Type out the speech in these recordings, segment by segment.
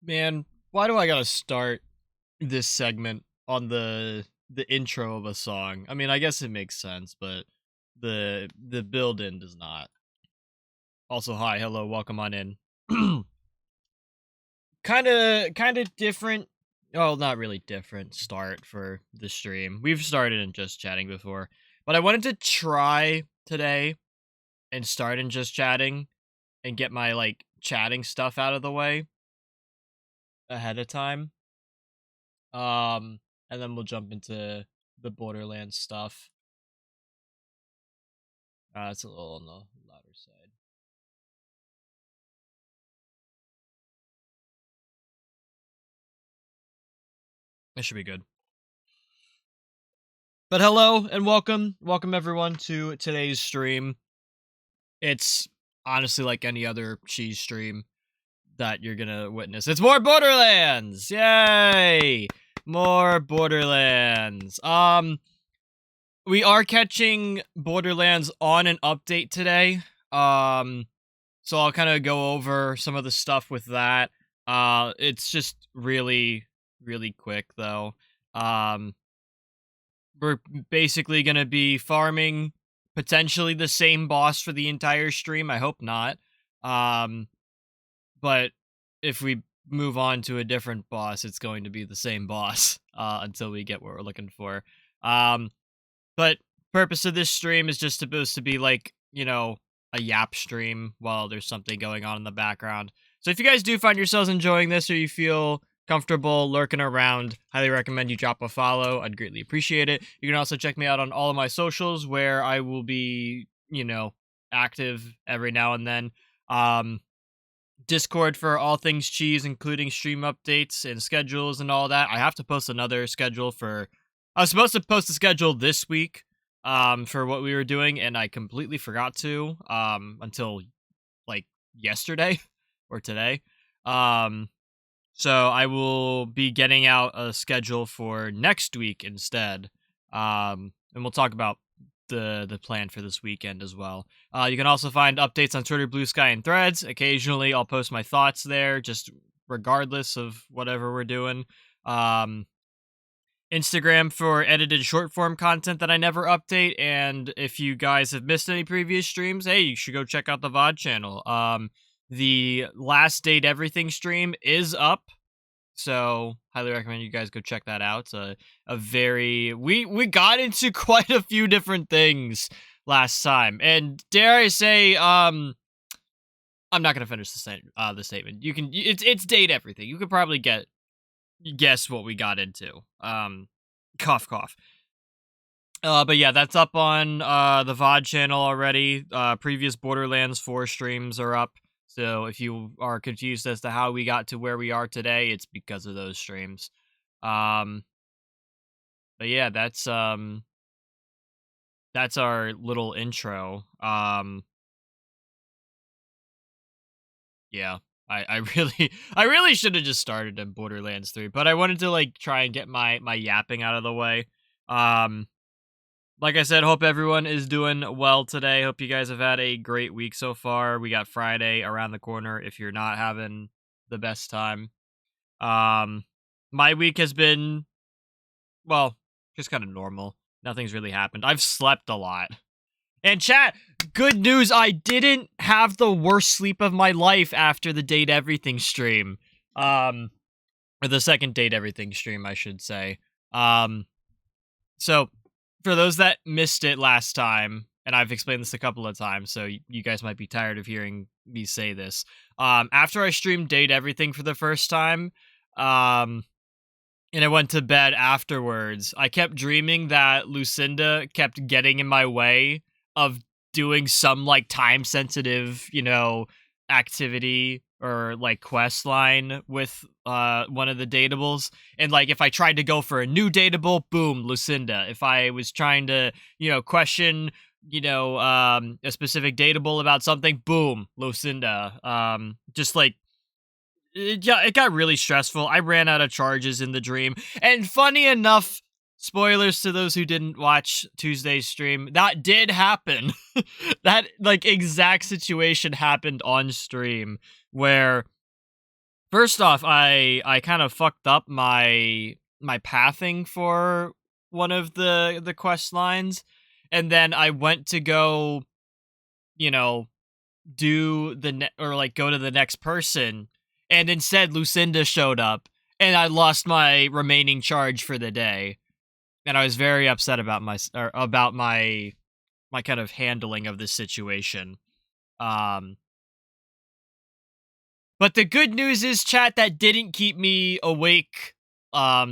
Man, why do I gotta start this segment on the intro of a song? I mean, I guess it makes sense, but the build in does not. Also, hi, hello, welcome on in. kind of different. Oh, not really different start for the stream. We've started in just chatting before, but I wanted to try today and start in just chatting and get my like chatting stuff out of the way ahead of time. Um, and then we'll jump into the Borderlands stuff. It's a little on the louder side. It should be good. But hello and welcome everyone to today's stream. It's honestly like any other cheese stream that you're gonna witness. It's more Borderlands! Yay! More Borderlands. We are catching Borderlands on an update today. So I'll kind of go over some of the stuff with that. It's just really quick though. Um, we're basically gonna be farming potentially the same boss for the entire stream. I hope not. Um, but if we move on to a different boss, it's going to be the same boss until we get what we're looking for. Um, but purpose of this stream is just supposed to be like, a yap stream while there's something going on in the background. So if you guys do find yourselves enjoying this or you feel comfortable lurking around, highly recommend you drop a follow. I'd greatly appreciate it. You can also check me out on all of my socials where I will be, active every now and then. Discord for all things cheese, including stream updates and schedules and all that. I have to post another schedule for. I was supposed to post a schedule this week, for what we were doing, and I completely forgot to, until like yesterday or today. So I will be getting out a schedule for next week instead. And we'll talk about the plan for this weekend as well. You can also find updates on Twitter, Blue Sky, and Threads. Occasionally, I'll post my thoughts there, just regardless of whatever we're doing. Instagram for edited short form content that I never update. And if you guys have missed any previous streams, hey, you should go check out the VoD channel. The last date everything stream is up. So highly recommend you guys go check that out. It's a very we got into quite a few different things last time, and dare I say, I'm not gonna finish the statement. You can it's date everything. You could probably guess what we got into. Cough cough. But yeah, that's up on the VoD channel already. Previous Borderlands 4 streams are up. So if you are confused as to how we got to where we are today, it's because of those streams. But yeah, that's our little intro. Yeah. I really I really should have just started in Borderlands 3, but I wanted to like try and get my yapping out of the way. Like I said, hope everyone is doing well today. Hope you guys have had a great week so far. We got Friday around the corner if you're not having the best time. My week has been, well, just kind of normal. Nothing's really happened. I've slept a lot. And chat, good news, I didn't have the worst sleep of my life after the Date Everything stream. Or the second Date Everything stream, I should say. So for those that missed it last time, and I've explained this a couple of times, so you guys might be tired of hearing me say this. After I streamed Date Everything for the first time, and I went to bed afterwards, I kept dreaming that Lucinda kept getting in my way of doing some, like, time-sensitive, activity or, like, quest line with one of the dateables. And, like, if I tried to go for a new dateable, boom, Lucinda. If I was trying to, question, a specific dateable about something, boom, Lucinda. Just, like, it got really stressful. I ran out of charges in the dream. And funny enough, spoilers to those who didn't watch Tuesday's stream, that did happen. That, like, exact situation happened on stream where First off, I kind of fucked up my pathing for one of the quest lines, and then I went to go, you know, do or like go to the next person, and instead Lucinda showed up, and I lost my remaining charge for the day, and I was very upset about my kind of handling of this situation. Um, but the good news is, chat, that didn't keep me awake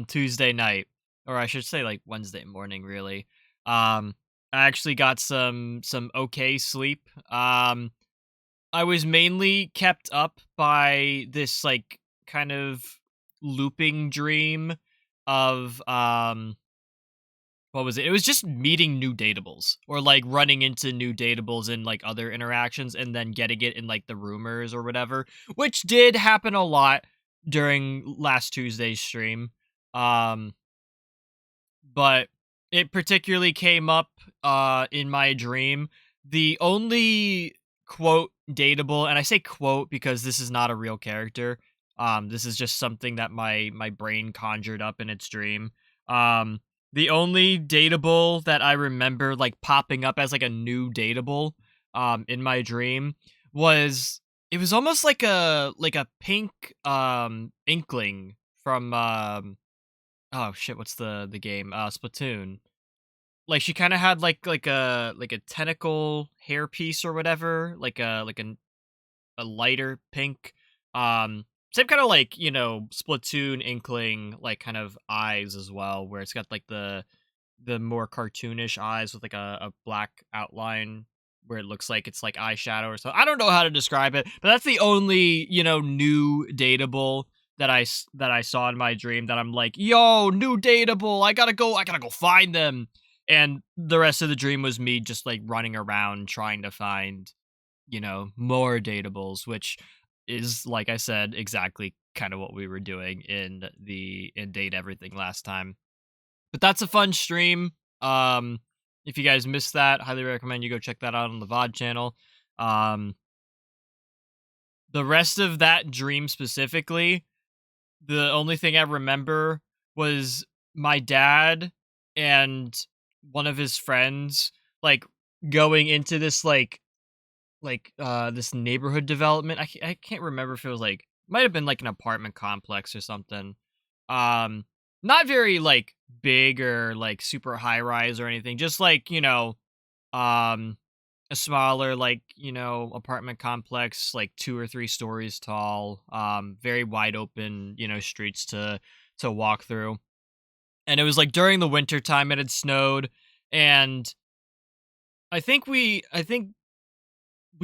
Tuesday night, or I should say like Wednesday morning, really. I actually got some okay sleep. I was mainly kept up by this like kind of looping dream of what was it? It was just meeting new datables, or like running into new datables in like other interactions and then getting it in like the rumors or whatever, which did happen a lot during last Tuesday's stream. Um but it particularly came up in my dream. The only quote dateable, and I say quote because this is not a real character. This is just something that my brain conjured up in its dream. Um the only dateable that I remember like popping up as like a new dateable in my dream was, it was almost like a pink inkling from oh shit, what's the game? Splatoon. Like she kind of had like a tentacle hair piece or whatever, a lighter pink. Same kind of like, Splatoon inkling like kind of eyes as well, where it's got like the more cartoonish eyes with like a black outline where it looks like it's like eyeshadow or something. I don't know how to describe it, but that's the only, new dateable that I saw in my dream that I'm like, yo, new dateable. I gotta go find them. And the rest of the dream was me just like running around trying to find, more datables, which is, like I said, exactly kind of what we were doing in Date Everything last time. But that's a fun stream. Um, if you guys missed that, highly recommend you go check that out on the VoD channel. Um, the rest of that dream specifically, the only thing I remember was my dad and one of his friends like going into this this neighborhood development. I can't remember if it was like, might have been like an apartment complex or something. Um Not very like big or like super high rise or anything. Just like, um a smaller like, apartment complex, like 2 or 3 stories tall, very wide open, streets to walk through. And it was like during the winter time, it had snowed, and I think we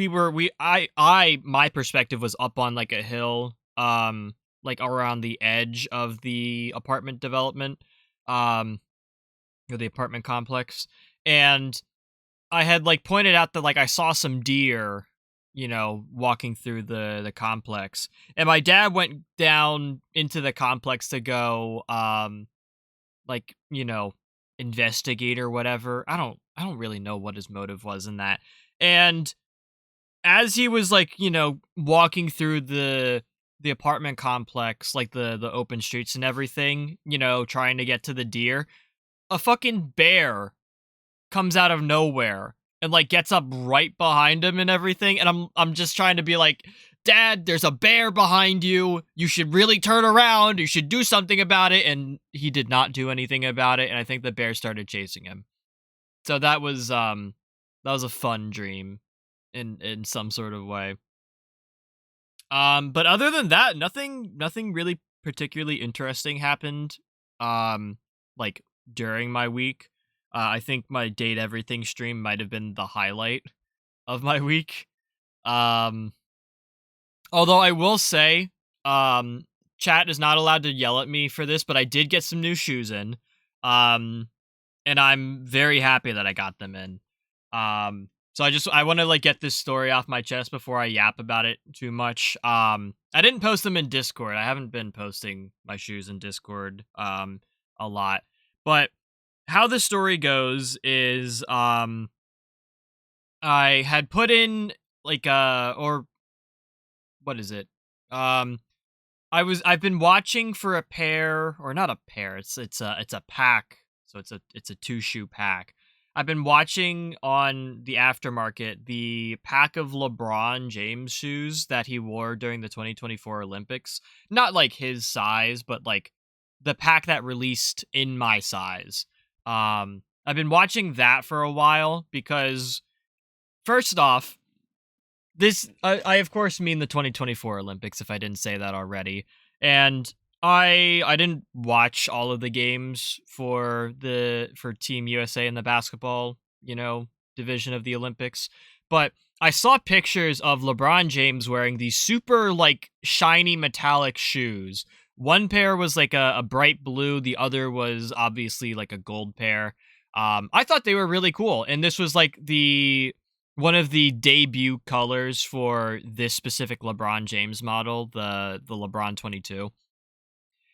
were we I my perspective was up on like a hill, like around the edge of the apartment development, um or the apartment complex. And I had like pointed out that like I saw some deer, walking through the complex. And my dad went down into the complex to go like, investigate or whatever. I don't really know what his motive was in that. And as he was like, walking through the apartment complex, like the open streets and everything, trying to get to the deer, a fucking bear comes out of nowhere and like gets up right behind him and everything. And I'm just trying to be like, Dad, there's a bear behind you. You should really turn around. You should do something about it. And he did not do anything about it. And I think the bear started chasing him. So that was a fun dream in some sort of way. But other than that, nothing really particularly interesting happened. Like during my week. I think my Date Everything stream might have been the highlight of my week. Um, Although I will say, um, chat is not allowed to yell at me for this, but I did get some new shoes in. Um, and I'm very happy that I got them in. So I want to like get this story off my chest before I yap about it too much. I didn't post them in Discord. I haven't been posting my shoes in Discord a lot. But how the story goes is I had put in like or what is it? Um I've been watching for a pair, or not a pair. It's a pack. So it's a 2 shoe pack. I've been watching on the aftermarket the pack of LeBron James shoes that he wore during the 2024 Olympics. Not like his size, but like the pack that released in my size. I've been watching that for a while because first off, this I of course mean the 2024 Olympics if I didn't say that already. And I didn't watch all of the games for Team USA in the basketball, division of the Olympics, but I saw pictures of LeBron James wearing these super like shiny metallic shoes. One pair was like a bright blue, the other was obviously like a gold pair. I thought they were really cool, and this was like the one of the debut colors for this specific LeBron James model, the LeBron 22.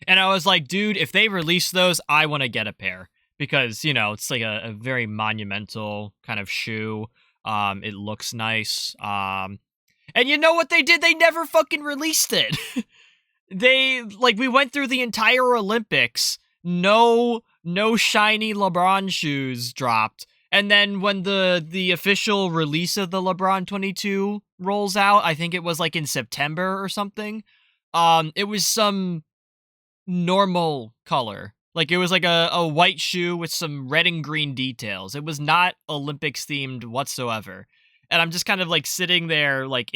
And I was like, dude, if they release those, I want to get a pair because, it's like a very monumental kind of shoe. It looks nice. And you know what they did? They never fucking released it. We went through the entire Olympics. No shiny LeBron shoes dropped. And then when the official release of the LeBron 22 rolls out, I think it was like in September or something. It was some normal color. Like it was like a white shoe with some red and green details. It was not Olympics themed whatsoever. And I'm just kind of like sitting there, like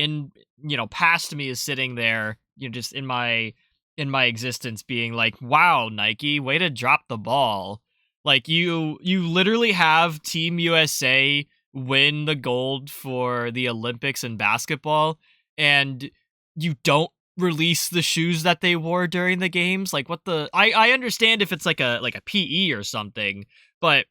past me is sitting there, just in my existence being like, wow, Nike, way to drop the ball. Like you literally have Team USA win the gold for the Olympics in basketball, and you don't release the shoes that they wore during the games. Like what the I understand if it's like a PE or something, but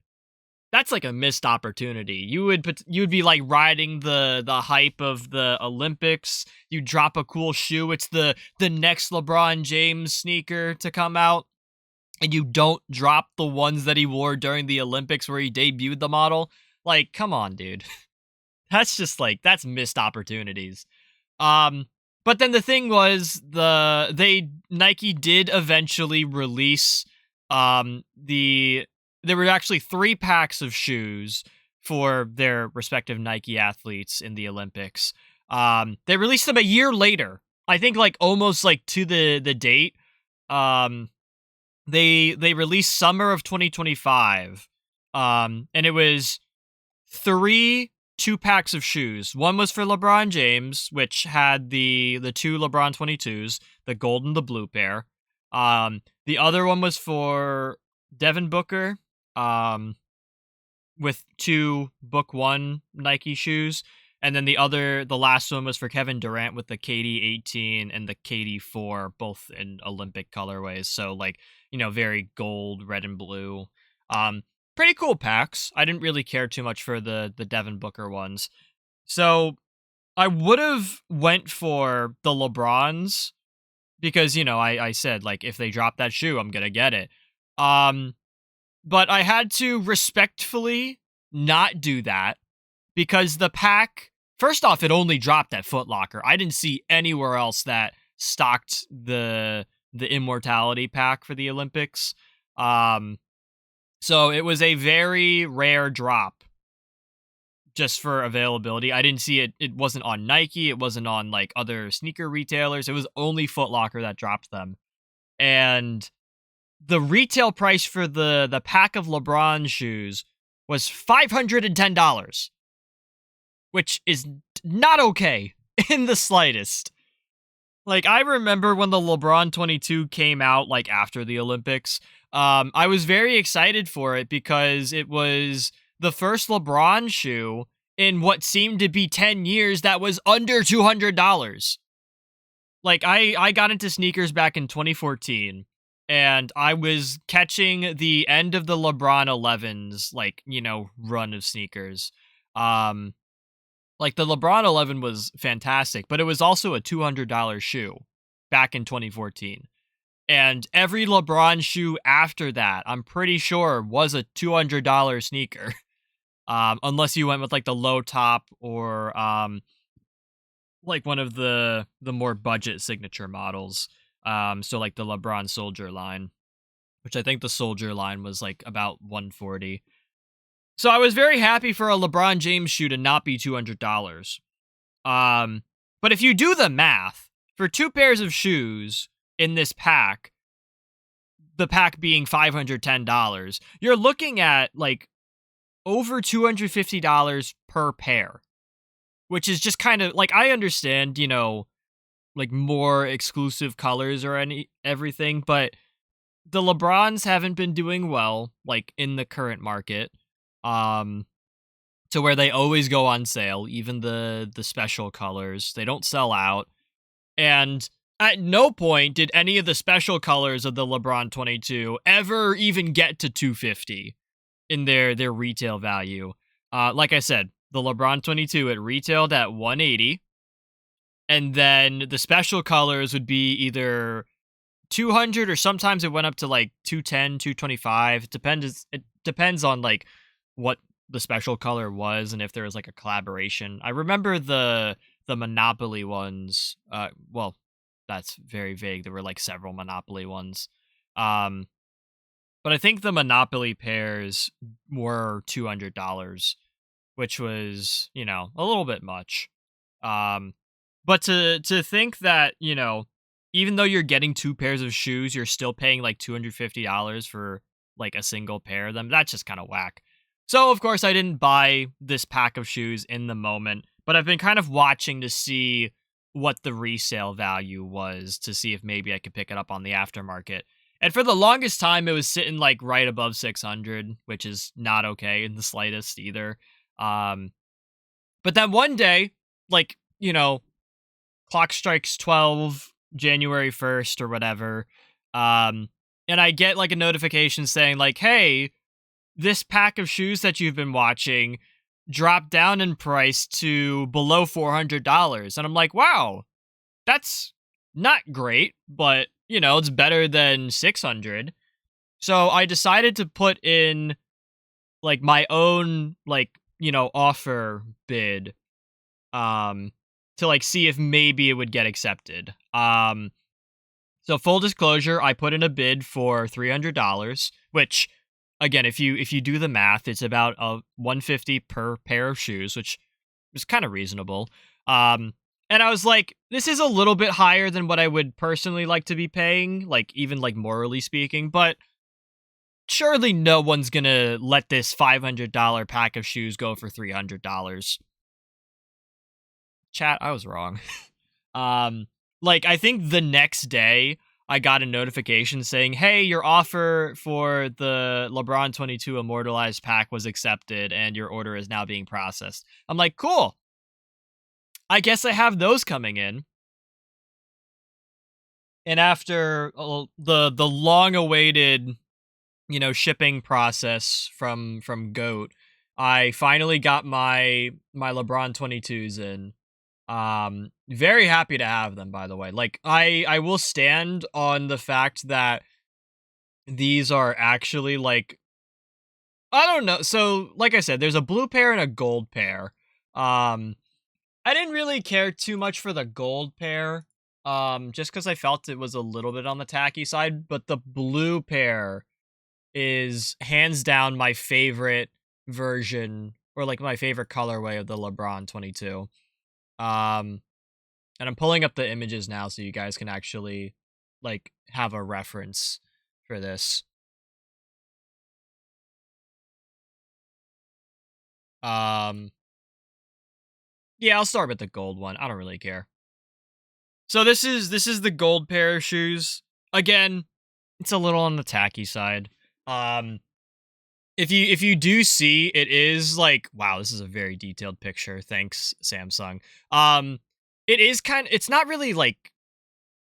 that's like a missed opportunity. You would be like riding the hype of the Olympics. You drop a cool shoe. It's the next LeBron James sneaker to come out, and you don't drop the ones that he wore during the Olympics where he debuted the model. Like, come on, dude. That's just like that's missed opportunities. But then the thing was Nike did eventually release there were actually 3 packs of shoes for their respective Nike athletes in the Olympics. They released them a year later. I think like almost like to the date. They released summer of 2025. And it was 3 2-packs of shoes. One was for LeBron James, which had the 2 LeBron 22s, the gold and the blue pair. The other one was for Devin Booker, with 2 Book 1 Nike shoes. And then the last one was for Kevin Durant with the KD 18 and the KD 4, both in Olympic colorways. So like, very gold, red and blue. Pretty cool packs. I didn't really care too much for the Devin Booker ones. So I would have went for the LeBrons because, I said, like, if they drop that shoe, I'm going to get it. But I had to respectfully not do that because the pack, first off, it only dropped at Foot Locker. I didn't see anywhere else that stocked the Immortality pack for the Olympics. So it was a very rare drop just for availability. I didn't see it. It wasn't on Nike. It wasn't on like other sneaker retailers. It was only Foot Locker that dropped them. And the retail price for the pack of LeBron shoes was $510, which is not okay in the slightest. Like, I remember when the LeBron 22 came out, like, after the Olympics, I was very excited for it because it was the first LeBron shoe in what seemed to be 10 years that was under $200. Like, I got into sneakers back in 2014, and I was catching the end of the LeBron 11s, like, run of sneakers. Like, the LeBron 11 was fantastic, but it was also a $200 shoe back in 2014. And every LeBron shoe after that, I'm pretty sure, was a $200 sneaker. Unless you went with, like, the low top or, like, one of the more budget signature models. So like the LeBron Soldier line, which I think the Soldier line was like about 140. So I was very happy for a LeBron James shoe to not be $200. But if you do the math, for two pairs of shoes in this pack, the pack being $510, you're looking at like over $250 per pair, which is just kind of like, I understand, like more exclusive colors or everything, but the LeBrons haven't been doing well, like in the current market, um, to where they always go on sale, even the special colors. They don't sell out. And at no point did any of the special colors of the LeBron 22 ever even get to 250 in their retail value. Like I said, the LeBron 22, it retailed at 180, and then the special colors would be either 200, or sometimes it went up to like 210, 225. It depends on like what the special color was and if there was like a collaboration. I remember the Monopoly ones. Well, that's very vague. There were like several Monopoly ones. Um but I think the Monopoly pairs were $200, which was, a little bit much. Um, but to think that, even though you're getting two pairs of shoes, you're still paying like $250 for like a single pair of them. That's just kind of whack. So of course I didn't buy this pack of shoes in the moment, but I've been kind of watching to see what the resale value was, to see if maybe I could pick it up on the aftermarket. And for the longest time, it was sitting like right above 600, which is not okay in the slightest either. Um, but then one day, like, clock strikes 12, January 1st or whatever. Um, and I get like a notification saying, like, hey, this pack of shoes that you've been watching dropped down in price to below $400. And I'm like, wow, that's not great, but, it's better than 600. So I decided to put in like my own, like, offer bid, um to like see if maybe it would get accepted. So full disclosure, I put in a bid for $300, which again, if you do the math, it's about 150 per pair of shoes, which is kind of reasonable. And I was like, this is a little bit higher than what I would personally like to be paying, like even like morally speaking, but surely no one's gonna let this $500 pack of shoes go for $300. Chat, I was wrong. um, like I think the next day I got a notification saying, "Hey, your offer for the LeBron 22 Immortalized pack was accepted, and your order is now being processed." I'm like, "Cool. I guess I have those coming in." And after the long awaited, shipping process from Goat, I finally got my LeBron 22s in. Very happy to have them, by the way. Like, I will stand on the fact that these are actually like, I don't know. So, like I said, there's a blue pair and a gold pair. Um, I didn't really care too much for the gold pair, just because I felt it was a little bit on the tacky side. But the blue pair is hands down my favorite version, or like my favorite colorway of the LeBron 22. Um, and I'm pulling up the images now so you guys can actually like have a reference for this. Um, yeah, I'll start with the gold one. I don't really care. So this is the gold pair of shoes. Again, it's a little on the tacky side. Um, if you do see, it is like, wow, this is a very detailed picture. Thanks, Samsung. Um, it is it's not really like,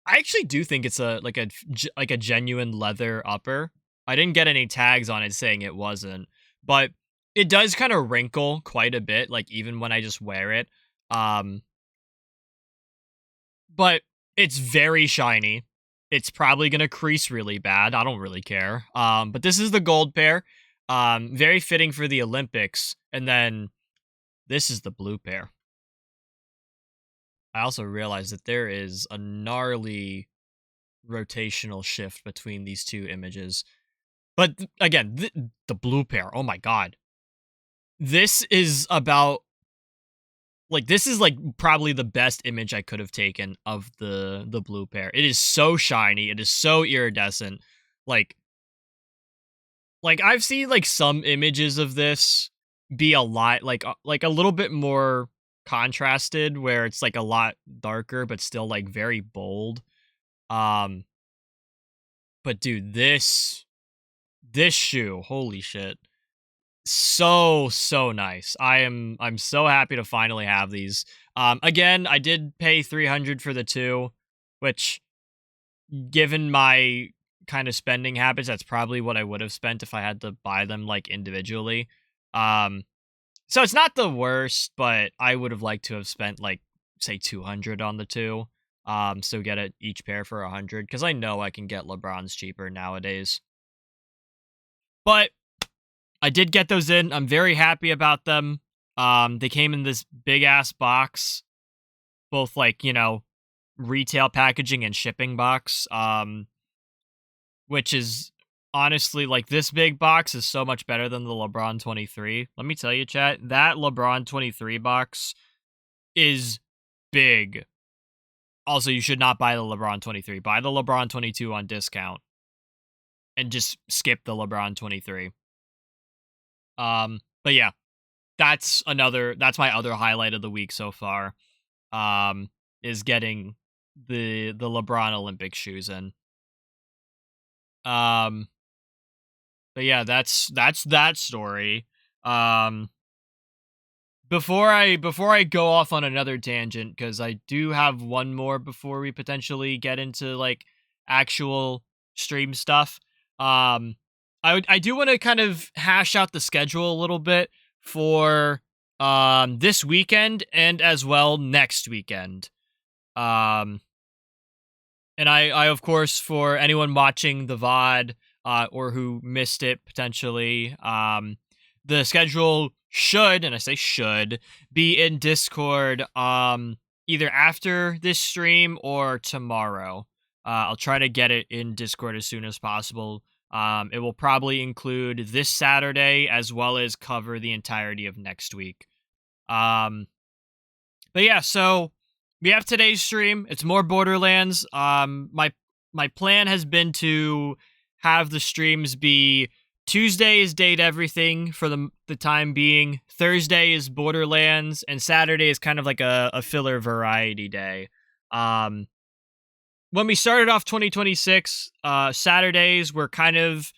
I actually do think it's like a genuine leather upper. I didn't get any tags on it saying it wasn't, but it does kind of wrinkle quite a bit, like even when I just wear it. Um, but it's very shiny. It's probably gonna crease really bad. I don't really care. But this is the gold pair. Very fitting for the Olympics. And then this is the blue pair. I also realized that there is a gnarly rotational shift between these two images. But again, the blue pair, oh my god. This is about like this is like probably the best image I could have taken of the blue pair. It is so shiny, it is so iridescent. Like I've seen like some images of this be a lot like a little bit more contrasted where it's like a lot darker but still like very bold. Um but dude, this shoe, holy shit. So nice. I'm so happy to finally have these. Again, I did pay 300 for the two, which given my kind of spending habits, that's probably what I would have spent if I had to buy them like individually. Um so it's not the worst, but I would have liked to have spent like say 200 on the two. So get it each pair for 100 cuz I know I can get LeBrons cheaper nowadays. But I did get those in. I'm very happy about them. They came in this big ass box, both like, retail packaging and shipping box. Which is honestly like this big box is so much better than the LeBron 23. Let me tell you, chat, that LeBron 23 box is big. Also, you should not buy the LeBron 23. Buy the LeBron 22 on discount and just skip the LeBron 23. But yeah, that's my other highlight of the week so far. Is getting the LeBron Olympic shoes in. But yeah, that's that story. Um before I go off on another tangent, because I do have one more before we potentially get into like actual stream stuff. I do want to kind of hash out the schedule a little bit for this weekend and as well next weekend. Um and I of course, for anyone watching the VoD or who missed it potentially, the schedule should, and I say should, be in Discord either after this stream or tomorrow. I'll try to get it in Discord as soon as possible. It will probably include this Saturday as well as cover the entirety of next week. But yeah, so we have today's stream. It's more Borderlands. My plan has been to have the streams be Tuesday is Date Everything for the time being. Thursday is Borderlands, and Saturday is kind of like a filler variety day. When we started off 2026, Saturdays were kind of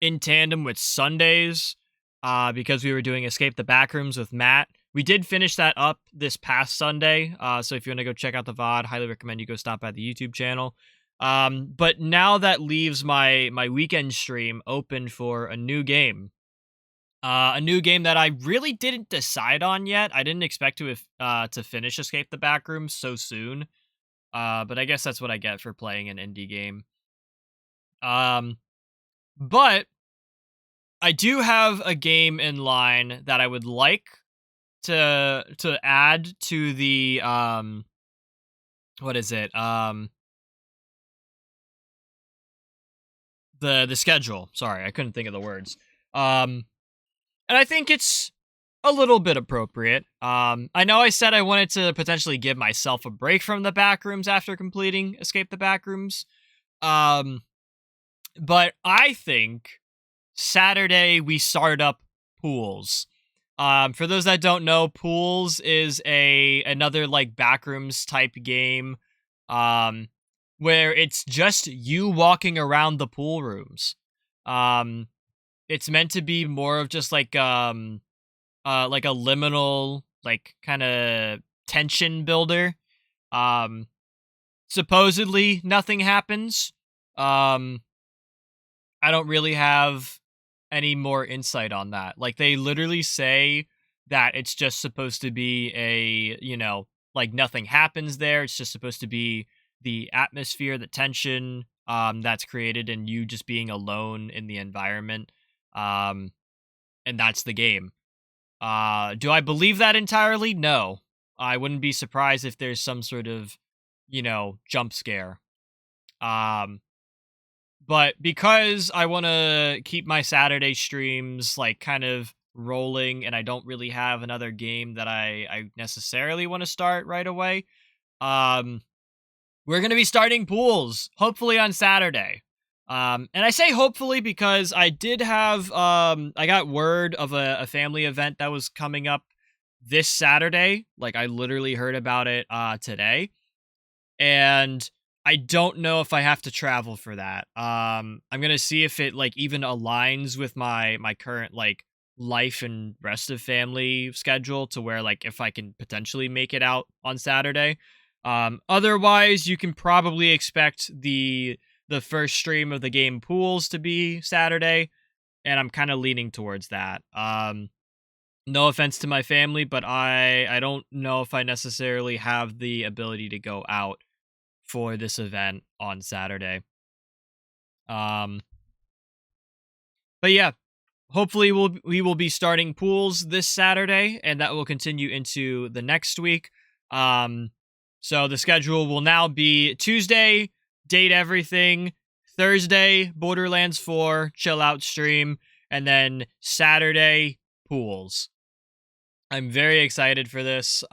in tandem with Sundays, because we were doing Escape the Backrooms with Matt. We did finish that up this past Sunday, so if you want to go check out the VOD, highly recommend you go stop by the YouTube channel. But now that leaves my weekend stream open for a new game. A new game that I really didn't decide on yet. I didn't expect to finish Escape the Backrooms so soon. But I guess that's what I get for playing an indie game. But I do have a game in line that I would like to add to the what is it? The schedule. Sorry, I couldn't think of the words. And I think it's a little bit appropriate. I know I said I wanted to potentially give myself a break from the Backrooms after completing Escape the Backrooms. But I think Saturday we start up Pools. For those that don't know, Pools is another like Backrooms type game, where it's just you walking around the pool rooms. It's meant to be more of just like a liminal, like kind of tension builder. Supposedly nothing happens. I don't really have any more insight on that. Like they literally say that it's just supposed to be like nothing happens there. It's just supposed to be the atmosphere, the tension that's created and you just being alone in the environment. And that's the game. Do I believe that entirely? No. I wouldn't be surprised if there's some sort of, jump scare. But because I want to keep my Saturday streams like kind of rolling, and I don't really have another game that I necessarily want to start right away, um, we're gonna be starting pools hopefully on Saturday. And I say hopefully because I did have I got word of a family event that was coming up this Saturday. Like I literally heard about it today, and I don't know if I have to travel for that. I'm gonna see if it like even aligns with my current like life and rest of family schedule to where like if I can potentially make it out on Saturday. Otherwise, you can probably expect the first stream of the game pools to be Saturday, and I'm kind of leaning towards that. No offense to my family, but I don't know if I necessarily have the ability to go out for this event on Saturday. Um, but yeah, hopefully we will be starting pools this Saturday, and that will continue into the next week. So the schedule will now be Tuesday, date everything, Thursday, Borderlands 4, chill out stream, and then Saturday, pools. I'm very excited for this.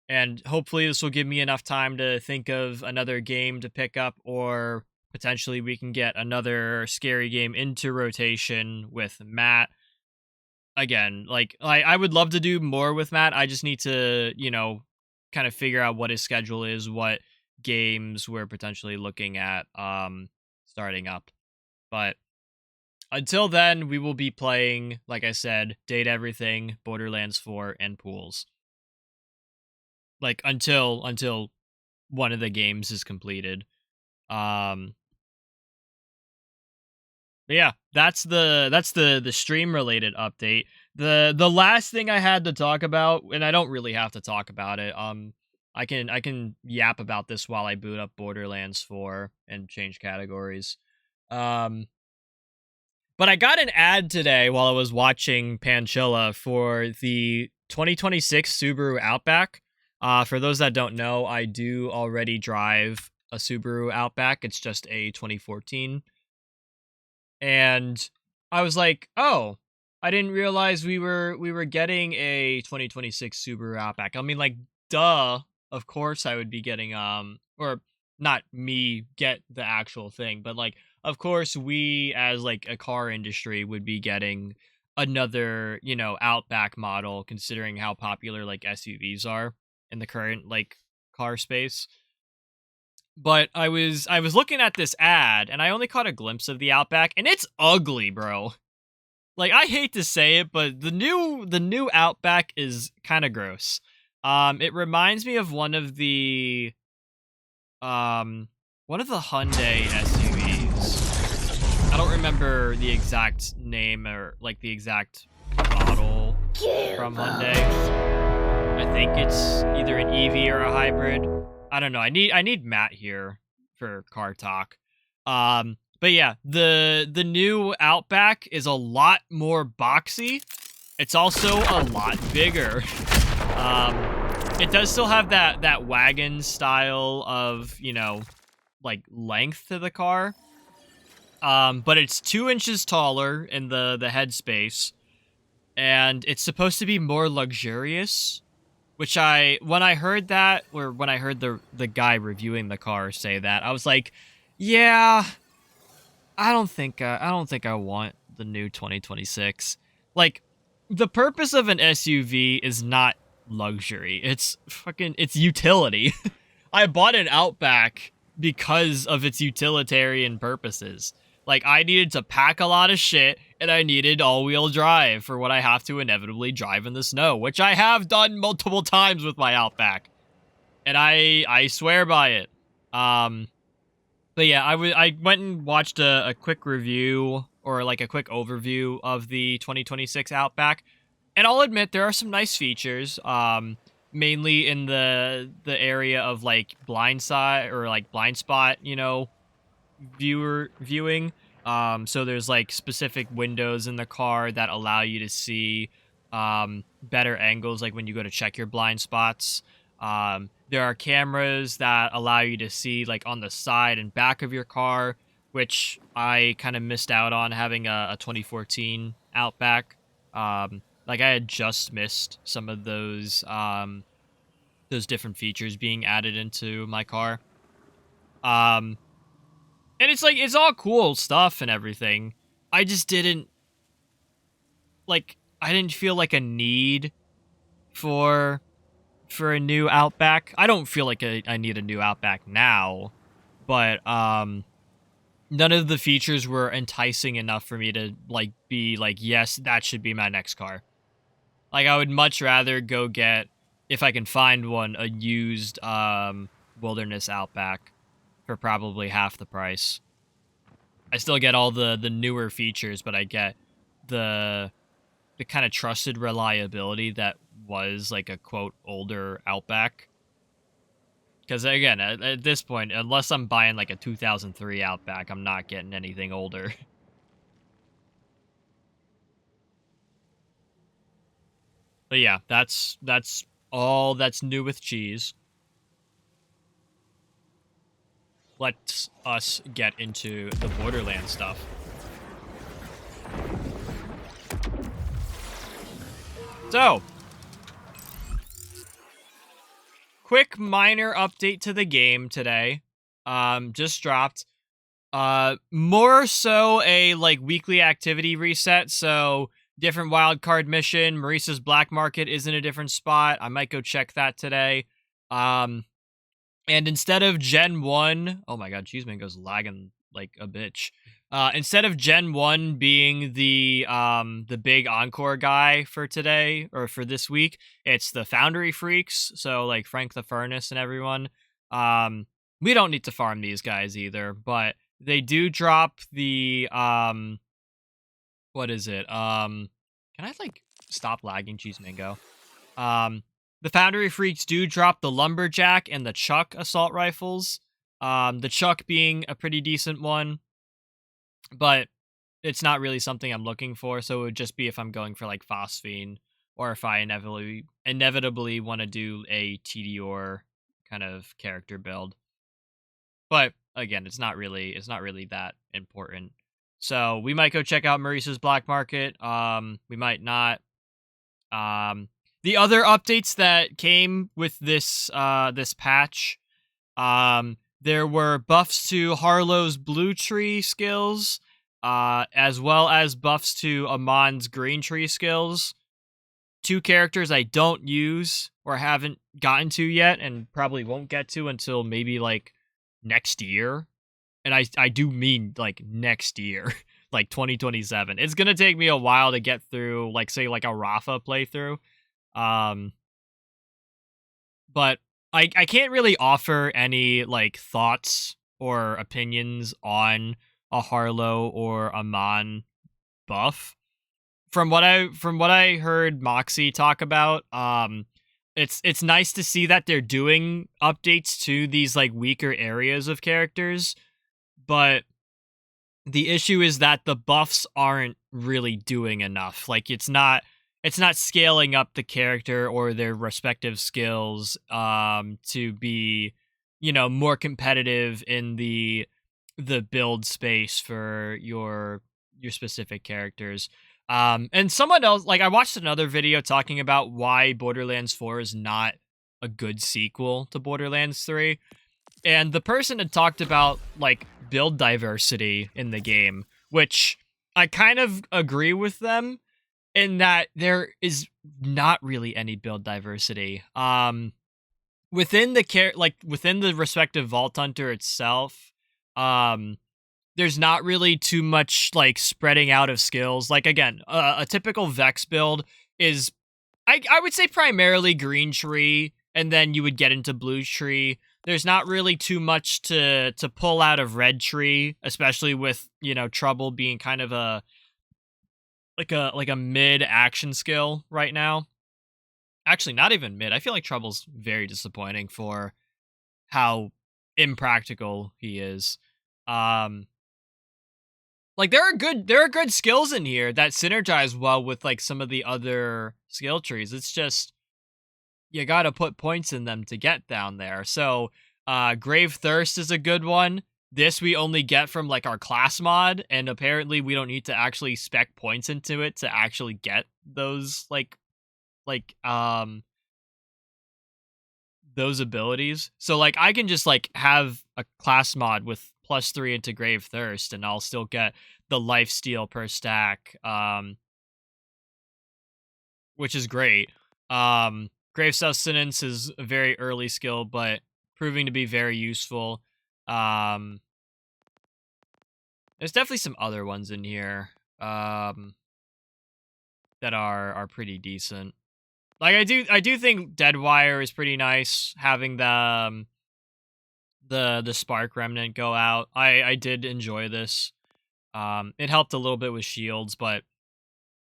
And hopefully this will give me enough time to think of another game to pick up, or potentially we can get another scary game into rotation with Matt. Again, like I would love to do more with Matt. I just need to, kind of figure out what his schedule is, what games we're potentially looking at starting up. But until then, we will be playing, like I said, Date Everything, Borderlands 4, and pools. Like until one of the games is completed. But yeah, that's the stream related update. The last thing I had to talk about, and I don't really have to talk about it. I can yap about this while I boot up Borderlands 4 and change categories. But I got an ad today while I was watching Panchilla for the 2026 Subaru Outback. For those that don't know, I do already drive a Subaru Outback. It's just a 2014. And I was like, "Oh, I didn't realize we were getting a 2026 Subaru Outback." I mean, like, duh, of course I would be getting or not me get the actual thing, but like of course we as like a car industry would be getting another, Outback model, considering how popular like SUVs are in the current like car space. But I was looking at this ad, and I only caught a glimpse of the Outback, and it's ugly, bro. Like I hate to say it, but the new Outback is kind of gross. It reminds me of one of the Hyundai SUVs. I don't remember the exact name or like the exact model from Hyundai. I think it's either an EV or a hybrid. I don't know. I need Matt here for car talk. But yeah, the new Outback is a lot more boxy. It's also a lot bigger. It does still have that wagon style of, like length to the car. But it's 2 inches taller in the headspace, and it's supposed to be more luxurious. Which when I heard that, or when I heard the guy reviewing the car say that, I was like, yeah, I don't think I want the new 2026. Like, the purpose of an SUV is not luxury. It's utility. I bought an Outback because of its utilitarian purposes. Like, I needed to pack a lot of shit, and I needed all-wheel drive for what I have to inevitably drive in the snow, which I have done multiple times with my Outback. And I swear by it. But yeah, I went and watched a quick review, or like a quick overview of the 2026 Outback, and I'll admit there are some nice features. Mainly in the area of like blind side or like blind spot, viewing. So there's like specific windows in the car that allow you to see better angles, like when you go to check your blind spots. There are cameras that allow you to see like on the side and back of your car, which I kind of missed out on having a 2014 Outback. Like I had just missed some of those different features being added into my car. Um, and it's like it's all cool stuff and everything. I just didn't I didn't feel like a need for a new Outback. I don't feel like I need a new Outback now, but none of the features were enticing enough for me to like be like, yes, that should be my next car. Like I would much rather go get, if I can find one, a used Wilderness Outback for probably half the price. I still get all the newer features, but I get the kind of trusted reliability that was like a quote older Outback. Because again, at this point, unless I'm buying like a 2003 Outback, I'm not getting anything older. But yeah, that's all that's new with cheese. Let us get into the Borderlands stuff. So, quick minor update to the game today. Just dropped. More so a like weekly activity reset. So different wildcard mission. Maurice's Black Market is in a different spot. I might go check that today. And instead of Gen 1, oh my god, Cheese Mango's lagging like a bitch. Instead of Gen 1 being the big encore guy for today or for this week, it's the Foundry Freaks, so like Frank the Furnace and everyone. We don't need to farm these guys either, but they do drop the what is it? Can I like stop lagging, Cheese Mango? The Foundry Freaks do drop the Lumberjack and the Chuck assault rifles. The Chuck being a pretty decent one, but it's not really something I'm looking for. So it would just be if I'm going for like Phosphine or if I inevitably want to do a TDR kind of character build. But again, it's not really that important. So we might go check out Maurice's Black Market. We might not. The other updates that came with this this patch, there were buffs to Harlow's Blue Tree skills, as well as buffs to Amon's Green Tree skills. Two characters I don't use or haven't gotten to yet, and probably won't get to until maybe like next year. And I do mean like next year, like 2027. It's gonna take me a while to get through, like say like a Rafa playthrough. But I can't really offer any like thoughts or opinions on a Harlow or a Mon buff. From what I heard Moxie talk about, it's nice to see that they're doing updates to these like weaker areas of characters, but the issue is that the buffs aren't really doing enough. Like it's not scaling up the character or their respective skills to be, more competitive in the build space for your specific characters. And someone else, like I watched another video talking about why Borderlands 4 is not a good sequel to Borderlands 3. And the person had talked about like build diversity in the game, which I kind of agree with them in that there is not really any build diversity. Within within the respective Vault Hunter itself, there's not really too much like spreading out of skills. Like again, a typical Vex build is I would say primarily Green Tree, and then you would get into Blue Tree. There's not really too much to pull out of Red Tree, especially with, Trouble being kind of a mid action skill right now. Actually, not even mid. I feel like Trouble's very disappointing for how impractical he is. Like there are good skills in here that synergize well with like some of the other skill trees. It's just you gotta put points in them to get down there. So, Grave Thirst is a good one. This we only get from like our class mod, and apparently we don't need to actually spec points into it to actually get those like those abilities. So like I can just like have a class mod with +3 into Grave Thirst, and I'll still get the life steal per stack, which is great. Grave Sustenance is a very early skill, but proving to be very useful. Um, there's definitely some other ones in here that are pretty decent. Like I do think Deadwire is pretty nice, having the Spark Remnant go out. I did enjoy this. It helped a little bit with shields, but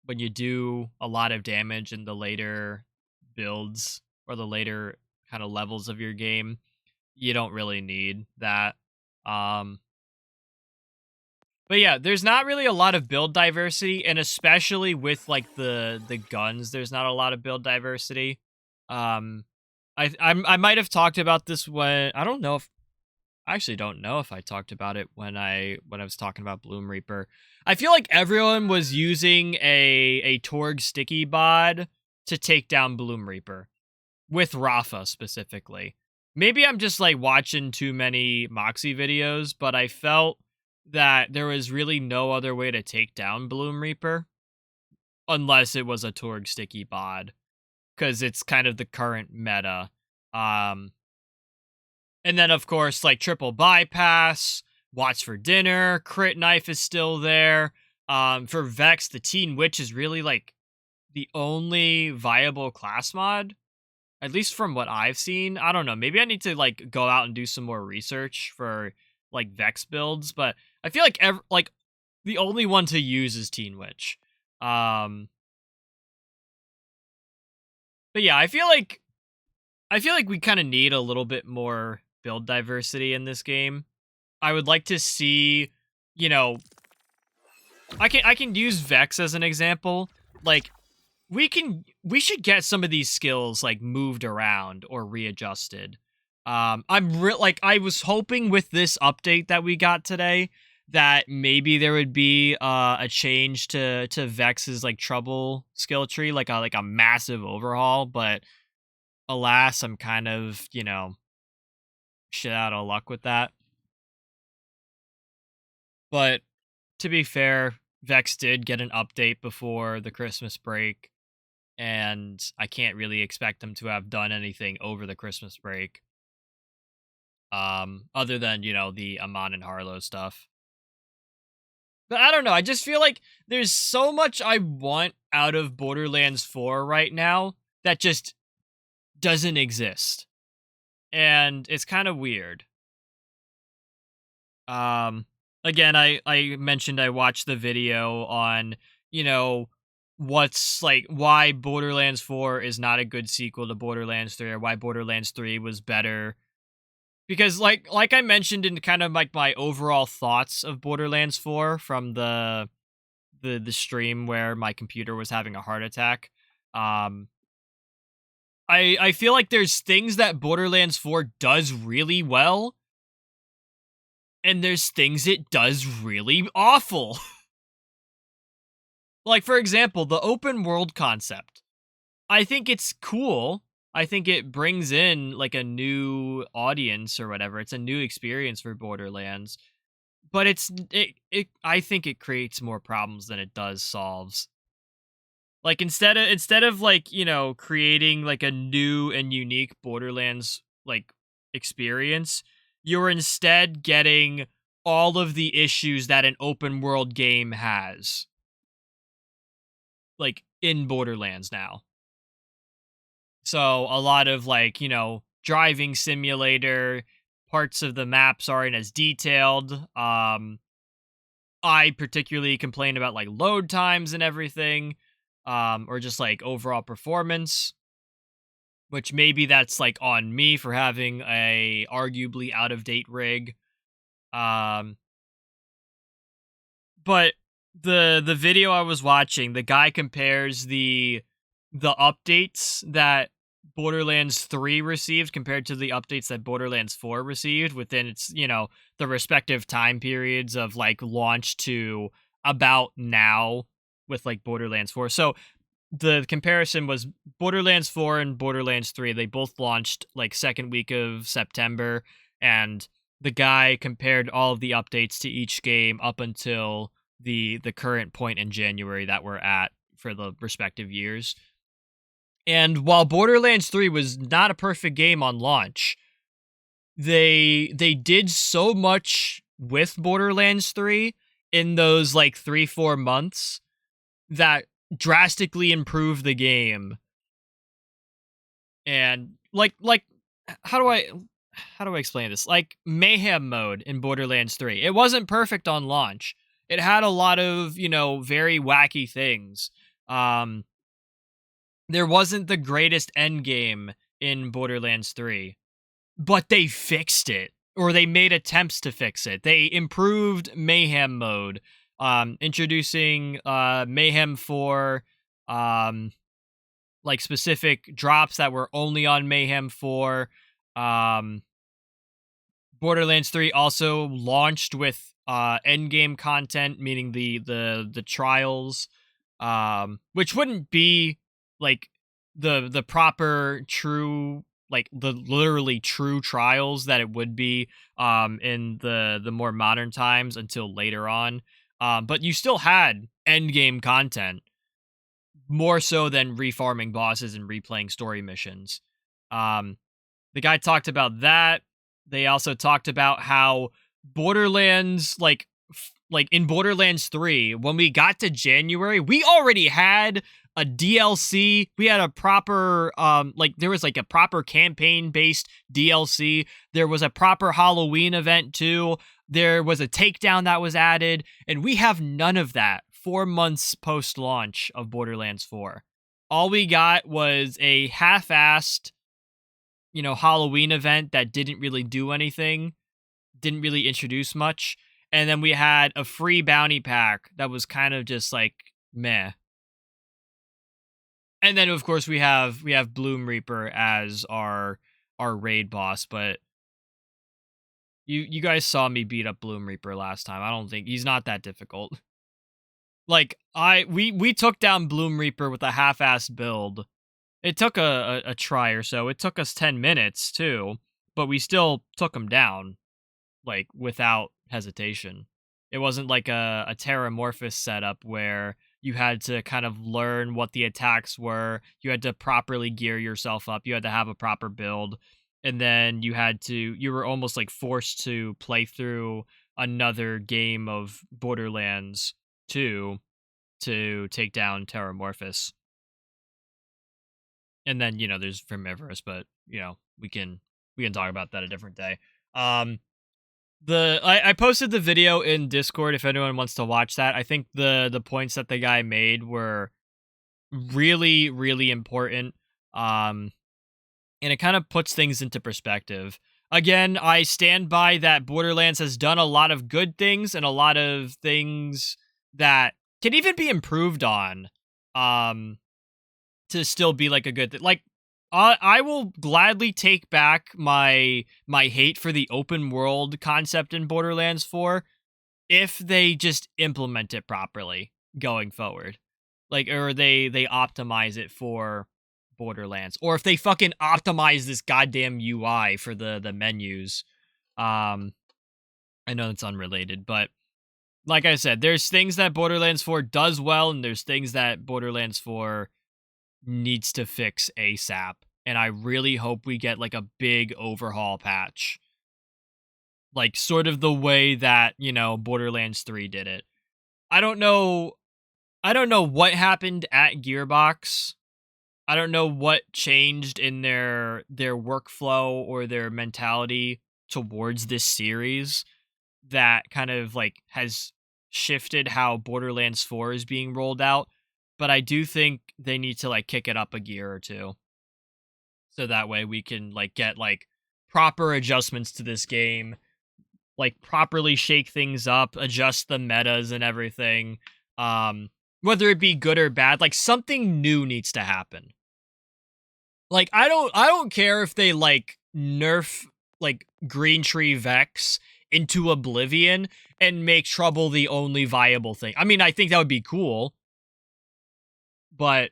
when you do a lot of damage in the later builds or the later kind of levels of your game, you don't really need that. Um, but yeah, there's not really a lot of build diversity, and especially with like the guns, there's not a lot of build diversity. Um, I might have talked about this when I don't know if I actually don't know if I talked about it when I was talking about Bloom Reaper. I feel like everyone was using a Torg sticky bod to take down Bloom Reaper, with Rafa specifically. Maybe I'm just like watching too many Moxie videos, but I felt that there was really no other way to take down Bloom Reaper unless it was a Torg sticky bod, because it's kind of the current meta. Um, and then, of course, like triple bypass, watch for dinner, crit knife is still there. For Vex, the Teen Witch is really like the only viable class mod, at least from what I've seen. I don't know. Maybe I need to like go out and do some more research for like Vex builds, but I feel like like the only one to use is Teen Witch. But yeah, I feel like we kind of need a little bit more build diversity in this game. I would like to see, you know, I can use Vex as an example. Like we should get some of these skills like moved around or readjusted. Like I was hoping with this update that we got today that maybe there would be a change to Vex's like trouble skill tree, like a massive overhaul, but alas, I'm kind of, shit out of luck with that. But to be fair, Vex did get an update before the Christmas break, and I can't really expect them to have done anything over the Christmas break. Other than, the Amon and Harlow stuff. But I don't know, I just feel like there's so much I want out of Borderlands 4 right now that just doesn't exist. And it's kind of weird. Um, Again, I mentioned I watched the video on, what's like why Borderlands 4 is not a good sequel to Borderlands 3, or why Borderlands 3 was better. Because like I mentioned in kind of like my overall thoughts of Borderlands 4 from the stream where my computer was having a heart attack. Um I feel like there's things that Borderlands 4 does really well, and there's things it does really awful. Like, for example, the open world concept. I think it's cool. I think it brings in like a new audience or whatever. It's a new experience for Borderlands. But I think it creates more problems than it does solves. Like instead of like, creating like a new and unique Borderlands like experience, you're instead getting all of the issues that an open world game has, like in Borderlands now. So a lot of like, driving simulator, parts of the maps aren't as detailed. I particularly complain about like load times and everything, or just like overall performance, which maybe that's like on me for having a arguably out of date rig. Um, but the video I was watching, the guy compares the updates that Borderlands 3 received compared to the updates that Borderlands 4 received within its, the respective time periods of like launch to about now with like Borderlands 4. So the comparison was Borderlands 4 and Borderlands 3. They both launched like second week of September, and the guy compared all of the updates to each game up until the current point in January that we're at for the respective years. And while Borderlands 3 was not a perfect game on launch, they did so much with Borderlands 3 in those like 3-4 months that drastically improved the game. And like how do I explain this? Like mayhem mode in Borderlands 3. It wasn't perfect on launch. It had a lot of, very wacky things. There wasn't the greatest end game in Borderlands 3, but they fixed it, or they made attempts to fix it. They improved mayhem mode, introducing mayhem for like specific drops that were only on mayhem 4. Borderlands 3 also launched with end game content, meaning the trials, which wouldn't be like the proper true, like the literally true trials that it would be in the more modern times until later on. But you still had end game content, more so than refarming bosses and replaying story missions. The guy talked about that. They also talked about how Borderlands, like in Borderlands 3, when we got to January, we already had a DLC. We had a proper, there was like a proper campaign-based DLC. There was a proper Halloween event too. There was a takedown that was added, and we have none of that 4 months post-launch of Borderlands 4. All we got was a half-assed, Halloween event that didn't really do anything, didn't really introduce much. And then we had a free bounty pack that was kind of just like meh. And then of course we have Bloom Reaper as our raid boss, but you guys saw me beat up Bloom Reaper last time. I don't think he's not that difficult. Like we took down Bloom Reaper with a half-assed build. It took a try or so. It took us 10 minutes too, but we still took him down, like without hesitation. It wasn't like a Terramorphous setup where you had to kind of learn what the attacks were. You had to properly gear yourself up. You had to have a proper build. And then you were almost like forced to play through another game of Borderlands 2 to take down Terramorphous. And then, there's Vermivorous, but, we can talk about that a different day. I posted the video in Discord if anyone wants to watch that. I think the points that the guy made were really, really important. And it kind of puts things into perspective. Again, I stand by that Borderlands has done a lot of good things and a lot of things that can even be improved on. To still be like a good thing. Like, I will gladly take back my hate for the open world concept in Borderlands 4 if they just implement it properly going forward. Like, or they optimize it for Borderlands, or if they fucking optimize this goddamn UI for the menus. I know it's unrelated, but like I said, there's things that Borderlands 4 does well, and there's things that Borderlands 4 needs to fix ASAP. And I really hope we get like a big overhaul patch. Like sort of the way that, Borderlands 3 did it. I don't know what happened at Gearbox. I don't know what changed in their workflow or their mentality towards this series that kind of like has shifted how Borderlands 4 is being rolled out. But I do think they need to like kick it up a gear or two. So that way we can like get like proper adjustments to this game, like properly shake things up, adjust the metas and everything. Whether it be good or bad, like something new needs to happen. Like, I don't care if they like nerf like Green Tree Vex into oblivion and make Trouble the only viable thing. I mean, I think that would be cool, but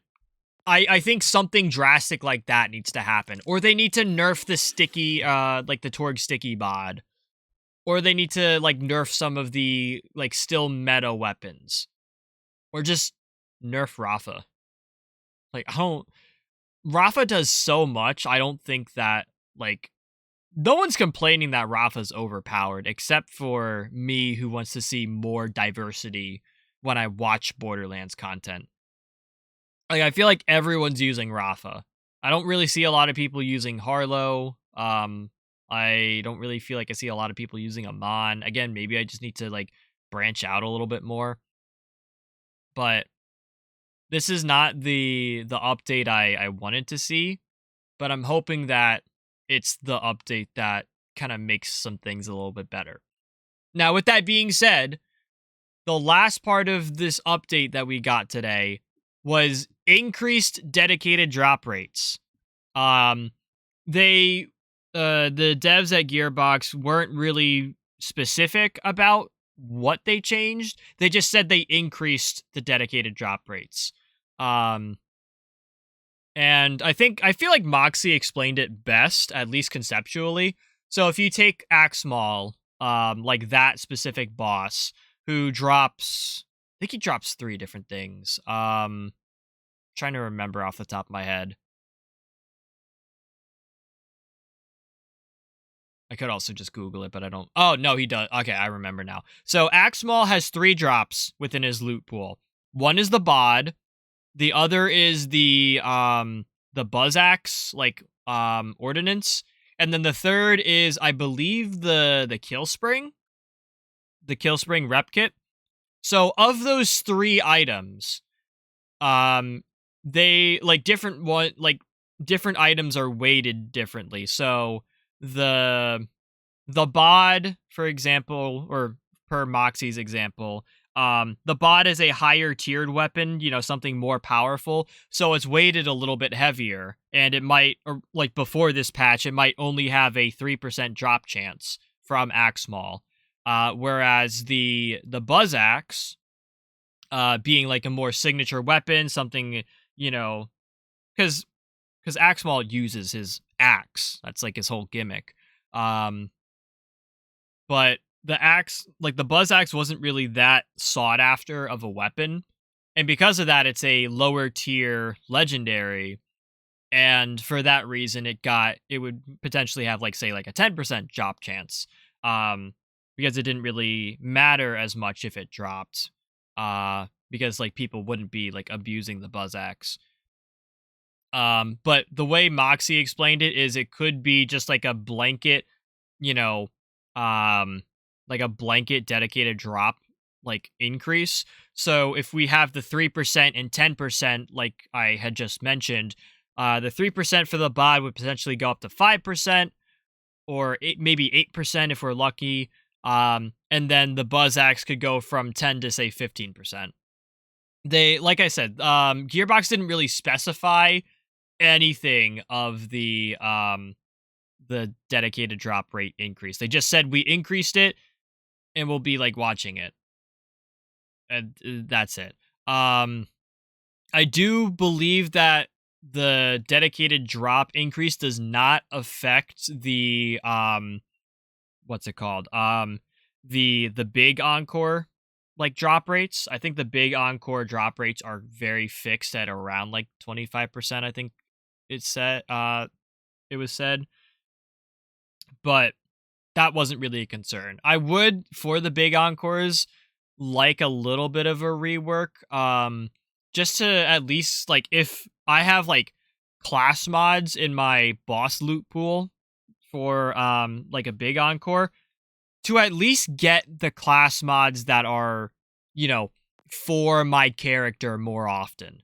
I think something drastic like that needs to happen. Or they need to nerf the sticky like the Torg sticky bod. Or they need to like nerf some of the like still meta weapons. Or just nerf Rafa. Like, I don't Rafa does so much. I don't think that like no one's complaining that Rafa's overpowered except for me who wants to see more diversity when I watch Borderlands content. Like, I feel like everyone's using Rafa. I don't really see a lot of people using Harlow. I don't really feel like I see a lot of people using Amon. Again, maybe I just need to like branch out a little bit more. But this is not the update I wanted to see, but I'm hoping that it's the update that kind of makes some things a little bit better. Now, with that being said, the last part of this update that we got today was increased dedicated drop rates. Um, they, the devs at Gearbox weren't really specific about what they changed. They just said they increased the dedicated drop rates. Um, and I feel like Moxie explained it best, at least conceptually. So if you take Axmal, like that specific boss who drops, I think he drops 3 different things. Trying to remember off the top of my head. I could also just Google it, but I don't. Oh, no, he does. Okay, I remember now. So Axmal has 3 drops within his loot pool. One is the bod. The other is the buzz axe, like ordnance. And then the third is, I believe, the kill spring. The kill spring rep kit. So of those 3 items, they like different items are weighted differently. So the bod, for example, or per Moxie's example, the bod is a higher tiered weapon, something more powerful, so it's weighted a little bit heavier, and it might, or like before this patch, it might only have a 3% drop chance from Axmal, whereas the Buzz Axe, being like a more signature weapon, something, because Axmal uses his axe, that's like his whole gimmick. But the axe, like the buzz axe, wasn't really that sought after of a weapon, and because of that, it's a lower tier legendary, and for that reason, it would potentially have like say like a 10% drop chance, because it didn't really matter as much if it dropped, because like people wouldn't be like abusing the buzz axe. But the way Moxie explained it is it could be just like a blanket, you know, um, like a blanket dedicated drop like increase. So if we have the 3% and 10%, like I had just mentioned, the 3% for the bod would potentially go up to 5%, or maybe 8% if we're lucky. And then the buzz axe could go from 10 to say 15%. They, like I said, Gearbox didn't really specify anything of the dedicated drop rate increase. They just said we increased it and we'll be like watching it. And that's it. I do believe that the dedicated drop increase does not affect the what's it called? The big encore like drop rates. I think the big encore drop rates are very fixed at around like 25%, I think it was said. But that wasn't really a concern. I would, for the big encores, like a little bit of a rework, just to at least like if I have like class mods in my boss loot pool for like a big encore, to at least get the class mods that are, for my character more often.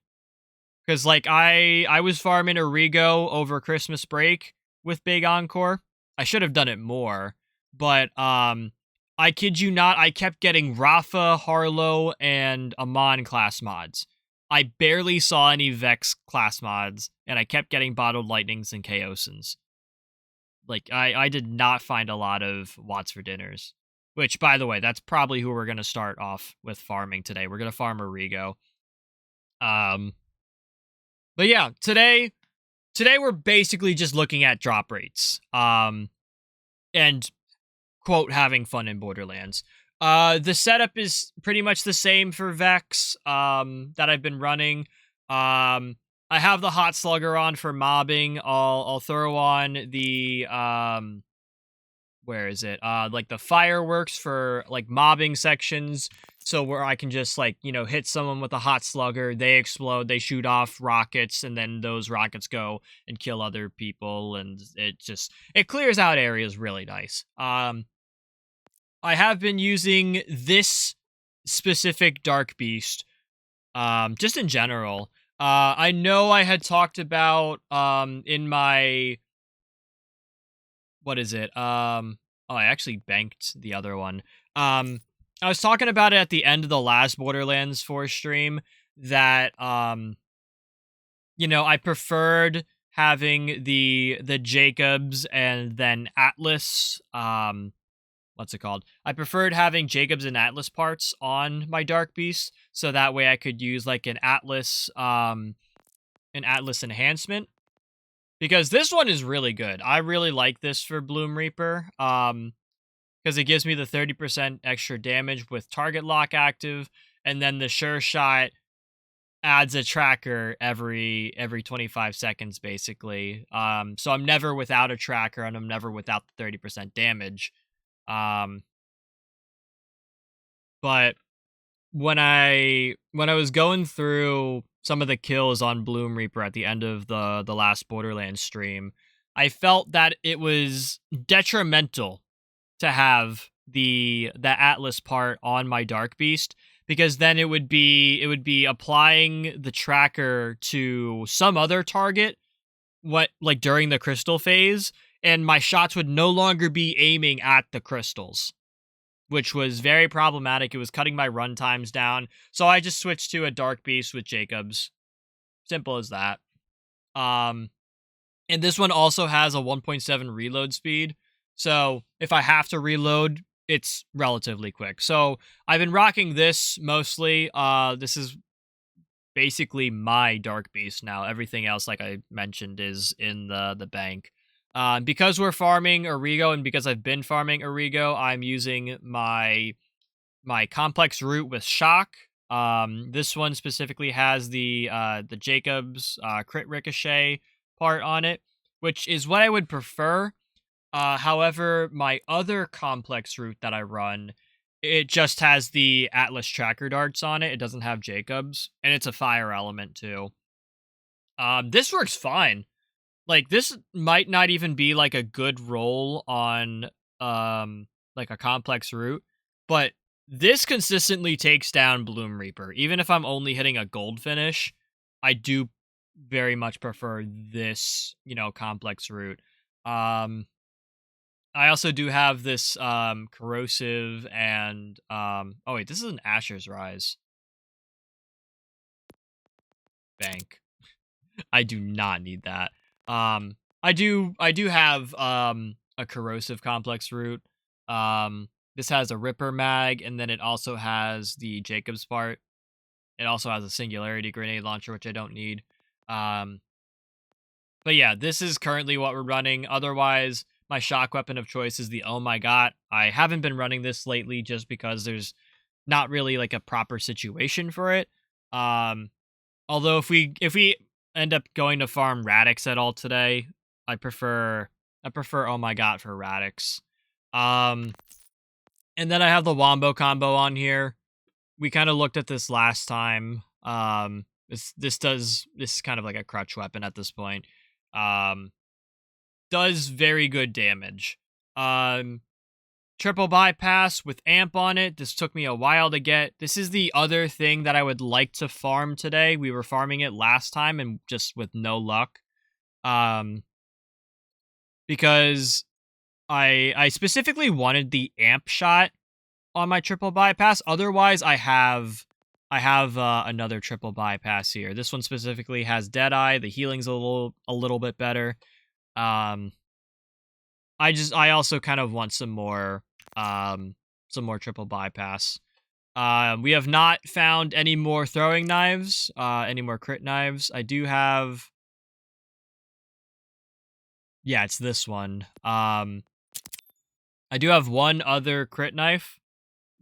Because like I was farming Origo over Christmas break with big encore. I should have done it more, but I kid you not, I kept getting Rafa, Harlow, and Amon class mods. I barely saw any Vex class mods, and I kept getting bottled lightnings and chaosins. Like, I did not find a lot of Watts for dinners. Which, by the way, that's probably who we're going to start off with farming today. We're going to farm Origo. But yeah, today we're basically just looking at drop rates. And quote, having fun in Borderlands. The setup is pretty much the same for Vex, that I've been running. I have the Hot Slugger on for mobbing. I'll throw on the, where is it? Like the fireworks for like mobbing sections. So where I can just like, hit someone with a Hot Slugger, they explode, they shoot off rockets, and then those rockets go and kill other people, and it clears out areas really nice. I have been using this specific Dark Beast, just in general. I know I had talked about, in my, what is it? Oh, I actually banked the other one. I was talking about it at the end of the last Borderlands 4 stream that, I preferred having the Jacobs and then Atlas, what's it called? I preferred having Jacobs and Atlas parts on my Dark Beast, so that way I could use like an Atlas enhancement. Because this one is really good. I really like this for Bloom Reaper. Because it gives me the 30% extra damage with target lock active, and then the Sure Shot adds a tracker every 25 seconds, basically. So I'm never without a tracker, and I'm never without the 30% damage. But when I was going through some of the kills on Bloom Reaper at the end of the last Borderlands stream, I felt that it was detrimental to have the Atlas part on my Dark Beast, because then it would be applying the tracker to some other target like during the crystal phase, and my shots would no longer be aiming at the crystals, which was very problematic. It was cutting my run times down. So I just switched to a Dark Beast with Jacobs. Simple as that. And this one also has a 1.7 reload speed. So if I have to reload, it's relatively quick. So I've been rocking this mostly. This is basically my Dark Beast now. Everything else, like I mentioned, is in the bank. Because we're farming Origo, and because I've been farming Origo, I'm using my complex root with shock. This one specifically has the Jacobs crit ricochet part on it, which is what I would prefer. However, my other complex route that I run, it just has the Atlas tracker darts on it. It doesn't have Jacobs, and it's a fire element too. This works fine. Like, this might not even be like a good roll on like a complex route, but this consistently takes down Bloom Reaper. Even if I'm only hitting a gold finish, I do very much prefer this, complex route. I also do have this corrosive and oh wait, this is an Asher's Rise. Bank. I do not need that. I do have a corrosive complex route. This has a Ripper mag, and then it also has the Jacobs part. It also has a Singularity grenade launcher, which I don't need. But yeah, this is currently what we're running. Otherwise, my shock weapon of choice is the Oh My God. I haven't been running this lately just because there's not really like a proper situation for it. Although if we end up going to farm Radix at all today, I prefer Oh My God for Radix. And then I have the Wombo combo on here. We kind of looked at this last time. This is kind of like a crutch weapon at this point. Does very good damage. Triple bypass with amp on it. This took me a while to get. This is the other thing that I would like to farm today. We were farming it last time and just with no luck. Because I specifically wanted the amp shot on my triple bypass. Otherwise, I have I have another triple bypass here. This one specifically has Deadeye. The healing's a little bit better. Um, I also kind of want some more triple bypass. We have not found any more throwing knives, any more crit knives. I do have, yeah, it's this one. I do have one other crit knife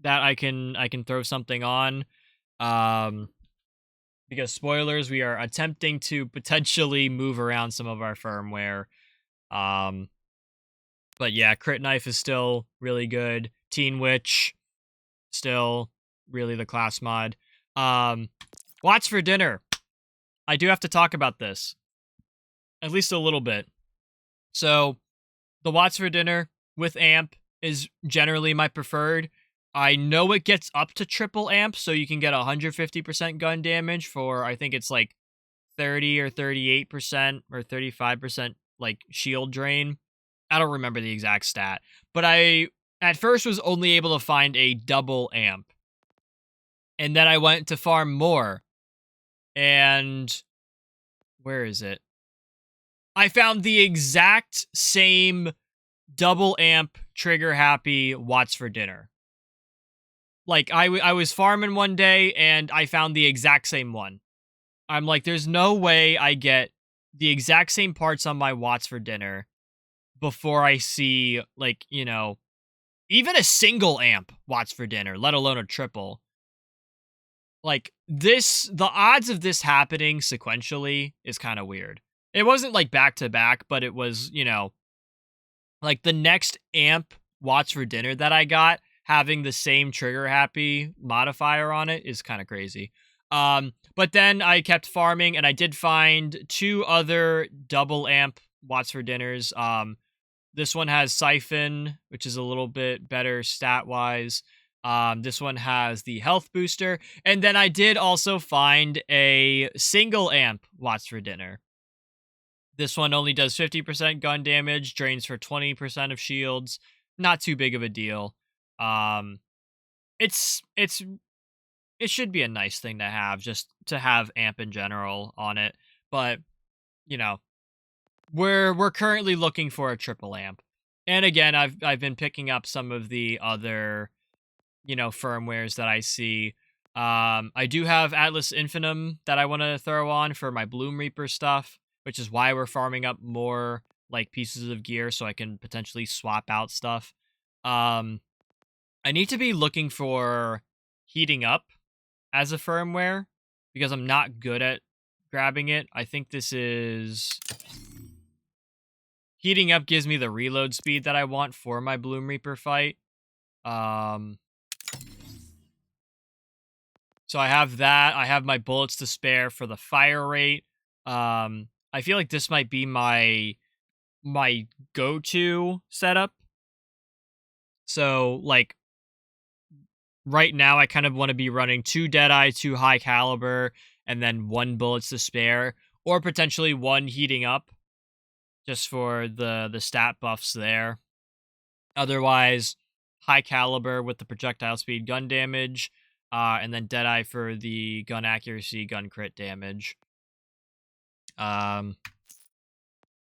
that I can throw something on. Um, because spoilers, we are attempting to potentially move around some of our firmware. Um, but yeah, crit knife is still really good. Teen Witch, still really the class mod. Watch for dinner. I do have to talk about this, at least a little bit. So, the Watts for dinner with amp is generally my preferred. I know it gets up to triple amp, so you can get 150% gun damage for, I think it's like 30 or 38% or 35% like shield drain. I don't remember the exact stat, but I at first was only able to find a double amp. And then I went to farm more, and where is it? I found the exact same double amp trigger happy Watts for dinner. Like I was farming one day and I found the exact same one. I'm like, there's no way I get the exact same parts on my Watts for dinner before I see, like, you know, even a single amp Watts for dinner, let alone a triple. Like this, the odds of this happening sequentially is kind of weird. It wasn't like back to back, but it was, you know, like the next amp Watts for dinner that I got having the same trigger happy modifier on it is kind of crazy. But then I kept farming and I did find two other double amp Watts for dinners. This one has Siphon, which is a little bit better stat wise. This one has the health booster. And then I did also find a single amp Watts for dinner. This one only does 50% gun damage, drains for 20% of shields. Not too big of a deal. Um, it's it should be a nice thing to have, just to have amp in general on it. But you know, we're currently looking for a triple amp. And again, I've been picking up some of the other, you know, firmwares that I see. I do have Atlas Infinitum that I want to throw on for my Bloom Reaper stuff, which is why we're farming up more like pieces of gear so I can potentially swap out stuff. Um, I need to be looking for heating up as a firmware because I'm not good at grabbing it. I think this is heating up gives me the reload speed that I want for my Bloom Reaper fight. Um, So I have that. I have my bullets to spare for the fire rate. I feel like this might be my go-to setup. So like right now I kind of want to be running 2 Deadeye, 2 high caliber, and then 1 bullets to spare, or potentially 1 heating up just for the stat buffs there. Otherwise, high caliber with the projectile speed, gun damage, and then Deadeye for the gun accuracy, gun crit damage. Um,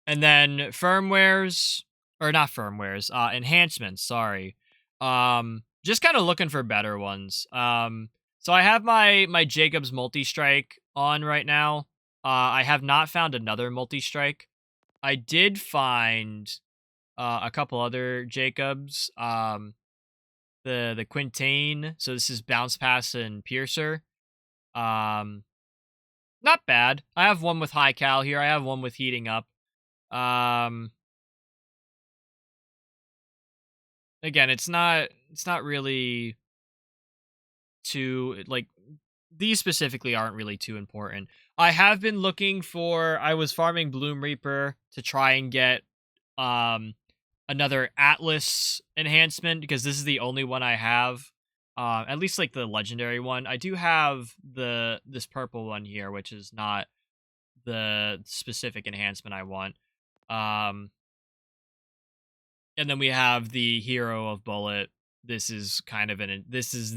and then firmwares, or not firmwares, enhancements. Sorry. Just kind of looking for better ones. So I have my Jacobs multi strike on right now. I have not found another multi strike. I did find a couple other Jacobs. The Quintain. So this is bounce pass and piercer. Um, Not bad. I have one with high cal here. I have one with heating up. Um, Again, it's not really too like these specifically aren't really too important. I have been looking for I was farming Bloom Reaper to try and get um another Atlas enhancement because this is the only one I have. At least like the legendary one. I do have this purple one here, which is not the specific enhancement I want. Um and then we have the hero of bullet. This is kind of this is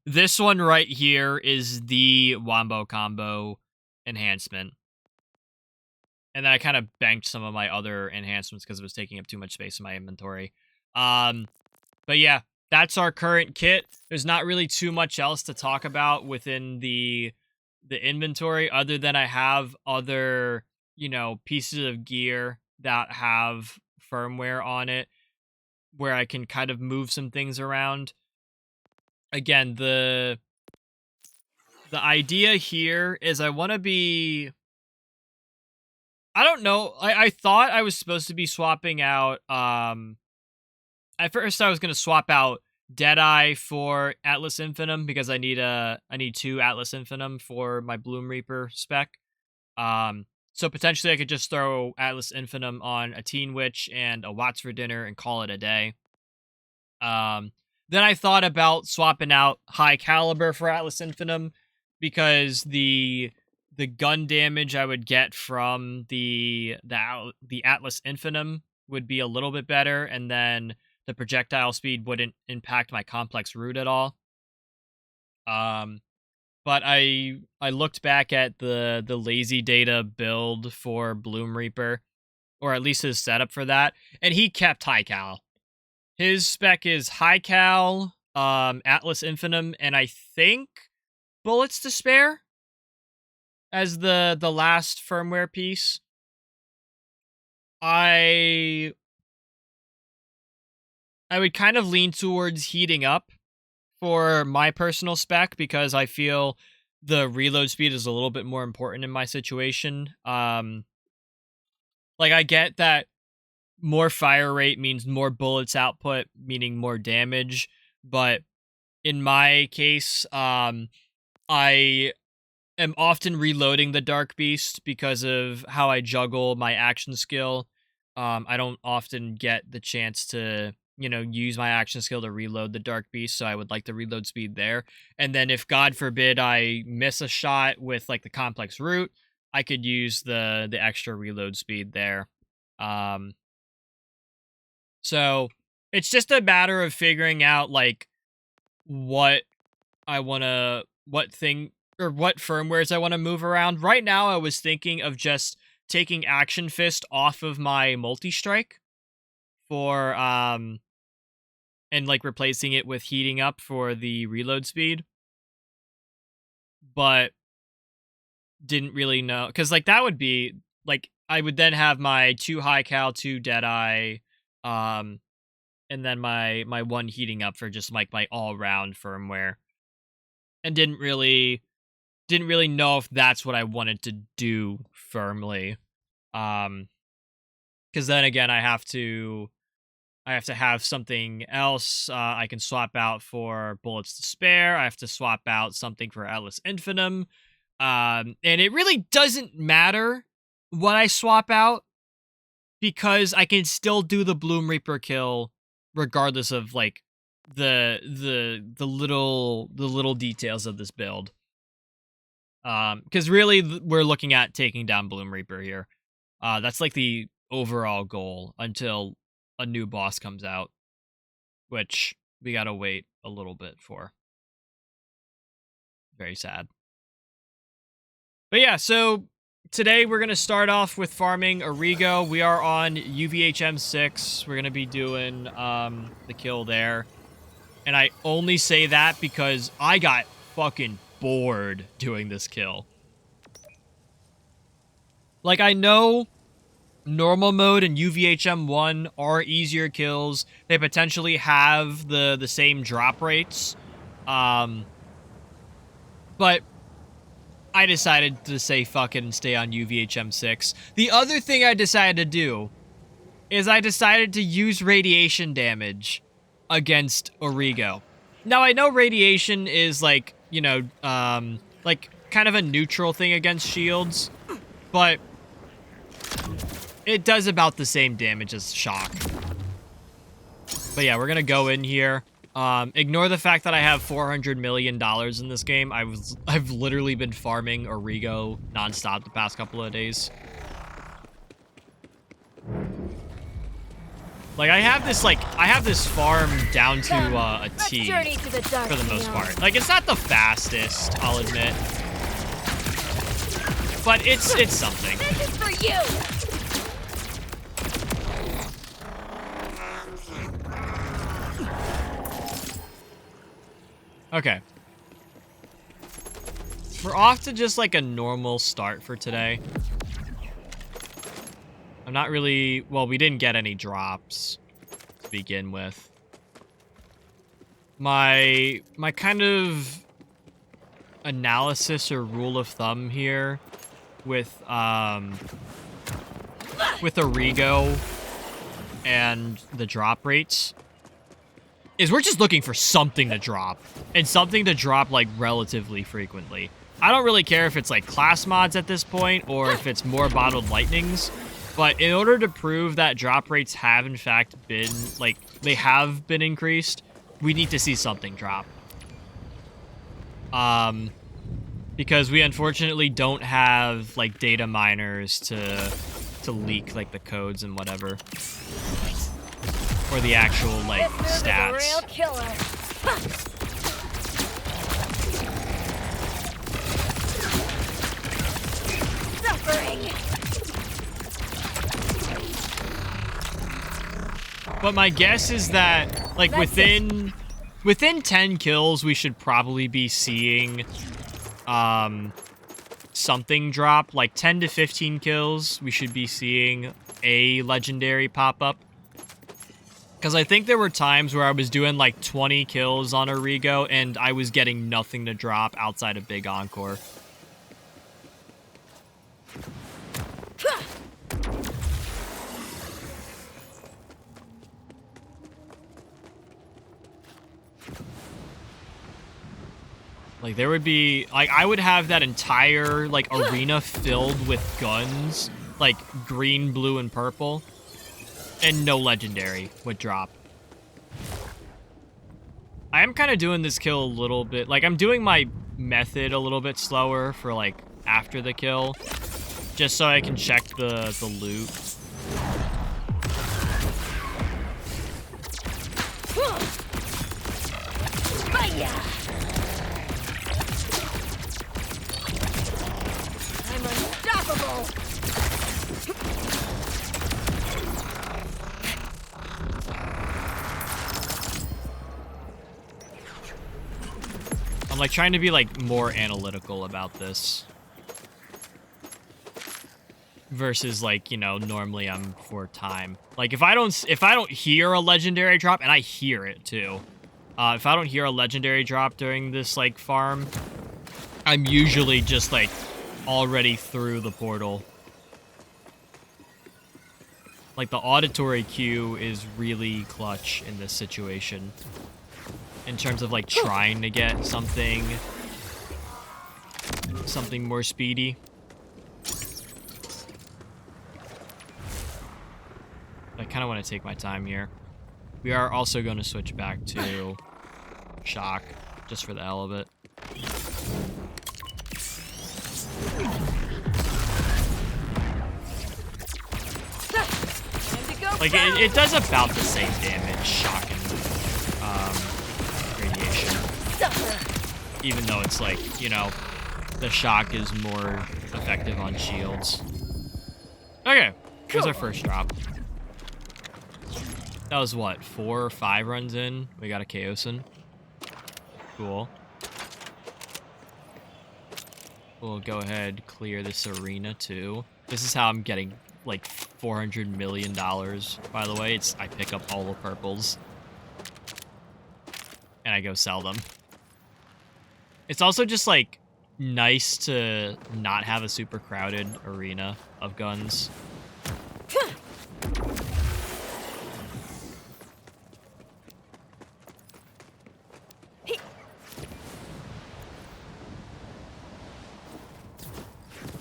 This one right here is the Wombo Combo enhancement. And then I kind of banked some of my other enhancements because it was taking up too much space in my inventory. But yeah, that's our current kit. There's not really too much else to talk about within the inventory other than I have other, you know, pieces of gear that have firmware on it where I can kind of move some things around. Again, the idea here is I want to be... I don't know. I thought I was supposed to be swapping out... At first, I was going to swap out Deadeye for Atlas Infinitum because I need 2 Atlas Infinitum for my Bloom Reaper spec. So potentially I could just throw Atlas Infinitum on a Teen Witch and a Watts for Dinner and call it a day. Then I thought about swapping out High Caliber for Atlas Infinitum because the gun damage I would get from the Atlas Infinitum would be a little bit better, and then the projectile speed wouldn't impact my complex root at all. But I looked back at the lazy data build for Bloom Reaper, or at least his setup for that, and he kept High Cal. His spec is High Cal, Atlas Infinitum, and I think Bullets to Spare as the last firmware piece. I would kind of lean towards heating up for my personal spec because I feel the reload speed is a little bit more important in my situation. Like, I get that more fire rate means more bullets output, meaning more damage, but in my case, I am often reloading the Dark Beast because of how I juggle my action skill. I don't often get the chance to, you know, use my action skill to reload the Dark Beast, so I would like the reload speed there. And then if, God forbid, I miss a shot with, like, the complex root, I could use the extra reload speed there. So it's just a matter of figuring out, like, what firmwares I want to move around. Right now, I was thinking of just taking Action Fist off of my multi-strike for, and, like, replacing it with heating up for the reload speed. But didn't really know, because, like, that would be, like, I would then have my 2 High Cal, 2 Deadeye, and then my 1 heating up for just, like, my all-round firmware. And didn't really know if that's what I wanted to do firmly. Because then again, I have to have something else I can swap out for Bullets to Spare. I have to swap out something for Atlas Infinitum. And it really doesn't matter what I swap out because I can still do the Bloom Reaper kill regardless of, like, the little details of this build. Because really we're looking at taking down Bloom Reaper here. That's, like, the overall goal until a new boss comes out, which we gotta wait a little bit for. Very sad. But yeah, so today we're gonna start off with farming Origo. We are on UVHM 6. We're gonna be doing the kill there. And I only say that because I got fucking bored doing this kill. Like, I know normal mode and UVHM 1 are easier kills. They potentially have the same drop rates. But I decided to say fuck it and stay on UVHM 6. The other thing I decided to do is I decided to use radiation damage against Origo. Now, I know radiation is, like, you know, like, kind of a neutral thing against shields, but it does about the same damage as shock. But yeah, we're gonna go in here. Ignore the fact that I have $400 million in this game. I've literally been farming Origo nonstop the past couple of days. Like, I have this farm down to a T for the most part. Like, it's not the fastest, I'll admit. But it's something. This is for you. Okay. We're off to just like a normal start for today. I'm not really... Well, we didn't get any drops to begin with. My kind of analysis or rule of thumb here with Origo and the drop rates is we're just looking for something to drop, and something to drop like relatively frequently. I don't really care if it's like class mods at this point or if it's more bottled lightnings, but in order to prove that drop rates have in fact been like they have been increased, we need to see something drop. Because we unfortunately don't have like data miners to leak like the codes and whatever, or the actual like stats. This is a real killer. Suffering. But my guess is that like within 10 kills we should probably be seeing something drop. Like 10 to 15 kills we should be seeing a legendary pop up. Because I think there were times where I was doing like 20 kills on Origo and I was getting nothing to drop outside of Big Encore. Like, there would be... Like, I would have that entire, like, arena filled with guns. Like, green, blue, and purple. And no legendary would drop. I am kind of doing this kill a little bit... Like, I'm doing my method a little bit slower for, like, after the kill. Just so I can check the loot. Fire! I'm unstoppable! I'm like trying to be like more analytical about this. Versus like, you know, normally I'm for time. Like if I don't hear a legendary drop, and I hear it too. If I don't hear a legendary drop during this like farm, I'm usually just like already through the portal. Like the auditory cue is really clutch in this situation. In terms of like trying to get something more speedy. I kind of want to take my time here. We are also going to switch back to shock, just for the hell of it. Like, it does about the same damage, shock and radiation. Even though it's like, you know, the shock is more effective on shields. Okay, here's our first drop. That was what, 4 or 5 runs in? We got a Chaosin. Cool. We'll go ahead, clear this arena too. This is how I'm getting like $400 million, by the way. I pick up all the purples. And I go sell them. It's also just like nice to not have a super crowded arena of guns.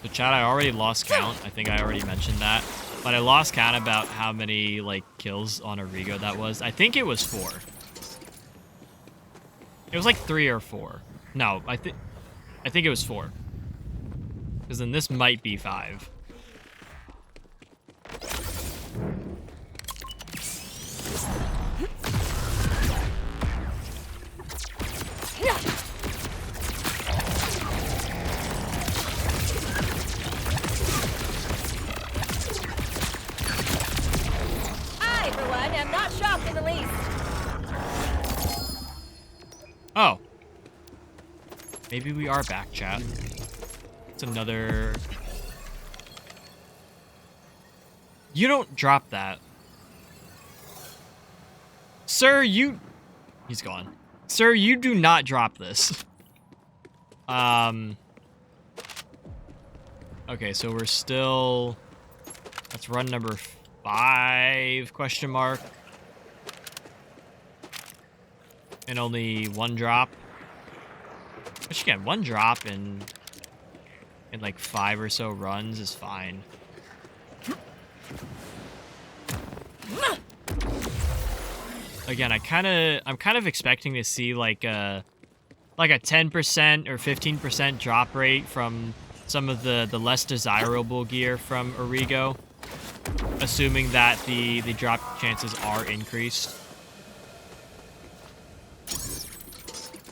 So chat, I already lost count. I think I already mentioned that. But I lost count about how many like kills on Origo that was. I think it was 4. It was like 3 or 4. No, I think it was 4. Because then this might be 5. Maybe we are back, chat. It's another... You don't drop that. Sir, you... He's gone. Sir, you do not drop this. Okay, so we're still... That's run number 5, question mark. And only 1 drop. Which again, 1 drop in like 5 or so runs is fine. Again, I'm kind of expecting to see like a 10% or 15% drop rate from some of the less desirable gear from Origo, assuming that the drop chances are increased.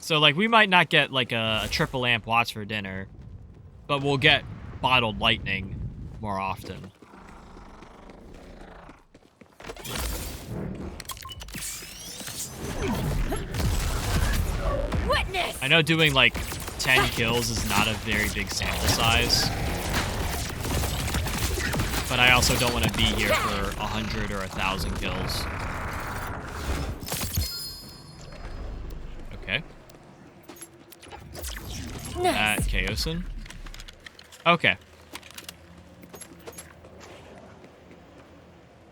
So like we might not get like a triple amp watts for dinner, but we'll get bottled lightning more often. Witness! I know doing like 10 kills is not a very big sample size, but I also don't want to be here for 100 or 1,000 kills. Okay. At Chaosin. Okay.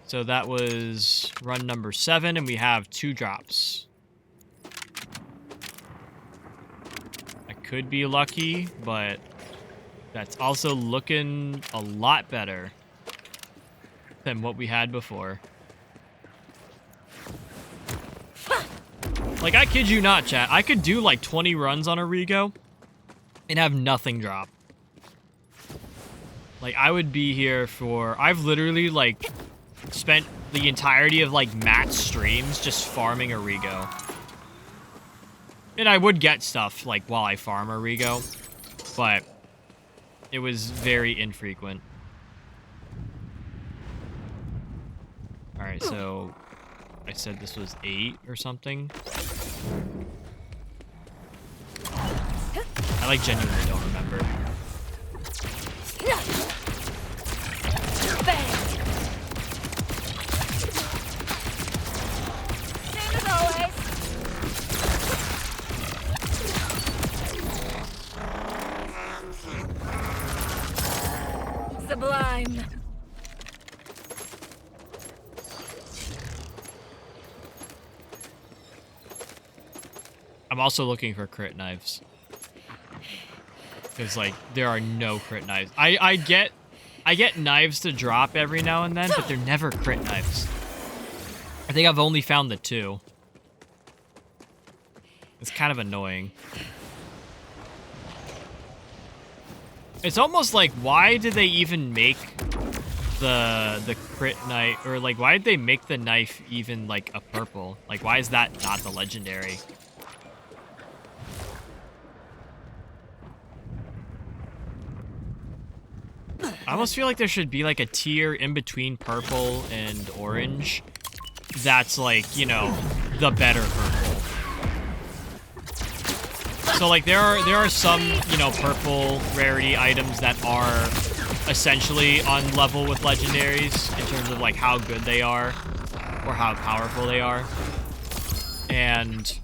So that was run number 7, and we have 2 drops. I could be lucky, but that's also looking a lot better than what we had before. Like, I kid you not, chat. I could do like 20 runs on Origo and have nothing drop. Like, I would be here for... I've literally, like, spent the entirety of, like, Matt's streams just farming Origo. And I would get stuff, like, while I farm Origo, but it was very infrequent. Alright, so I said this was 8 or something. I, like, genuinely don't remember. Bang! Same as always. Sublime. I'm also looking for crit knives. Because, like, there are no crit knives. I get knives to drop every now and then, but they're never crit knives. I think I've only found the 2. It's kind of annoying. It's almost like, why did they even make the crit knife, or like, why did they make the knife even like a purple? Like, why is that not the legendary? I almost feel like there should be like a tier in between purple and orange that's like, you know, the better purple. So like there are some, you know, purple rarity items that are essentially on level with legendaries in terms of like how good they are or how powerful they are. And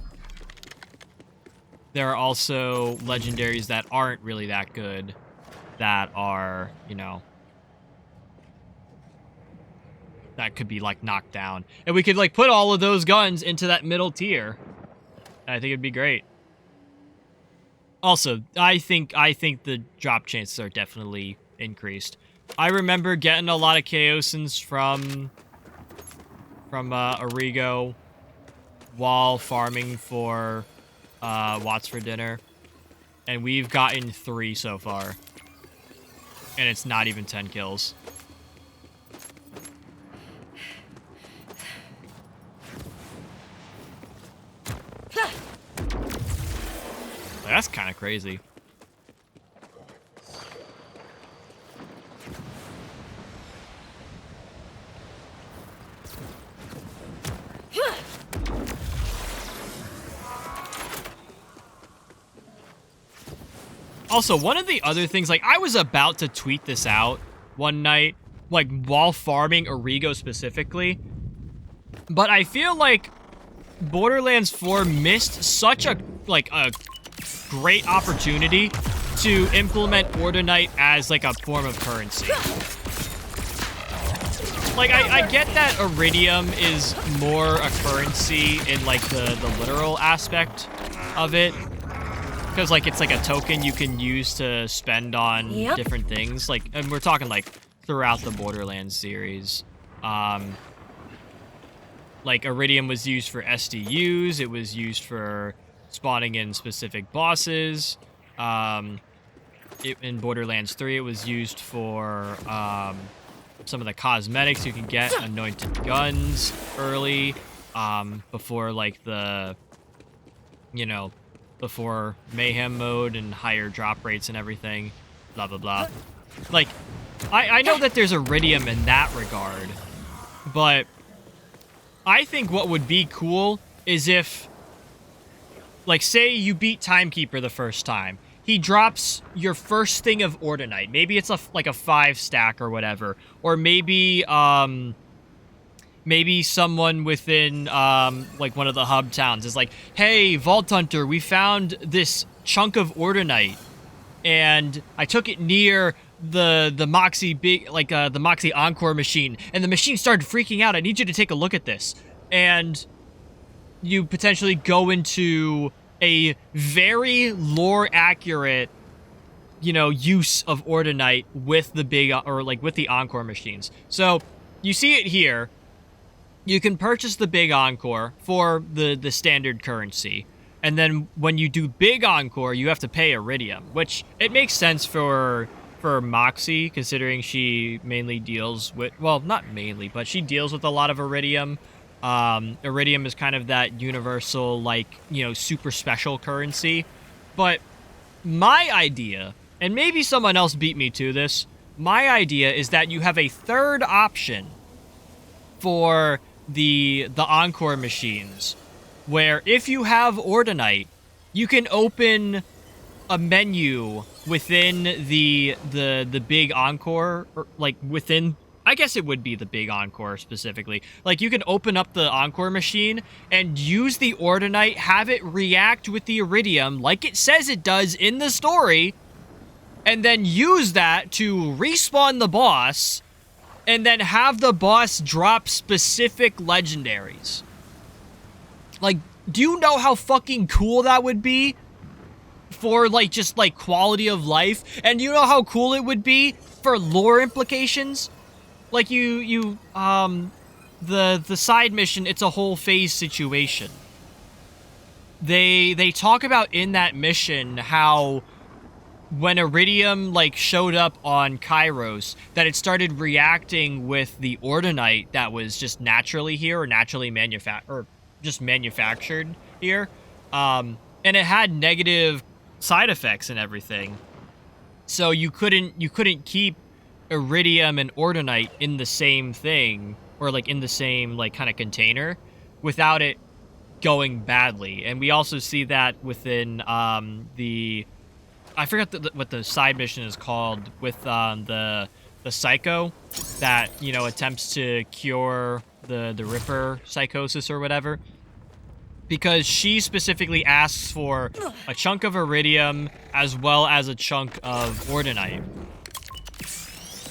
there are also legendaries that aren't really that good, that are, you know, that could be like knocked down. And we could like put all of those guns into that middle tier. I think it'd be great. Also, I think the drop chances are definitely increased. I remember getting a lot of Chaosins from Origo while farming for Watts for dinner. And we've gotten 3 so far. And it's not even 10 kills. That's kind of crazy. Also, one of the other things, like, I was about to tweet this out one night, like, while farming Origo specifically, but I feel like Borderlands 4 missed such a great opportunity to implement Ordinite as, like, a form of currency. Like, I get that Iridium is more a currency in, like, the literal aspect of it. Because, like, it's like a token you can use to spend on different things. Like, and we're talking, like, throughout the Borderlands series. Like, Iridium was used for SDUs. It was used for spawning in specific bosses. In Borderlands 3, it was used for some of the cosmetics. You can get anointed guns early before, like, before mayhem mode and higher drop rates and everything, blah, blah, blah. Like, I know that there's Iridium in that regard, but I think what would be cool is if, like, say you beat Timekeeper the first time. He drops your first thing of Ordinite. Maybe it's like a 5-stack or whatever. Or maybe, maybe someone within, like, one of the hub towns is like, hey, Vault Hunter, we found this chunk of Ordinite, and I took it near the Moxie the Moxie Encore machine, and the machine started freaking out. I need you to take a look at this. And you potentially go into a very lore-accurate, use of Ordinite with the with the Encore machines. So, you see it here. You can purchase the big Encore for the standard currency. And then when you do big Encore, you have to pay Iridium, which it makes sense for Moxie, considering she mainly deals with, well, not mainly, but she deals with a lot of Iridium. Iridium is kind of that universal, like, super special currency. But my idea, and maybe someone else beat me to this, my idea is that you have a third option for the Encore machines, where if you have Ordinite, you can open a menu within the big Encore, or, like, within, I guess it would be the big Encore specifically. Like, you can open up the Encore machine and use the Ordinite, have it react with the Iridium like it says it does in the story, and then use that to respawn the boss, and then have the boss drop specific legendaries. Like, do you know how fucking cool that would be? For, like, just, like, quality of life? And you know how cool it would be for lore implications? Like, the side mission, it's a whole phase situation. They talk about in that mission how when Iridium, like, showed up on Kairos, that it started reacting with the Ordinite that was just naturally here, or naturally manufactured here. And it had negative side effects and everything. So you couldn't keep Iridium and Ordinite in the same thing, or, like, in the same, like, kind of container, without it going badly. And we also see that within I forgot what the side mission is called, with the Psycho that, attempts to cure the Ripper psychosis or whatever. Because she specifically asks for a chunk of Iridium as well as a chunk of Ordinite.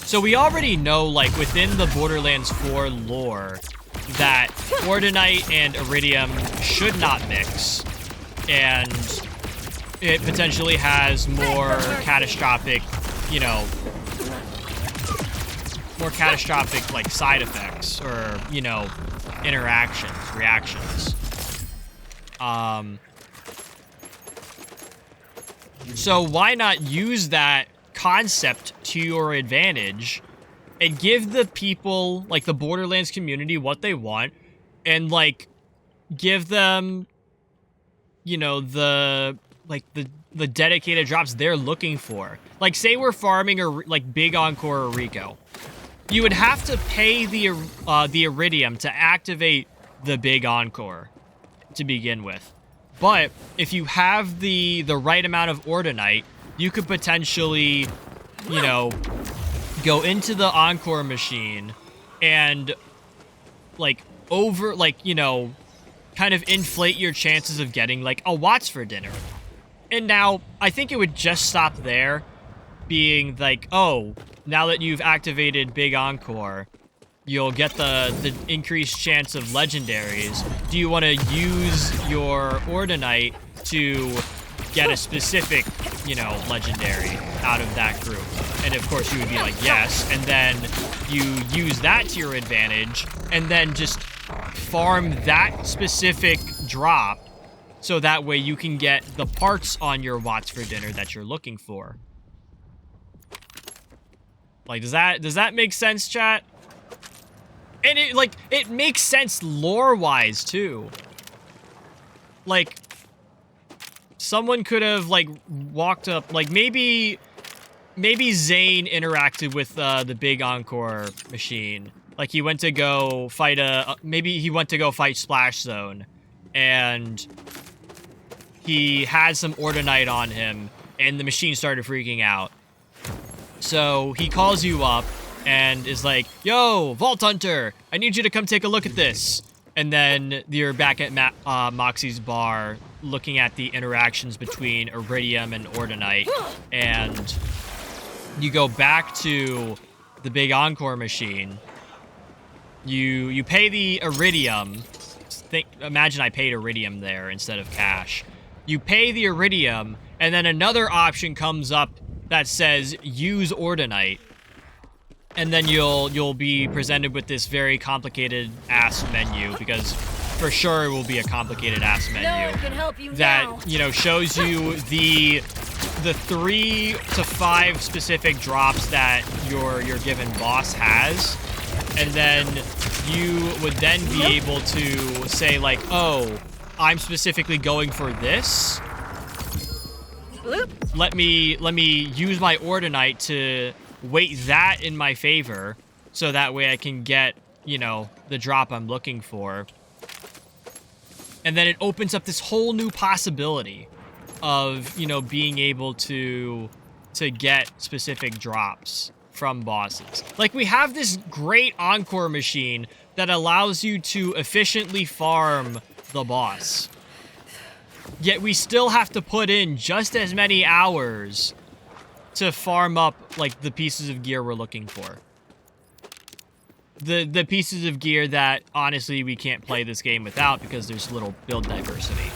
So we already know, like, within the Borderlands 4 lore, that Ordinite and Iridium should not mix. And it potentially has more catastrophic, like, side effects, or, reactions. So why not use that concept to your advantage and give the people, like, the Borderlands community, what they want, and, like, give them, the dedicated drops they're looking for. Like, say we're farming big Encore or Rico. You would have to pay the Iridium to activate the big Encore to begin with. But if you have the right amount of Ordinite, you could potentially, you know, go into the Encore machine and, like, you know, kind of inflate your chances of getting, like, a Watts for dinner. And now, I think it would just stop there, being like, oh, now that you've activated Big Encore, you'll get the increased chance of legendaries. Do you want to use your Ordinite to get a specific, you know, legendary out of that group? And of course you would be like, yes, and then you use that to your advantage, and then just farm that specific drop, so that way you can get the parts on your Watts for dinner that you're looking for. Like, does that make sense, chat? And it makes sense lore-wise, too. Like, someone could have, like, walked up, like, maybe Zane interacted with the Big Encore machine. Like, he went to go fight maybe he went to go fight Splash Zone, and he had some Ordinite on him, and the machine started freaking out. So he calls you up and is like, yo, Vault Hunter, I need you to come take a look at this. And then you're back at Moxie's bar looking at the interactions between Iridium and Ordinite, and you go back to the Big Encore machine. You pay the Iridium. Imagine I paid Iridium there instead of cash. You pay the Iridium, and then another option comes up that says use Ordinite. And then you'll be presented with this very complicated ass menu, because for sure it will be a complicated ass menu. No one can help you that now. You know, shows you the 3 to 5 specific drops that your given boss has, and then you would then be able to say like, oh, I'm specifically going for this. Let me use my Ordinite to weight that in my favor, so that way I can get, you know, the drop I'm looking for. And then it opens up this whole new possibility of, you know, being able to get specific drops from bosses. Like, we have this great Encore machine that allows you to efficiently farm the boss. Yet we still have to put in just as many hours to farm up, like, the pieces of gear we're looking for. The pieces of gear that, honestly, we can't play this game without because there's little build diversity.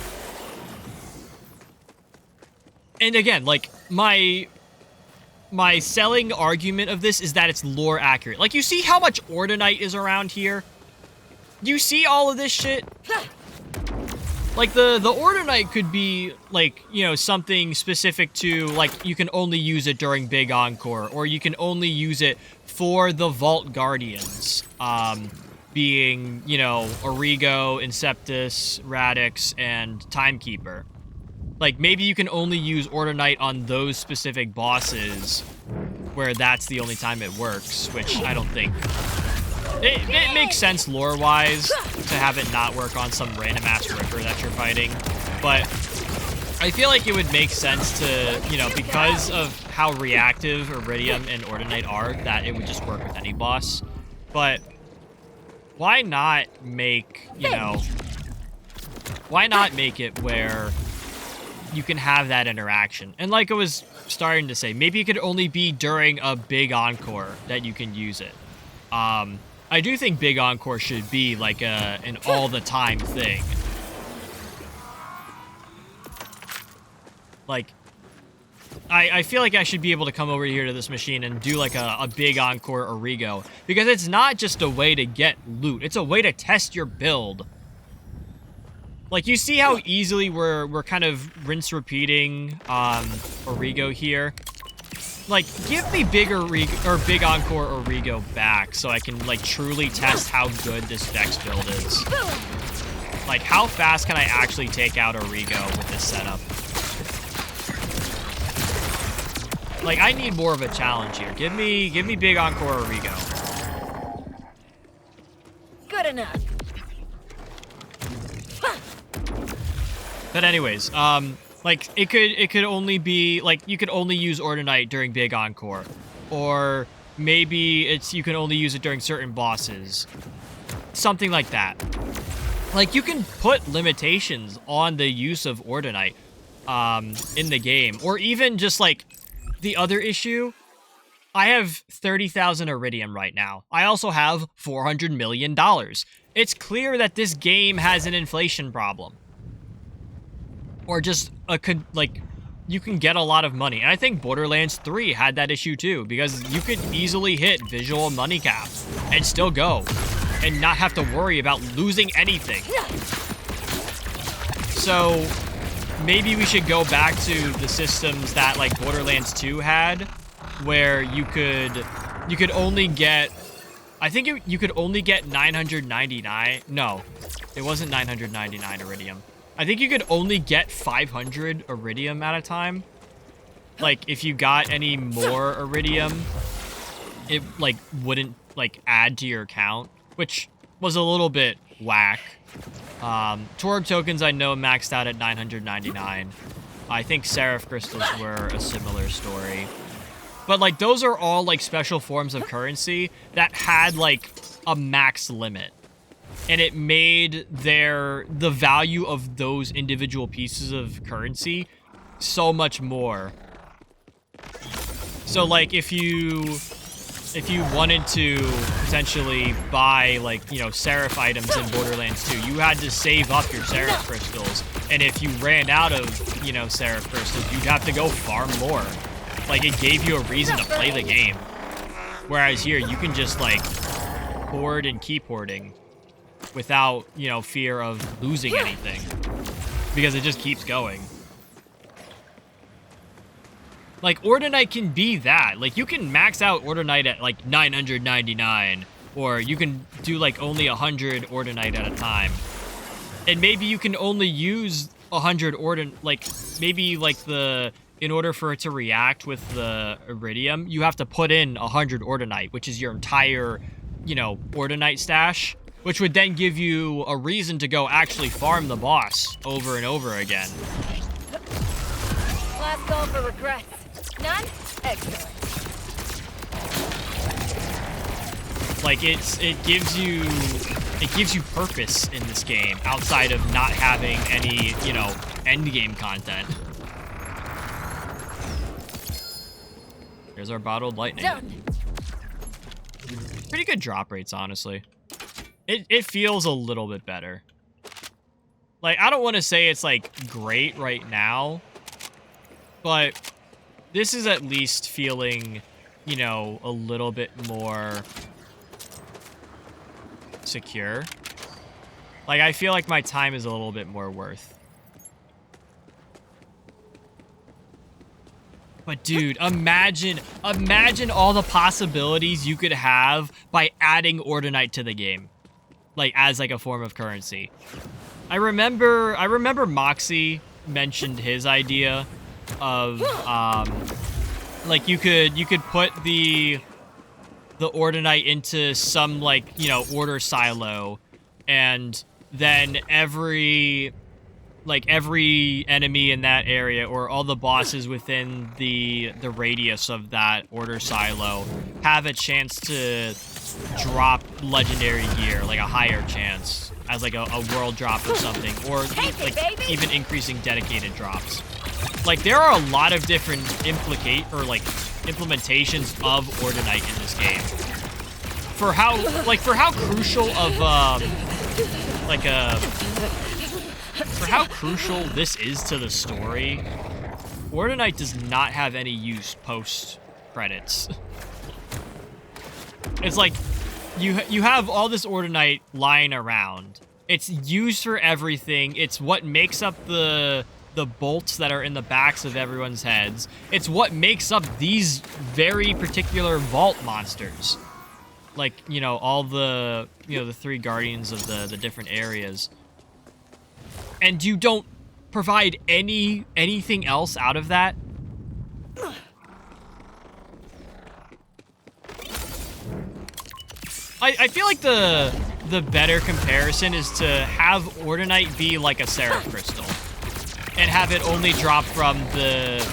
And again, like, my selling argument of this is that it's lore accurate. Like, you see how much Ordinite is around here? You see all of this shit? Like, the Ordinite could be, like, you know, something specific to, like, you can only use it during Big Encore, or you can only use it for the Vault Guardians, being, you know, Origo, Inceptus, Radix, and Timekeeper. Like, maybe you can only use Ordinite on those specific bosses, where that's the only time it works, which I don't think... It makes sense lore-wise to have it not work on some random-ass Ripper that you're fighting, but I feel like it would make sense to, you know, because of how reactive Iridium and Ordinite are, that it would just work with any boss. But why not make, you know, why not make it where you can have that interaction? And like I was starting to say, maybe it could only be during a Big Encore that you can use it. I do think Big Encore should be like an all-the-time thing. Like, I feel like I should be able to come over here to this machine and do like a Big Encore Origo, because it's not just a way to get loot, it's a way to test your build. Like, you see how easily we're kind of rinse-repeating Origo here? Like, give me Big Encore Origo back so I can, like, truly test how good this Dex build is. Like, how fast can I actually take out Origo with this setup? Like, I need more of a challenge here. Give me Big Encore Origo. Good enough. But anyways, Like, it could only be, like, you could only use Ordinite during Big Encore. Or maybe you can only use it during certain bosses. Something like that. Like, you can put limitations on the use of Ordinite in the game. Or even just, like, the other issue, I have 30,000 Iridium right now. I also have $400 million. It's clear that this game has an inflation problem. Or just you can get a lot of money. And I think Borderlands 3 had that issue too, because you could easily hit visual money cap and still go and not have to worry about losing anything. So maybe we should go back to the systems that like Borderlands 2 had, where you could only get, I think you could only get 999. No, it wasn't 999 Iridium. I think you could only get 500 Iridium at a time. Like, if you got any more Iridium, it, like, wouldn't, like, add to your count, which was a little bit whack. Torg tokens I know maxed out at 999. I think Seraph crystals were a similar story. But, like, those are all, like, special forms of currency that had, like, a max limit. And it made the value of those individual pieces of currency so much more. So, like, if you wanted to potentially buy, like, you know, Seraph items in Borderlands 2, you had to save up your Seraph crystals. And if you ran out of, you know, Seraph crystals, you'd have to go farm more. Like, it gave you a reason to play the game. Whereas here, you can just, like, hoard and keep hoarding without, you know, fear of losing anything. Because it just keeps going. Like, Ordinite can be that. Like, you can max out Ordinite at, like, 999. Or you can do, like, only 100 Ordinite at a time. And maybe you can only use 100 Ordinite, like, maybe, like, in order for it to react with the Iridium, you have to put in 100 Ordinite, which is your entire, you know, Ordinite stash. Which would then give you a reason to go actually farm the boss over and over again. Last call for regrets. None? Excellent. Like, it gives you purpose in this game outside of not having any, you know, end game content. Here's our bottled lightning. Done. Pretty good drop rates, honestly. It feels a little bit better. Like, I don't want to say it's, like, great right now, but this is at least feeling, you know, a little bit more secure. Like, I feel like my time is a little bit more worth. But dude, imagine all the possibilities you could have by adding Ordinite to the game. Like, as, like, a form of currency. I remember Moxie mentioned his idea of, like, you could put the Ordinite into some, like, you know, order silo, and then every enemy in that area, or all the bosses within the radius of that order silo, have a chance to drop legendary gear, like a higher chance, as like a world drop or something, or like even increasing dedicated drops. Like, there are a lot of different implementations of Ordinite in this game. For how crucial of for how crucial this is to the story, Ordinite does not have any use post-credits. It's like, you have all this Ordinite lying around. It's used for everything. It's what makes up the bolts that are in the backs of everyone's heads. It's what makes up these very particular vault monsters. Like, you know, all the, you know, the 3 guardians of the different areas. And you don't provide anything else out of that? I feel like the better comparison is to have Ordinite be like a Seraph crystal. and have it only drop from the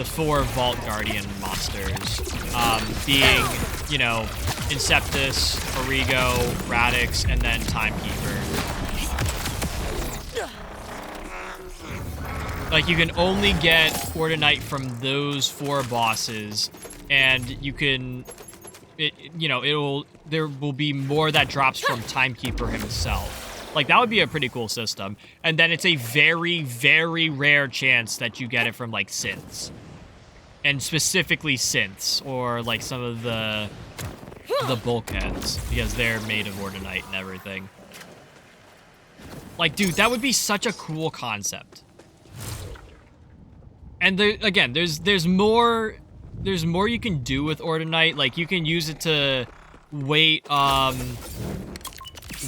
4 Vault Guardian monsters, being, you know, Inceptus, Origo, Radix, and then Timekeeper. Like, you can only get Ordinite from those 4 bosses, and you can, there will be more that drops from Timekeeper himself. Like, that would be a pretty cool system. And then it's a very, very rare chance that you get it from, like, synths. And specifically synths, or, like, some of the bulkheads, because they're made of Ordinite and everything. Like, dude, that would be such a cool concept. And again, there's more you can do with Ordinite. Like, you can use it to weight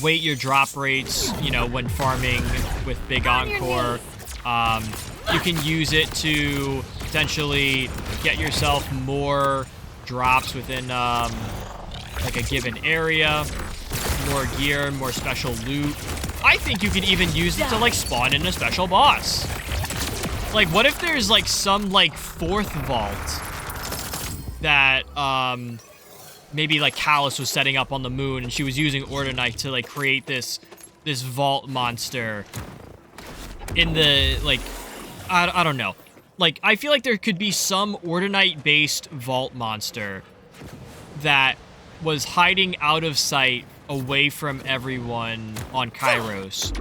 your drop rates, you know, when farming with Big Encore. You can use it to potentially get yourself more drops within like a given area, more gear, more special loot. I think you could even use it to, like, spawn in a special boss. Like, what if there's, like, some, like, 4th vault that, maybe, like, Callus was setting up on the moon, and she was using Ordinite to, like, create this vault monster in the, like, I don't know. Like, I feel like there could be some Ordinite-based vault monster that was hiding out of sight away from everyone on Kairos.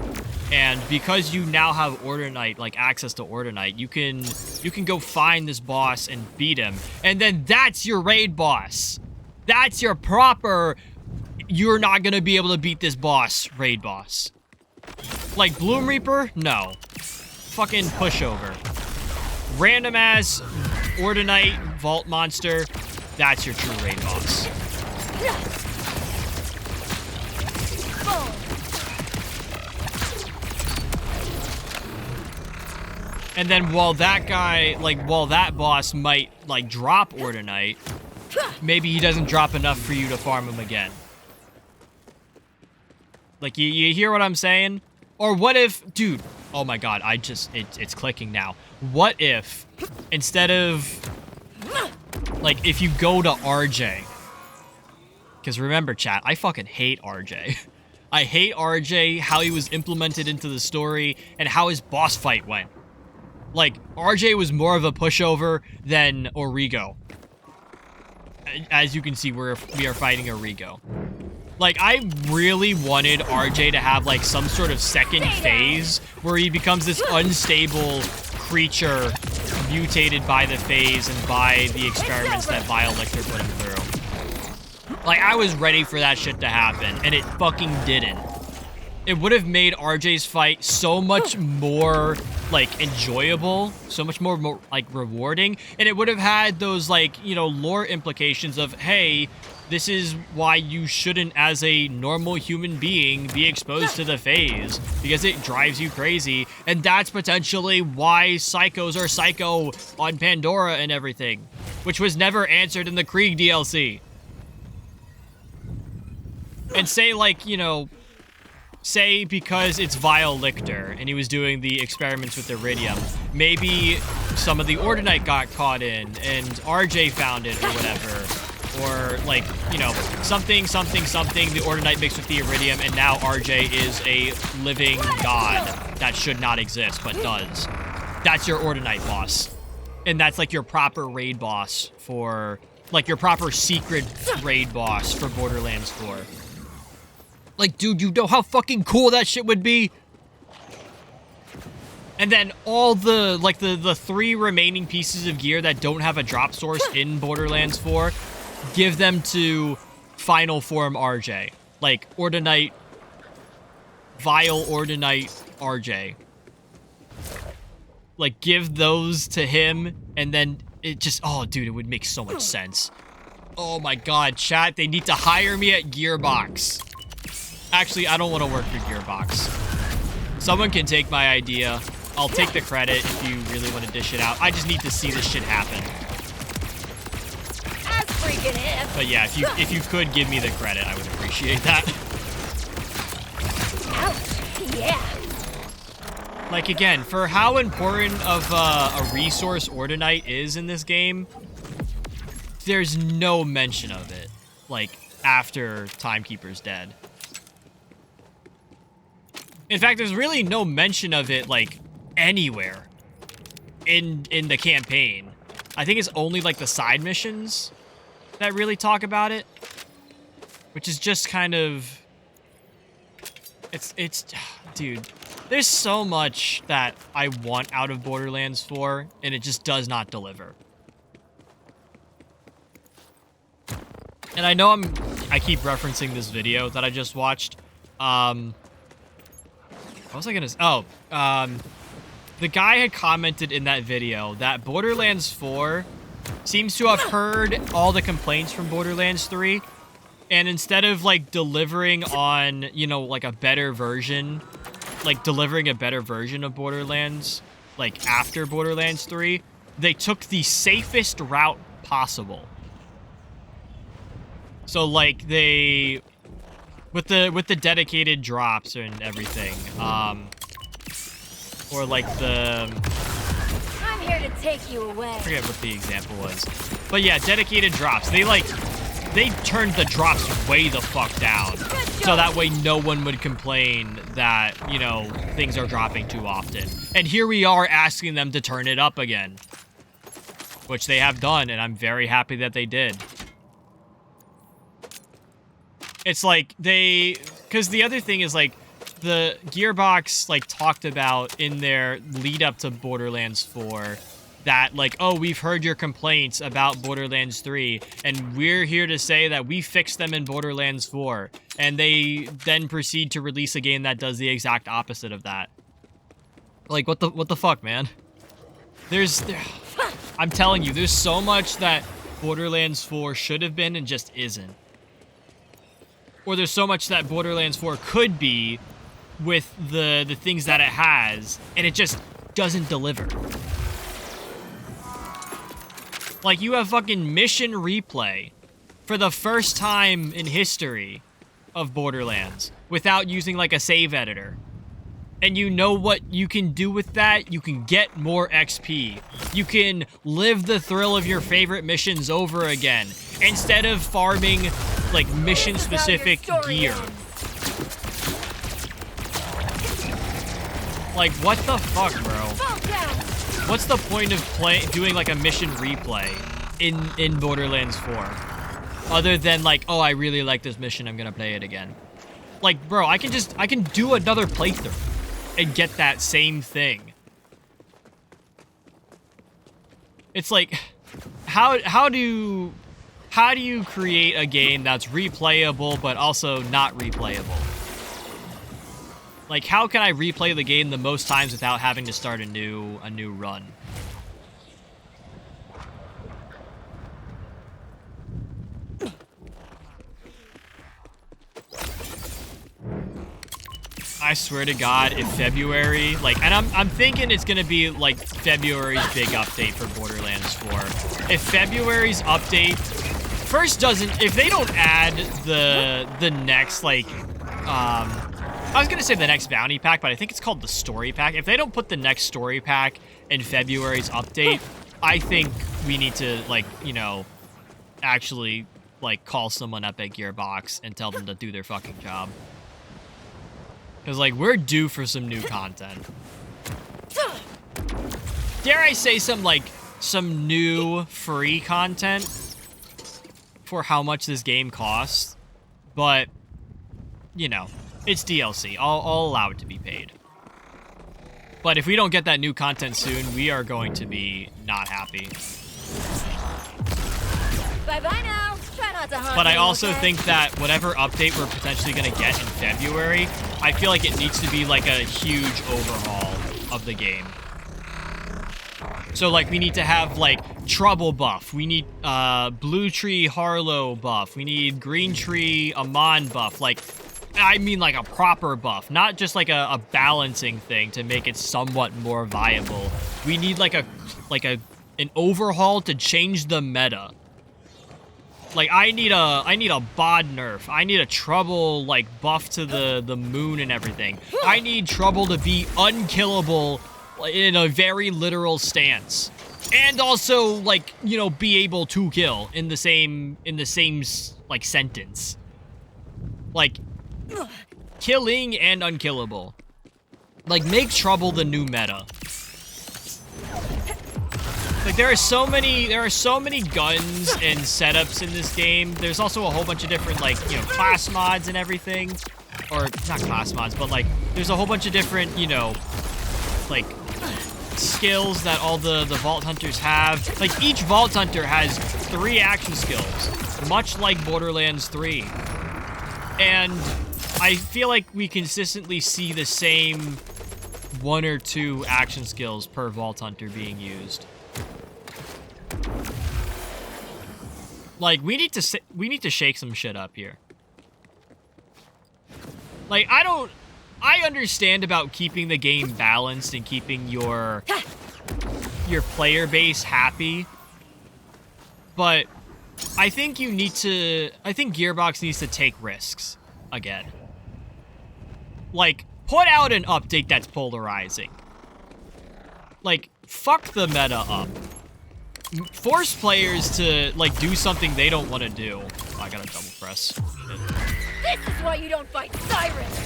And because you now have Ordinite, like, access to Ordinite, you can go find this boss and beat him. And then that's your raid boss. That's your proper, you're not gonna be able to beat this boss, raid boss. Like, Bloom Reaper? No. Fucking pushover. Random ass Ordinite vault monster, that's your true raid boss. And then while that boss might, like, drop Ordinite, maybe he doesn't drop enough for you to farm him again. Like, you hear what I'm saying? Or what if, dude, oh my god, it's clicking now. What if, instead of, like, if you go to RJ, because remember, chat, I fucking hate RJ. I hate RJ, how he was implemented into the story, and how his boss fight went. Like, RJ was more of a pushover than Origo. As you can see, we are fighting Origo. Like, I really wanted RJ to have, like, some sort of second phase where he becomes this unstable creature mutated by the phase and by the experiments that Violactor put him through. Like, I was ready for that shit to happen, and it fucking didn't. It would have made RJ's fight so much more, like, enjoyable, so much more, like, rewarding, and it would have had those, like, you know, lore implications of, hey, this is why you shouldn't, as a normal human being, be exposed to the phase, because it drives you crazy, and that's potentially why psychos are psycho on Pandora and everything, which was never answered in the Krieg DLC. And say, like, you know, say because it's Violactor and he was doing the experiments with Iridium, maybe some of the Ordinite got caught in and RJ found it or whatever. Or, like, you know, something, the Ordinite mixed with the Iridium, and now RJ is a living god that should not exist, but does. That's your Ordinite boss. And that's, like, your proper raid boss for, like, your proper secret raid boss for Borderlands 4. Like, dude, you know how fucking cool that shit would be? And then all the, like, the 3 remaining pieces of gear that don't have a drop source in Borderlands 4, give them to Final Form RJ. Like, Ordinite, Vile Ordinite RJ. Like, give those to him, and then it just, oh, dude, it would make so much sense. Oh my god, chat, they need to hire me at Gearbox. Actually, I don't want to work for Gearbox. Someone can take my idea. I'll take the credit if you really want to dish it out. I just need to see this shit happen. But yeah, if you could give me the credit, I would appreciate that. Ouch. Yeah. Like, again, for how important of a resource Ordinite is in this game, there's no mention of it, like, after Timekeeper's dead. In fact, there's really no mention of it, like, anywhere in the campaign. I think it's only, like, the side missions that really talk about it, which is just kind of... It's... Dude, there's so much that I want out of Borderlands 4, and it just does not deliver. And I know I keep referencing this video that I just watched. What was I gonna say? Oh, the guy had commented in that video that Borderlands 4 seems to have heard all the complaints from Borderlands 3, and instead of, like, delivering on, you know, like, a better version, like, delivering a better version of Borderlands, like, after Borderlands 3, they took the safest route possible. So, like, they... With the dedicated drops and everything, or, like, the... I'm here to take you away. I forget what the example was. But, yeah, dedicated drops. They, like... They turned the drops way the fuck down. So that way no one would complain that, you know, things are dropping too often. And here we are asking them to turn it up again. Which they have done, and I'm very happy that they did. It's like, because the other thing is, like, the Gearbox, like, talked about in their lead up to Borderlands 4 that, like, oh, we've heard your complaints about Borderlands 3, and we're here to say that we fixed them in Borderlands 4. And they then proceed to release a game that does the exact opposite of that. Like, what the fuck, man? I'm telling you, there's so much that Borderlands 4 should have been and just isn't. Or there's so much that Borderlands 4 could be with the things that it has, and it just doesn't deliver. Like, you have fucking mission replay for the first time in history of Borderlands without using, like, a save editor. And you know what you can do with that? You can get more XP. You can live the thrill of your favorite missions over again, instead of farming, like, mission-specific gear. Like, what the fuck, bro? What's the point of doing, like, a mission replay in Borderlands 4? Other than, like, oh, I really like this mission, I'm gonna play it again. Like, bro, I can do another playthrough and get that same thing. It's like, how do you create a game that's replayable but also not replayable? Like, how can I replay the game the most times without having to start a new run? I swear to God, if February, like, and I'm thinking it's gonna be like February's big update for Borderlands 4. If February's update if they don't add the next, like, I was gonna say the next bounty pack, but I think it's called the story pack. If they don't put the next story pack in February's update, I think we need to, like, you know, actually, like, call someone up at Gearbox and tell them to do their fucking job. Because, like, we're due for some new content. Dare I say some new free content for how much this game costs. But, you know, it's DLC. I'll allow it to be paid. But if we don't get that new content soon, we are going to be not happy. Bye-bye now. Try not to haunt But I me, also okay? think that whatever update we're potentially going to get in February, I feel like it needs to be, like, a huge overhaul of the game. So, like, we need to have, like, Trouble buff. We need Blue Tree Harlow buff. We need Green Tree Amon buff. Like, I mean, like, a proper buff. Not just, like, a balancing thing to make it somewhat more viable. We need, like, an overhaul to change the meta. Like, I need a BoD nerf. I need a Trouble, like, buff to the moon and everything. I need Trouble to be unkillable in a very literal stance. And also, like, you know, be able to kill in the same, like, sentence. Like, killing and unkillable. Like, make Trouble the new meta. Like, there are so many guns and setups in this game. There's also a whole bunch of different, like, you know, class mods and everything. Or, not class mods, but, like, there's a whole bunch of different, you know, like, skills that all the Vault Hunters have. Like, each Vault Hunter has 3 action skills, much like Borderlands 3. And I feel like we consistently see the same 1 or 2 action skills per Vault Hunter being used. Like, we need to shake some shit up here. Like, I understand about keeping the game balanced and keeping your player base happy, but I think Gearbox needs to take risks again. Like, put out an update that's polarizing. Like, fuck the meta up. Force players to, like, do something they don't want to do. Oh, I gotta double press. This is why you don't fight sirens!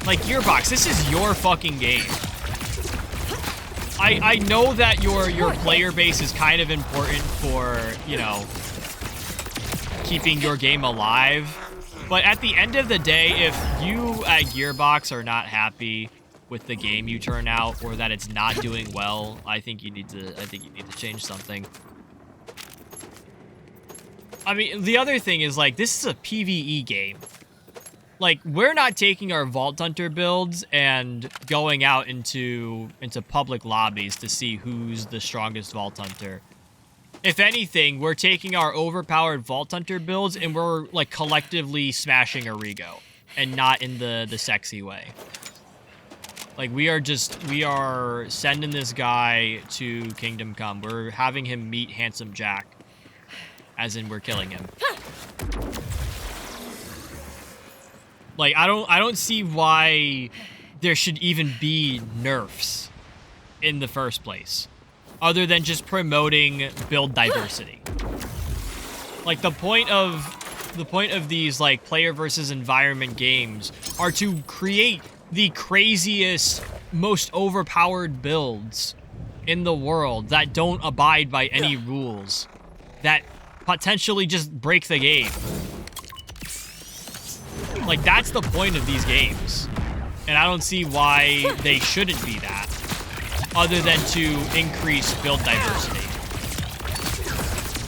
Like, Gearbox, this is your fucking game. I know that your player base is kind of important for, you know, keeping your game alive. But at the end of the day, if you at Gearbox are not happy with the game you turn out, or that it's not doing well, I think you need to change something. I mean, the other thing is, like, this is a PvE game. Like, we're not taking our Vault Hunter builds and going out into public lobbies to see who's the strongest Vault Hunter. If anything, we're taking our overpowered Vault Hunter builds and we're, like, collectively smashing Origo, and not in the sexy way. Like, we are sending this guy to Kingdom Come. We're having him meet Handsome Jack. As in, we're killing him. Like, I don't see why there should even be nerfs in the first place, other than just promoting build diversity. Like, the point of these, like, player versus environment games are to create the craziest, most overpowered builds in the world that don't abide by any rules, that potentially just break the game. Like, that's the point of these games. And I don't see why they shouldn't be that, other than to increase build diversity.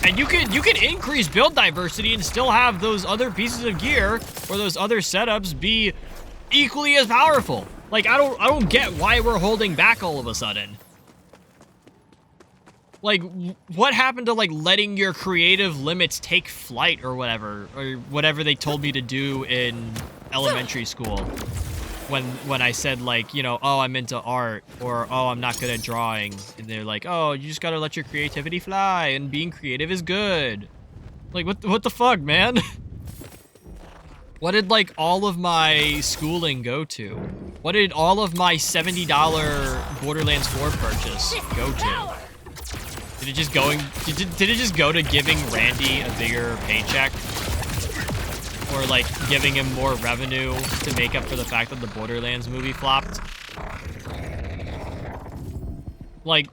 And you can increase build diversity and still have those other pieces of gear or those other setups be equally as powerful. Like, I don't get why we're holding back all of a sudden. Like, what happened to, like, letting your creative limits take flight or whatever they told me to do in elementary school when I said, like, you know, oh, I'm into art, or oh, I'm not good at drawing, and they're like, oh, you just gotta let your creativity fly, and being creative is good. Like, what the fuck, man? What did, like, all of my schooling go to? What did all of my $70 Borderlands 4 purchase go to? Did it just go to giving Randy a bigger paycheck? Or, like, giving him more revenue to make up for the fact that the Borderlands movie flopped? Like,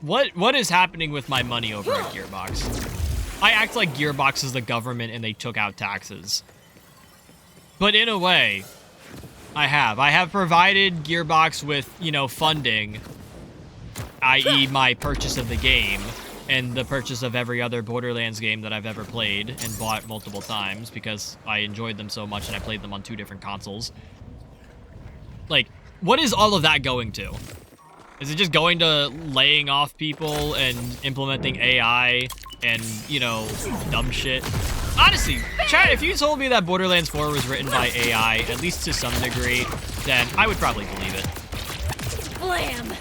what is happening with my money over at Gearbox? I act like Gearbox is the government and they took out taxes. But in a way, I have provided Gearbox with, you know, funding, i.e. my purchase of the game, and the purchase of every other Borderlands game that I've ever played and bought multiple times because I enjoyed them so much and I played them on 2 different consoles. Like, what is all of that going to? Is it just going to laying off people and implementing AI and, you know, dumb shit? Honestly, chat, if you told me that Borderlands 4 was written by AI, at least to some degree, then I would probably believe it. Blam!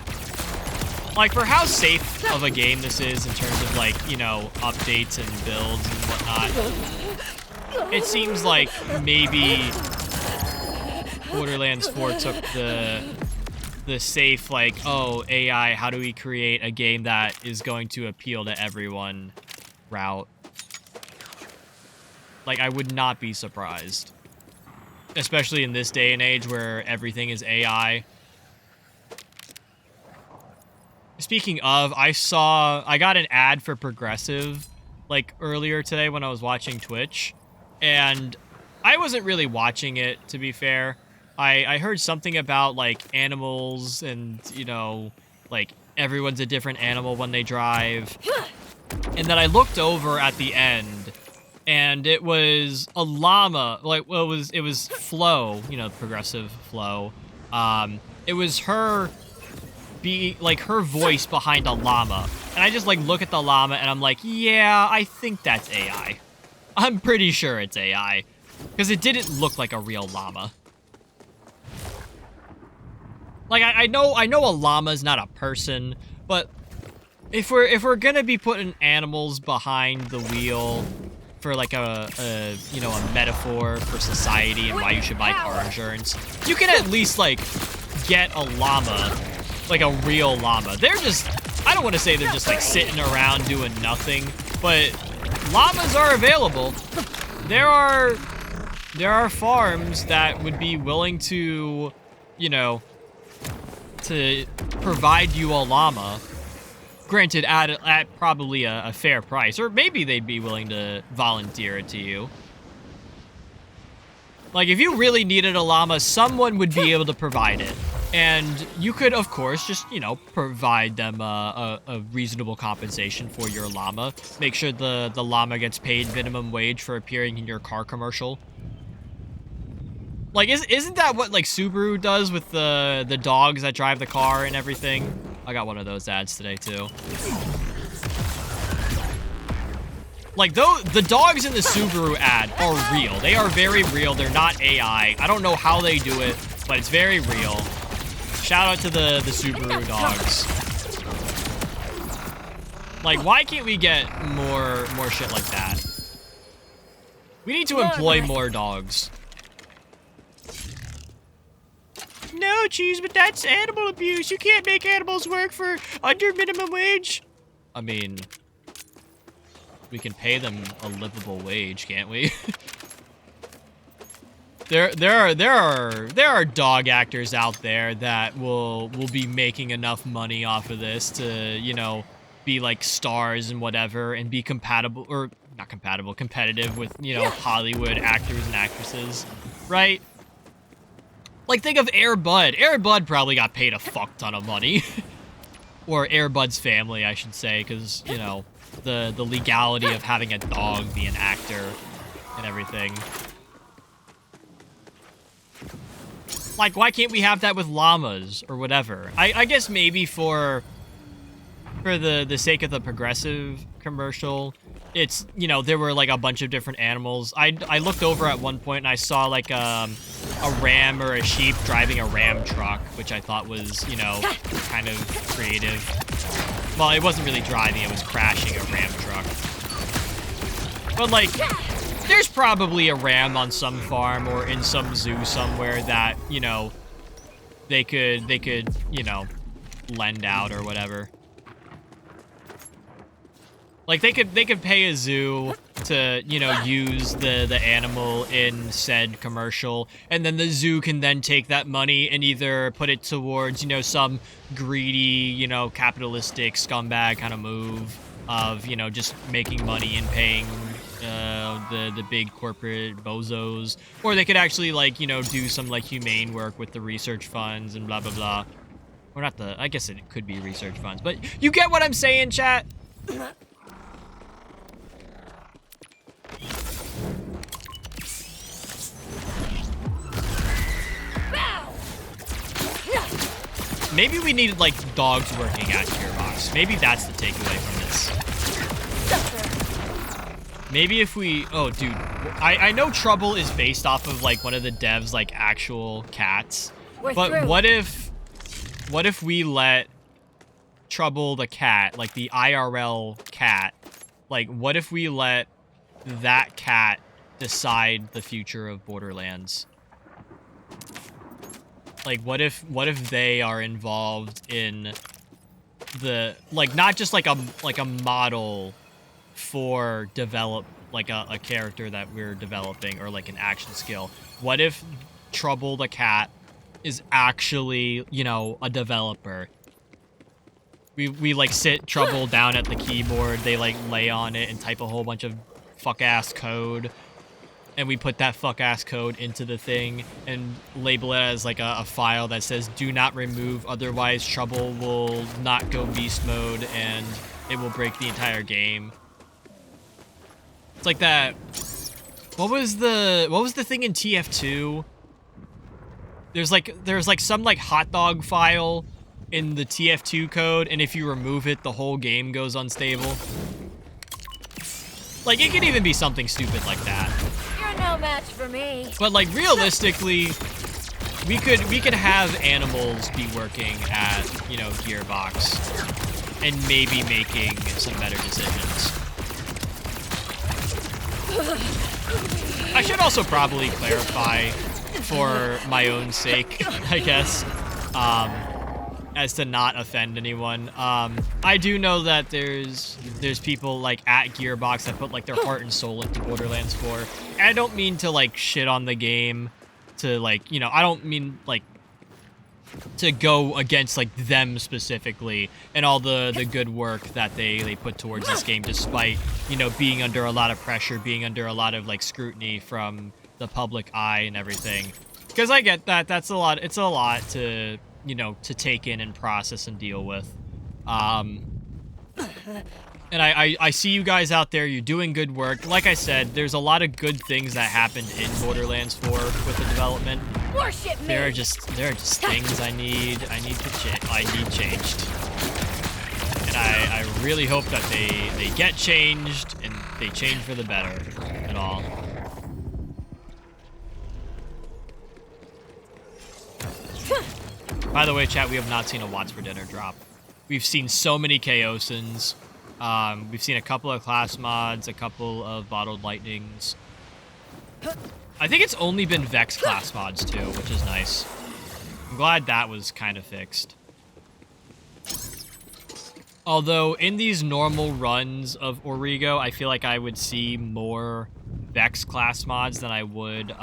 Like, for how safe of a game this is in terms of, like, you know, updates and builds and whatnot, it seems like maybe Borderlands 4 took the safe, like, oh, AI, how do we create a game that is going to appeal to everyone route. Like, I would not be surprised. Especially in this day and age where everything is AI. Speaking of, I got an ad for Progressive, like, earlier today when I was watching Twitch. And I wasn't really watching it, to be fair. I heard something about, like, animals and, you know, like, everyone's a different animal when they drive. And then I looked over at the end, and it was a llama. Like, well, it was Flo, you know, Progressive Flo. It was her her voice behind a llama. And I just, like, look at the llama, and I'm like, yeah, I think that's AI. I'm pretty sure it's AI. Because it didn't look like a real llama. Like, I know a llama's not a person, but if we're gonna be putting animals behind the wheel for, like, a you know, a metaphor for society and why you should buy car insurance, you can at least, like, get a llama, like a real llama. They're just, I don't want to say they're just, like, sitting around doing nothing, but llamas are available. There are farms that would be willing to, you know, to provide you a llama. Granted, at probably a fair price. Or maybe they'd be willing to volunteer it to you. Like, if you really needed a llama, someone would be able to provide it. And you could, of course, just, you know, provide them a reasonable compensation for your llama. Make sure the llama gets paid minimum wage for appearing in your car commercial. Like, isn't that what, like, Subaru does with the dogs that drive the car and everything? I got one of those ads today, too. Like, the dogs in the Subaru ad are real. They are very real. They're not AI. I don't know how they do it, but it's very real. Shout out to the Subaru dogs. Like, why can't we get more shit like that? We need to employ more dogs. No, Cheese, but that's animal abuse. You can't make animals work for under minimum wage. I mean, we can pay them a livable wage, can't we? There are dog actors out there that will be making enough money off of this to, you know, be like stars and whatever and be compatible, or not compatible, competitive with, you know, Hollywood actors and actresses, right? Like, think of Air Bud. Air Bud probably got paid a fuck ton of money. Or Air Bud's family, I should say, because, you know, the legality of having a dog be an actor and everything. Like, why can't we have that with llamas or whatever? I guess maybe for the sake of the Progressive commercial, it's, you know, there were, like, a bunch of different animals. I looked over at one point and I saw, like, a ram or a sheep driving a ram truck, which I thought was, you know, kind of creative. Well, it wasn't really driving, it was crashing a ram truck. But, like, there's probably a ram on some farm or in some zoo somewhere that, you know, they could, you know, lend out or whatever. Like, they could pay a zoo to, you know, use the animal in said commercial, and then the zoo can then take that money and either put it towards, you know, some greedy, you know, capitalistic scumbag kind of move of, you know, just making money and paying the big corporate bozos, or they could actually, like, you know, do some, like, humane work with the research funds and blah blah blah. Or not the, I guess it could be research funds, but you get what I'm saying, chat? Maybe we needed, like, dogs working at Gearbox. Maybe that's the takeaway from this. Maybe if we... Oh, dude. I know Trouble is based off of, like, one of the devs, like, actual cats. But what if we let Trouble the cat, like the IRL cat, like what if we let that cat decide the future of Borderlands? Like what if they are involved in the, like, not just like a model for like a character that we're developing, or like an action skill. What if Trouble the cat is actually, you know, a developer? We like sit Trouble down at the keyboard, they like lay on it and type a whole bunch of fuck-ass code, and we put that fuck-ass code into the thing and label it as like a file that says do not remove, otherwise Trouble will not go beast mode and it will break the entire game. It's like that. What was the thing in TF2? There's like some like hot dog file in the TF2 code, and if you remove it, the whole game goes unstable. Like, it could even be something stupid like that. You're no match for me. But like, realistically, we could have animals be working at, you know, Gearbox and maybe making some better decisions. I should also probably clarify, for my own sake, I guess, as to not offend anyone. I do know that there's people like at Gearbox that put like their heart and soul into Borderlands 4. And I don't mean to like shit on the game, to like, you know, I don't mean like to go against like them specifically and all the good work that they put towards this game, despite, you know, being under a lot of pressure, being under a lot of like scrutiny from the public eye and everything. Because I get that it's a lot to, you know, to take in and process and deal with. And I see you guys out there, you're doing good work. Like I said, there's a lot of good things that happened in Borderlands 4 with the development. Worship me. There are just things I need changed. And I really hope that they get changed and they change for the better and all. By the way, chat, we have not seen a Watts for Dinner drop. We've seen so many Chaosins. We've seen a couple of class mods, a couple of bottled lightnings. I think it's only been Vex class mods too, which is nice. I'm glad that was kind of fixed. Although in these normal runs of Origo, I feel like I would see more Vex class mods than I would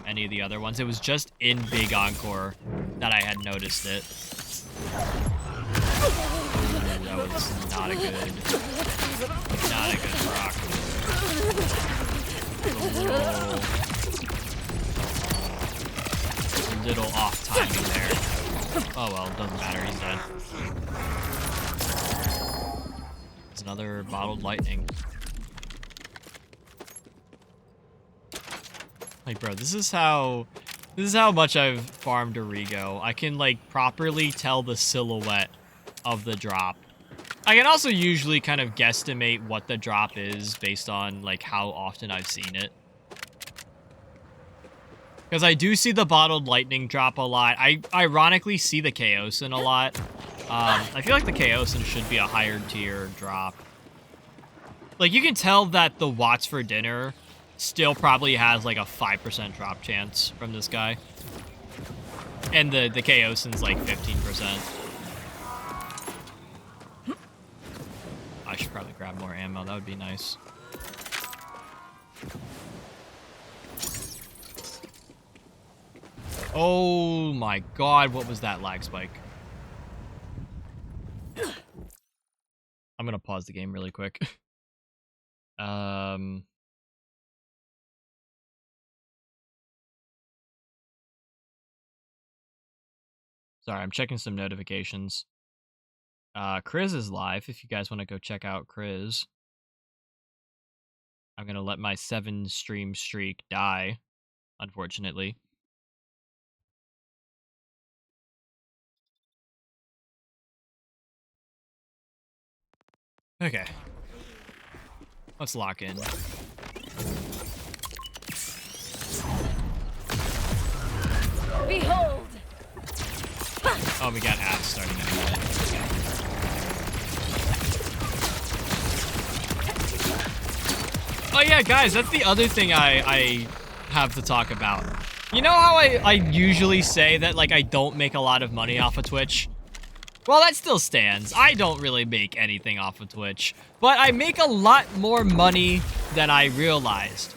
any of the other ones. It was just in Big Encore that I had noticed it. Ooh, that was not a good rock. A little off timing there. Oh well, doesn't matter, he's dead. It's another bottled lightning. Like, bro, this is how much I've farmed Origo. I can like properly tell the silhouette of the drop. I can also usually kind of guesstimate what the drop is based on like how often I've seen it. Because I do see the bottled lightning drop a lot. I ironically see the Chaosin a lot. I feel like the Chaosin should be a higher tier drop. Like, you can tell that the Watts for Dinner still probably has like a 5% drop chance from this guy. And the Chaosin's like 15%. I should probably grab more ammo, that would be nice. Oh my god, what was that lag spike? I'm gonna pause the game really quick. Sorry, I'm checking some notifications. Chris is live, if you guys want to go check out Chris. I'm gonna let my 7 stream streak die, unfortunately. Okay. Let's lock in. Behold. Oh, we got ads starting in a minute. Oh yeah, guys, that's the other thing I have to talk about. You know how I usually say that, like, I don't make a lot of money off of Twitch? Well, that still stands. I don't really make anything off of Twitch, but I make a lot more money than I realized.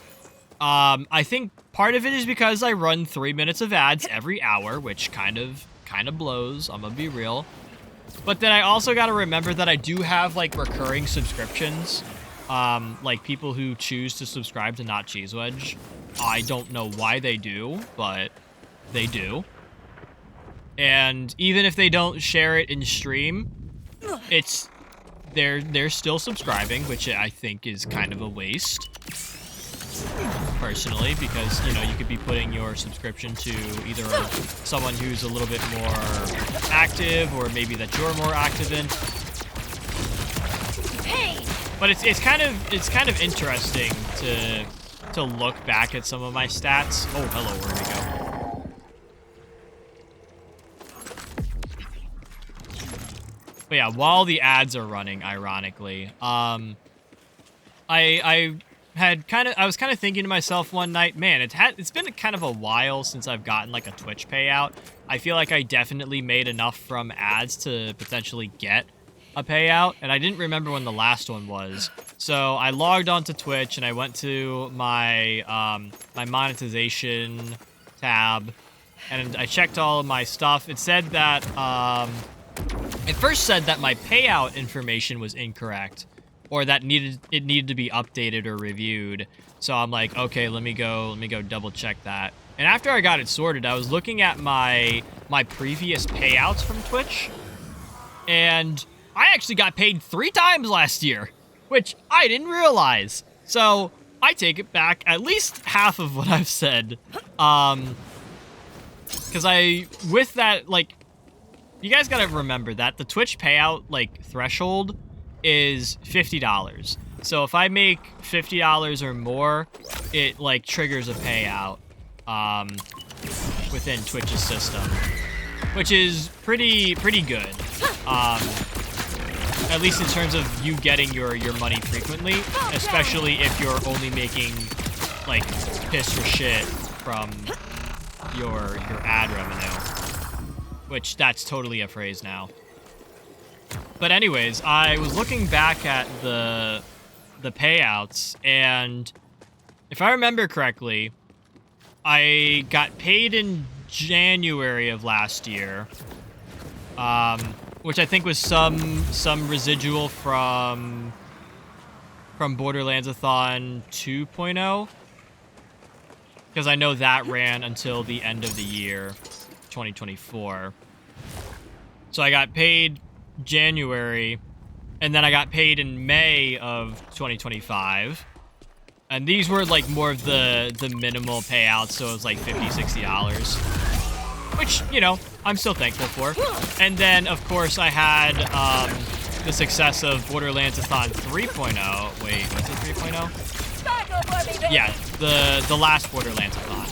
I think part of it is because I run 3 minutes of ads every hour, which kind of blows, I'm gonna be real. But then I also gotta remember that I do have, like, recurring subscriptions. Like, people who choose to subscribe to Not Cheese Wedge. I don't know why they do, but they do. And even if they don't share it in stream, they're still subscribing, which I think is kind of a waste. Personally, because, you know, you could be putting your subscription to either someone who's a little bit more active, or maybe that you're more active in. But it's kind of interesting to look back at some of my stats. Oh, hello, where'd we go? But yeah, while the ads are running, ironically, I was kind of thinking to myself one night, man, it's been kind of a while since I've gotten like a Twitch payout. I feel like I definitely made enough from ads to potentially get a payout, and I didn't remember when the last one was. So I logged onto Twitch and I went to my my monetization tab, and I checked all of my stuff. It said that it first said that my payout information was incorrect, or that it needed to be updated or reviewed. So I'm like, okay, let me go double check that. And after I got it sorted, I was looking at my previous payouts from Twitch, and I actually got paid 3 times last year, which I didn't realize. So I take it back at least half of what I've said. Because with that, like, you guys gotta remember that the Twitch payout, like, threshold is $50. So if I make $50 or more, it, like, triggers a payout within Twitch's system, which is pretty good. At least in terms of you getting your money frequently, especially if you're only making, like, piss or shit from your ad revenue, which that's totally a phrase now. But anyways, I was looking back at the payouts, and if I remember correctly, I got paid in January of last year, which I think was some residual from Borderlands-a-thon 2.0, because I know that ran until the end of the year, 2024. So I got paid January, and then I got paid in May of 2025. And these were, like, more of the minimal payouts, so it was like $50, $60. Which, you know, I'm still thankful for. And then, of course, I had the success of Borderlands-a-thon 3.0. Wait, was it 3.0? Yeah, the last Borderlands-a-thon.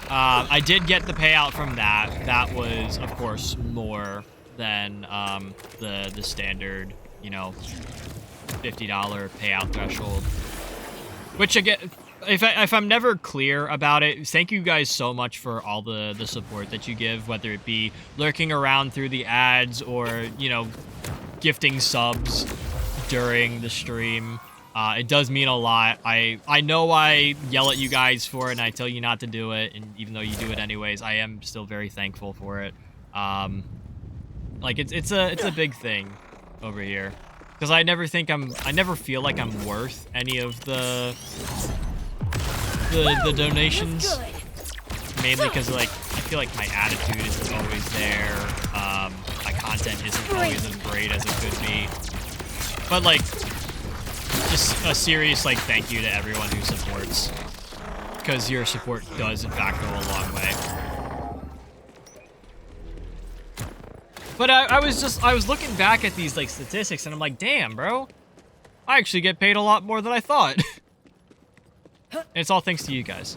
I did get the payout from that. That was, of course, more than the standard, you know, $50 payout threshold. Which, again, if I'm never clear about it, thank you guys so much for all the support that you give, whether it be lurking around through the ads or, you know, gifting subs during the stream. It does mean a lot. I know I yell at you guys for it and I tell you not to do it, and even though you do it anyways, I am still very thankful for it. Like, it's a big thing over here. Because I never feel like I'm worth any of the donations. Mainly because, like, I feel like my attitude isn't always there. My content isn't always as great as it could be. But, like, just a serious, like, thank you to everyone who supports. Because your support does, in fact, go a long way. But I was looking back at these, like, statistics, and I'm like, damn, bro. I actually get paid a lot more than I thought. And it's all thanks to you guys.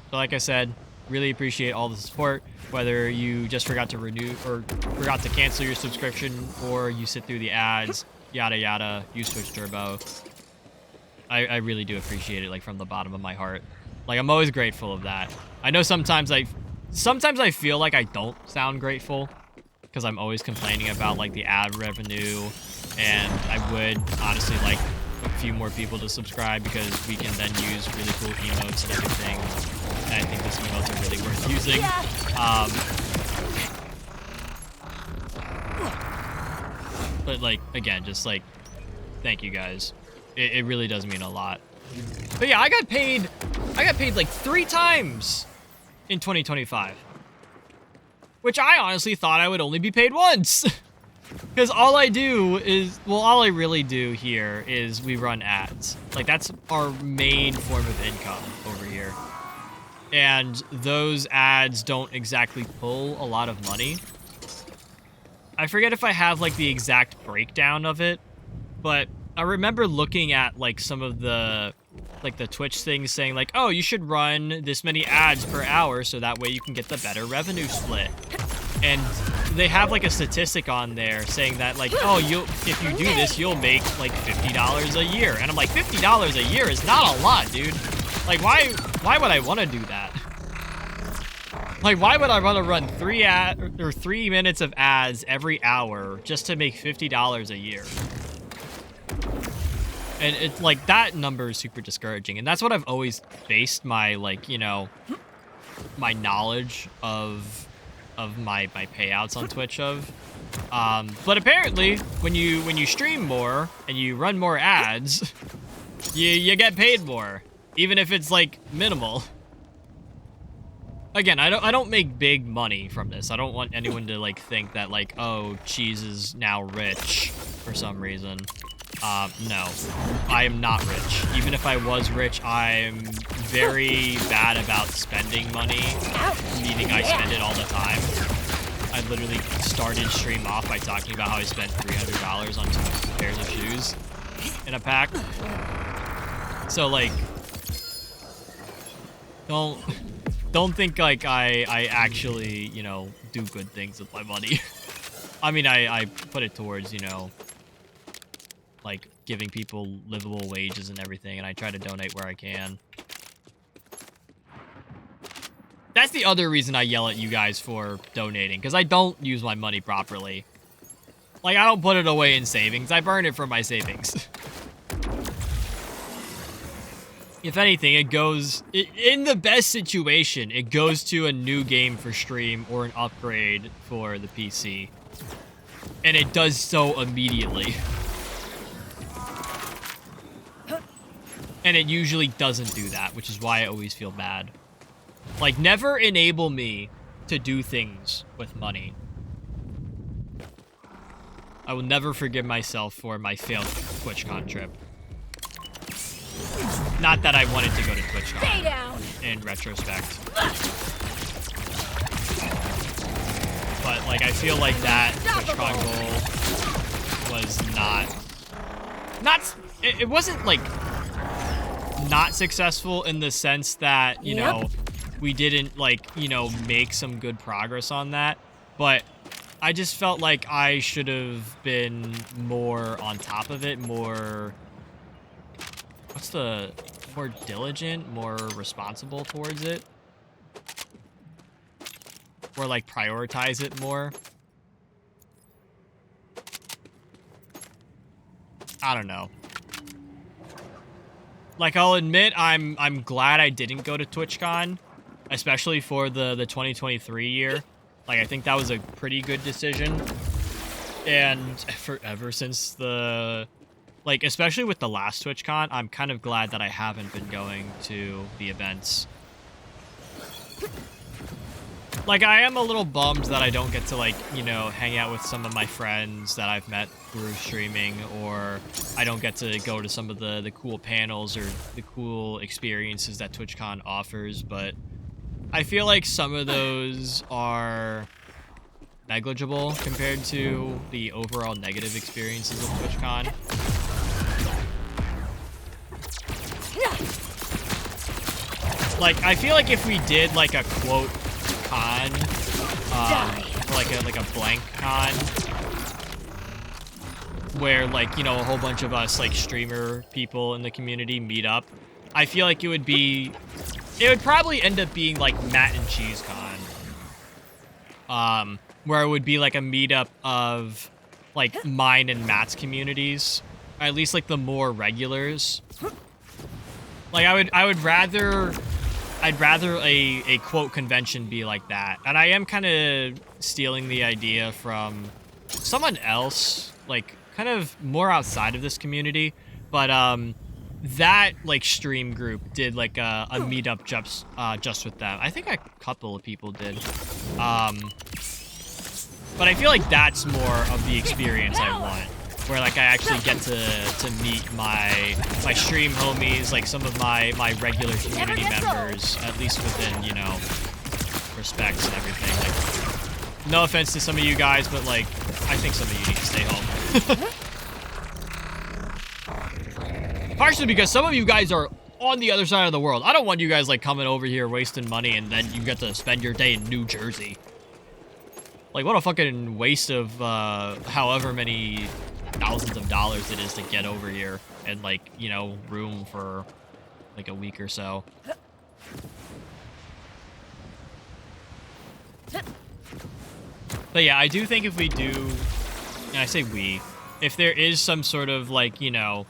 So like I said, really appreciate all the support, whether you just forgot to renew or forgot to cancel your subscription, or you sit through the ads, yada yada, use Twitch Turbo. I really do appreciate it, like, from the bottom of my heart. Like, I'm always grateful of that. I know sometimes I feel like I don't sound grateful because I'm always complaining about, like, the ad revenue, and I would honestly like a few more people to subscribe because we can then use really cool emotes and everything. And I think these emotes are really worth using. But, like, again, just, like, thank you guys. It really does mean a lot. But yeah, I got paid like 3 times in 2025. Which I honestly thought I would only be paid once. Because all I really do here is we run ads. Like, that's our main form of income over here. And those ads don't exactly pull a lot of money. I forget if I have, like, the exact breakdown of it, but I remember looking at, like, some of the, like, the Twitch things saying, like, oh, you should run this many ads per hour so that way you can get the better revenue split. And they have, like, a statistic on there saying that, like, oh, if you do this, you'll make, like, $50 a year. And I'm like, $50 a year is not a lot, dude. Like, why would I want to do that? Like, why would I want to run 3 minutes of ads every hour just to make $50 a year? And it's like, that number is super discouraging. And that's what I've always based my, like, you know, my knowledge of my payouts on Twitch of. But apparently, when you stream more and you run more ads, you get paid more, even if it's, like, minimal. Again, I don't make big money from this. I don't want anyone to, like, think that, like, oh, Cheese is now rich for some reason. No, I am not rich. Even if I was rich, I'm very bad about spending money, meaning I spend it all the time. I literally started stream off by talking about how I spent $300 on 2 pairs of shoes in a pack. So, like, don't think, like, I actually, you know, do good things with my money. I mean, I put it towards, you know, like, giving people livable wages and everything, and I try to donate where I can. That's the other reason I yell at you guys for donating, because I don't use my money properly. Like, I don't put it away in savings. I burn it from my savings. If anything, it goes... in the best situation, it goes to a new game for stream or an upgrade for the PC. And it does so immediately. And it usually doesn't do that, which is why I always feel bad. Like, never enable me to do things with money. I will never forgive myself for my failed TwitchCon trip. Not that I wanted to go to TwitchCon in retrospect. But, like, I feel like that TwitchCon goal was not... It wasn't, like, not successful in the sense that, you know, we didn't, like, you know, make some good progress on that. But I just felt like I should have been more on top of it, more... what's the... more diligent, more responsible towards it? Or, like, prioritize it more? I don't know. Like, I'll admit I'm glad I didn't go to TwitchCon, especially for the 2023 year. Like, I think that was a pretty good decision. And ever since the... like, especially with the last TwitchCon, I'm kind of glad that I haven't been going to the events. Like, I am a little bummed that I don't get to, like, you know, hang out with some of my friends that I've met through streaming, or I don't get to go to some of the cool panels or the cool experiences that TwitchCon offers, but I feel like some of those are negligible compared to the overall negative experiences of TwitchCon. Like, I feel like if we did, like, a quote con, like a blank con, where like, you know, a whole bunch of us like streamer people in the community meet up, I feel like it would probably end up being like Matt and Cheese Con. Where it would be like a meetup of like mine and Matt's communities, or at least like the more regulars. Like I'd rather a quote convention be like that. And I am kind of stealing the idea from someone else, like kind of more outside of this community, but that like stream group did like a meetup just with them. I think a couple of people did. But I feel like that's more of the experience I want, where like I actually get to meet my stream homies, like some of my regular community members, at least within, you know, respects and everything. Like, no offense to some of you guys, but like I think some of you need to stay home. Partially because some of you guys are on the other side of the world. I don't want you guys like coming over here wasting money and then you get to spend your day in New Jersey. Like, what a fucking waste of however many thousands of dollars it is to get over here and, like, you know, room for, like, a week or so. But yeah, I do think if we do, and I say we, if there is some sort of, like, you know,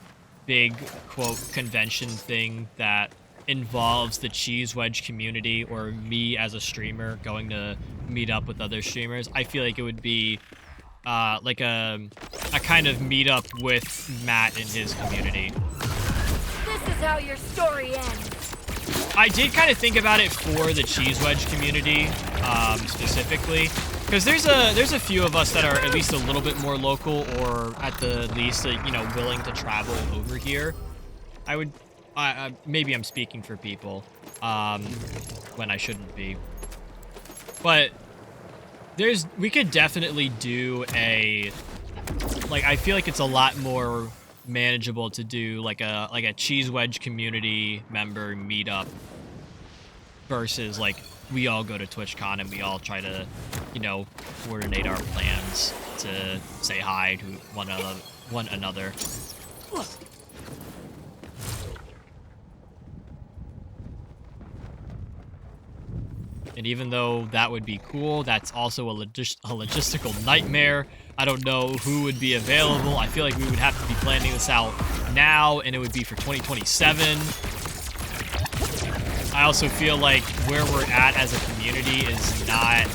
big, quote, convention thing that involves the Cheese Wedge community or me as a streamer going to meet up with other streamers, I feel like it would be like a kind of meetup with Matt and his community. This is how your story ends. I did kind of think about it for the Cheese Wedge community specifically, because there's a few of us that are at least a little bit more local, or at the least, you know, willing to travel over here. I would. Maybe I'm speaking for people when I shouldn't be. But we could definitely do a, like, I feel like it's a lot more manageable to do like a Cheese Wedge community member meetup versus like we all go to TwitchCon and we all try to, you know, coordinate our plans to say hi to one another. And even though that would be cool, that's also a logistical nightmare. I don't know who would be available. I feel like we would have to be planning this out now, and it would be for 2027. I also feel like where we're at as a community is not...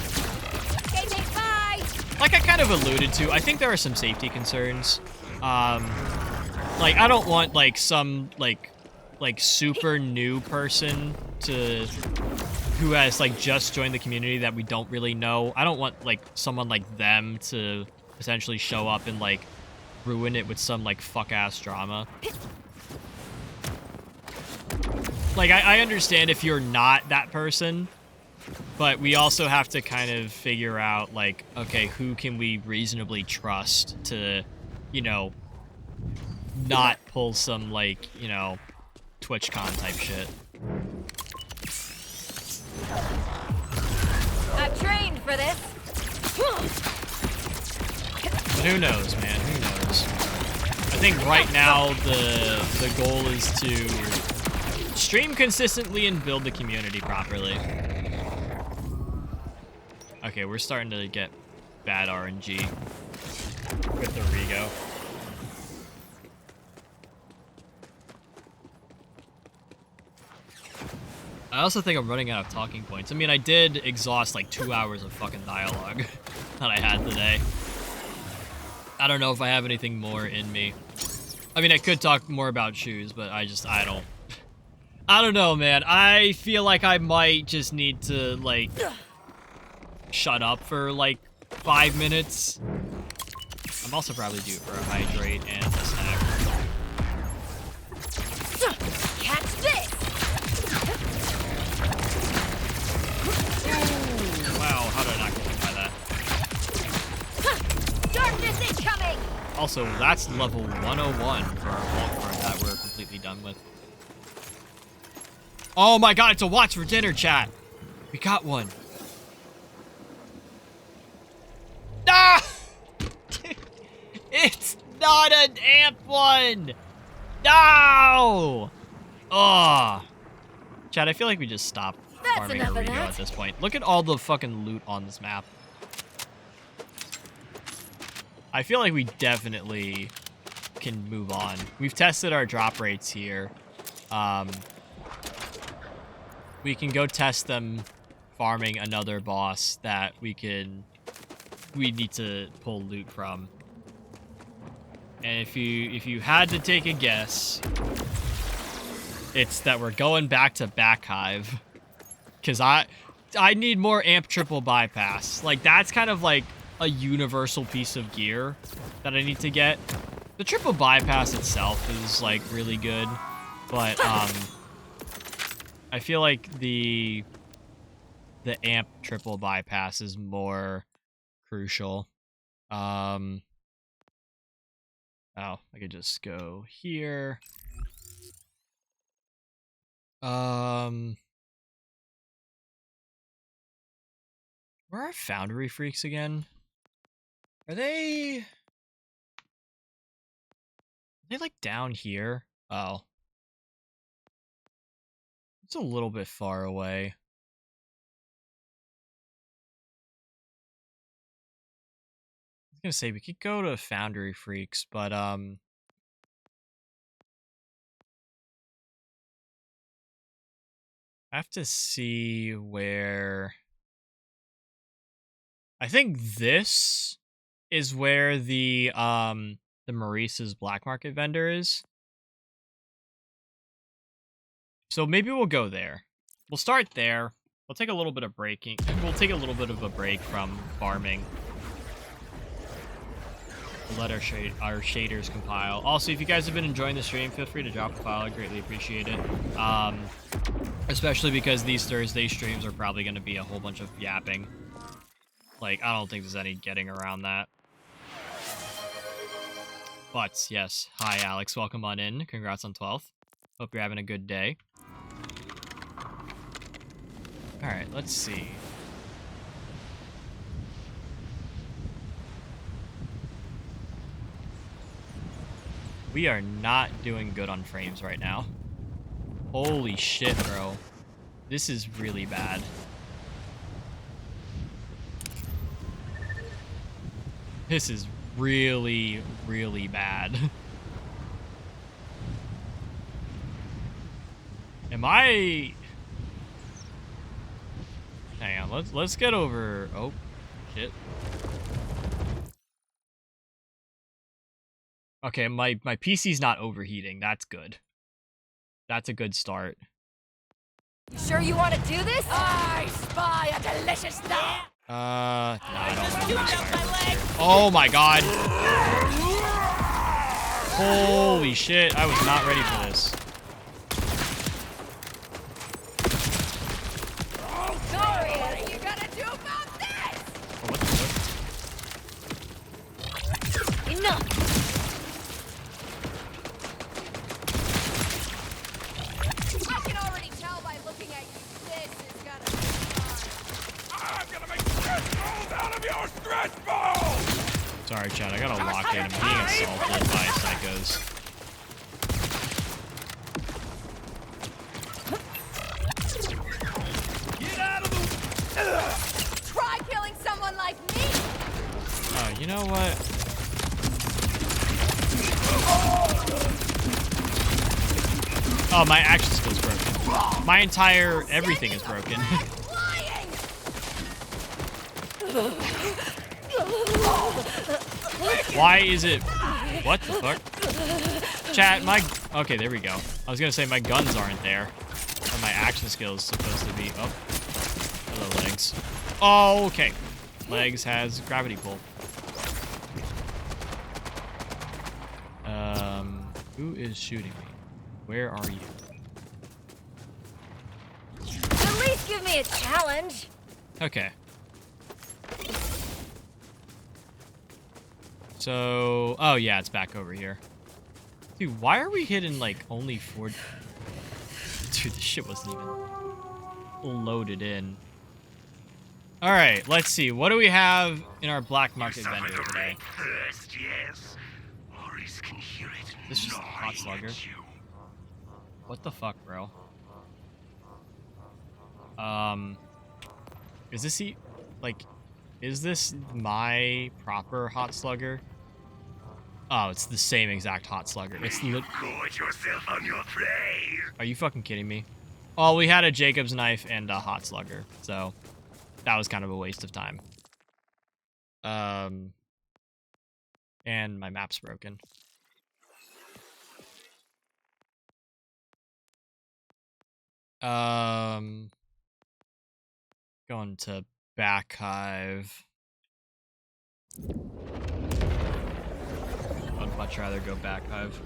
Like I kind of alluded to, I think there are some safety concerns. Like, I don't want, like, some, like super new person who has, like, just joined the community that we don't really know. I don't want, like, someone like them to potentially show up and, like, ruin it with some, like, fuck-ass drama. Like, I understand if you're not that person, but we also have to kind of figure out, like, okay, who can we reasonably trust to, you know, not pull some, like, you know, TwitchCon type shit. I've trained for this. But who knows, man? Who knows? I think right now the goal is to stream consistently and build the community properly. Okay, we're starting to get bad RNG with the Rego. I also think I'm running out of talking points. I mean, I did exhaust like 2 hours of fucking dialogue that I had today. I don't know if I have anything more in me. I mean, I could talk more about shoes, but I don't know, man. I feel like I might just need to, like, shut up for, like, 5 minutes. I'm also probably due for a hydrate and a snack. Catch this! Wow, how did I not get hit by that? Darkness incoming! Also, that's level 101 for our walk run that we're completely done with. Oh my god, it's a watch for dinner, chat! We got one. Ah! not an amp one! No! Oh. Chad, I feel like we just stopped farming enough of Arito that. at this point. Look at all the fucking loot on this map. I feel like we definitely can move on. We've tested our drop rates here. We can go test them farming another boss that we need to pull loot from. And if you had to take a guess, it's that we're going back to Back Hive. Cause I need more amp triple bypass. Like that's kind of like a universal piece of gear that I need to get. The triple bypass itself is like really good, but I feel like the amp triple bypass is more crucial. Oh, I could just go here. Where are Foundry Freaks again? Are they like down here? Oh. It's a little bit far away. I was gonna say we could go to Foundry Freaks, but I have to see where. I think this is where the Maurice's black market vendor is. So maybe we'll go there. We'll start there. We'll take a little bit of breaking. We'll take a little bit of a break from farming. We'll let our shaders compile. Also, if you guys have been enjoying the stream, feel free to drop a file. I greatly appreciate it. Especially because these Thursday streams are probably going to be a whole bunch of yapping. Like, I don't think there's any getting around that. But, yes. Hi, Alex. Welcome on in. Congrats on 12th. Hope you're having a good day. Alright, let's see. We are not doing good on frames right now. Holy shit, bro. This is really bad. This is really, really bad. Am I... Hang on, let's get over... Oh, shit. Okay, my PC's not overheating. That's good. That's a good start. Sure you want to do this? I spy a delicious nap. No, I don't want to use fireworks. Oh my god. Holy shit, I was not ready for this. Sorry, what are you gonna do about this? Oh, what the fuck? Enough. I can already tell by looking at you. This is gonna be fun. I'm gonna make stress balls out of your stress balls! Sorry, Chad, I gotta lock in. I'm being assaulted by psychos. Get out of the... Try killing someone like me. Oh, you know what? Oh, my action skill's broken. My entire everything is broken. Why is it... What the fuck? Chat, okay, there we go. I was gonna say my guns aren't there. But my action skill is supposed to be... Oh. Hello, legs. Oh, okay. Legs has gravity pull. Who is shooting me? Where are you? At least give me a challenge. Okay. So, oh yeah, it's back over here. Dude, why are we hitting like only 4? Dude, this shit wasn't even loaded in. All right, let's see. What do we have in our black market vendor today? First, yes? Or Sentries can hear it. This is just a hot slugger. at you. What the fuck, bro? Is this like, is this my proper hot slugger? Oh, it's the same exact hot slugger. It's Gorge yourself on your prey. Are you fucking kidding me? Oh, we had a Jacob's knife and a hot slugger, so that was kind of a waste of time. And my map's broken. Going to back hive. I'd much rather go back hive.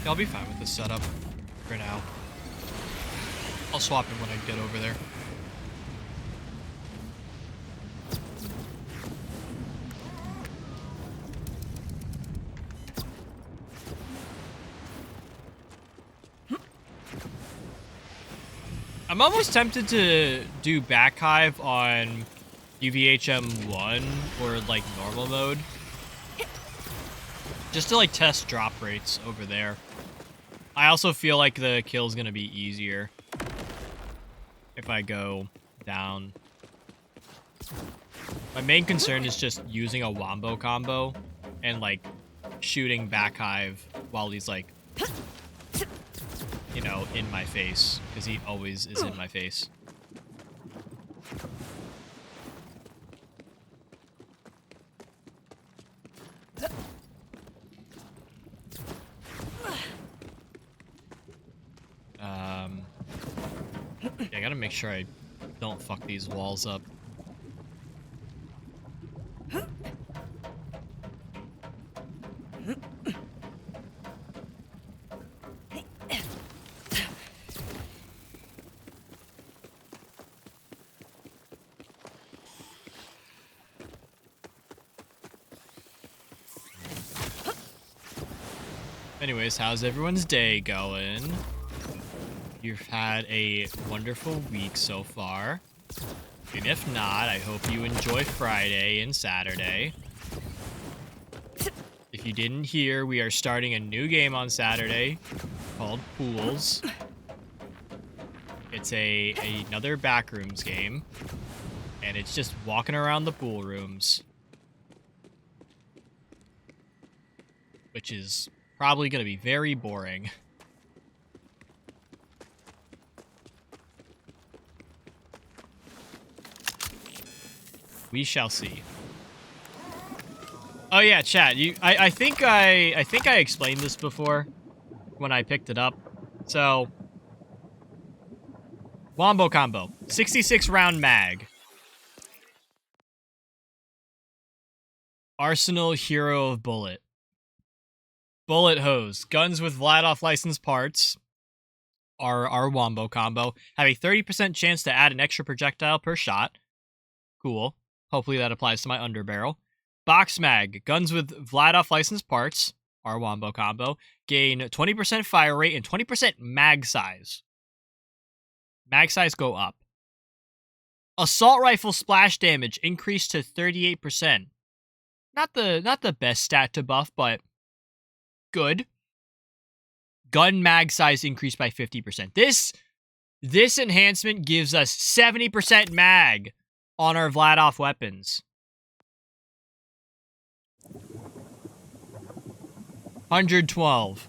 I'll be fine with this setup for now. I'll swap it when I get over there. I'm almost tempted to do back hive on UVHM1 or like normal mode. Just to like test drop rates over there. I also feel like the kill's gonna be easier if I go down. My main concern is just using a wombo combo and like shooting back hive while he's like, you know, in my face, because he always is in my face. Yeah, I gotta make sure I don't fuck these walls up. Anyways, how's everyone's day going? You've had a wonderful week so far. And if not, I hope you enjoy Friday and Saturday. If you didn't hear, we are starting a new game on Saturday called Pools. It's another backrooms game. And it's just walking around the pool rooms. Which is probably going to be very boring. We shall see. Oh yeah, chat. I think I explained this before when I picked it up. So, wombo combo, 66 round mag. Arsenal Hero of Bullet. Bullet hose. Guns with Vladoff licensed parts are our wombo combo. Have a 30% chance to add an extra projectile per shot. Cool. Hopefully that applies to my underbarrel. Box mag. Guns with Vladoff licensed parts, our wombo combo. Gain 20% fire rate and 20% mag size. Mag size go up. Assault rifle splash damage increased to 38%. Not the best stat to buff, but good. Gun mag size increased by 50%. This enhancement gives us 70% mag on our Vladoff weapons. 112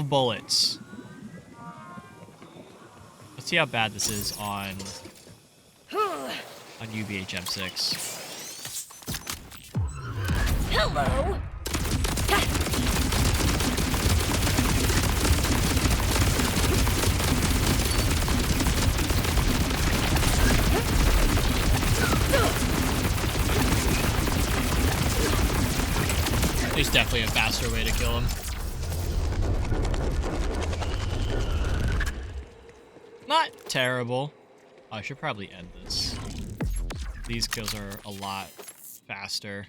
bullets. Let's see how bad this is on UVHM6. Hello. There's definitely a faster way to kill him. Not terrible. I should probably end this. These kills are a lot faster.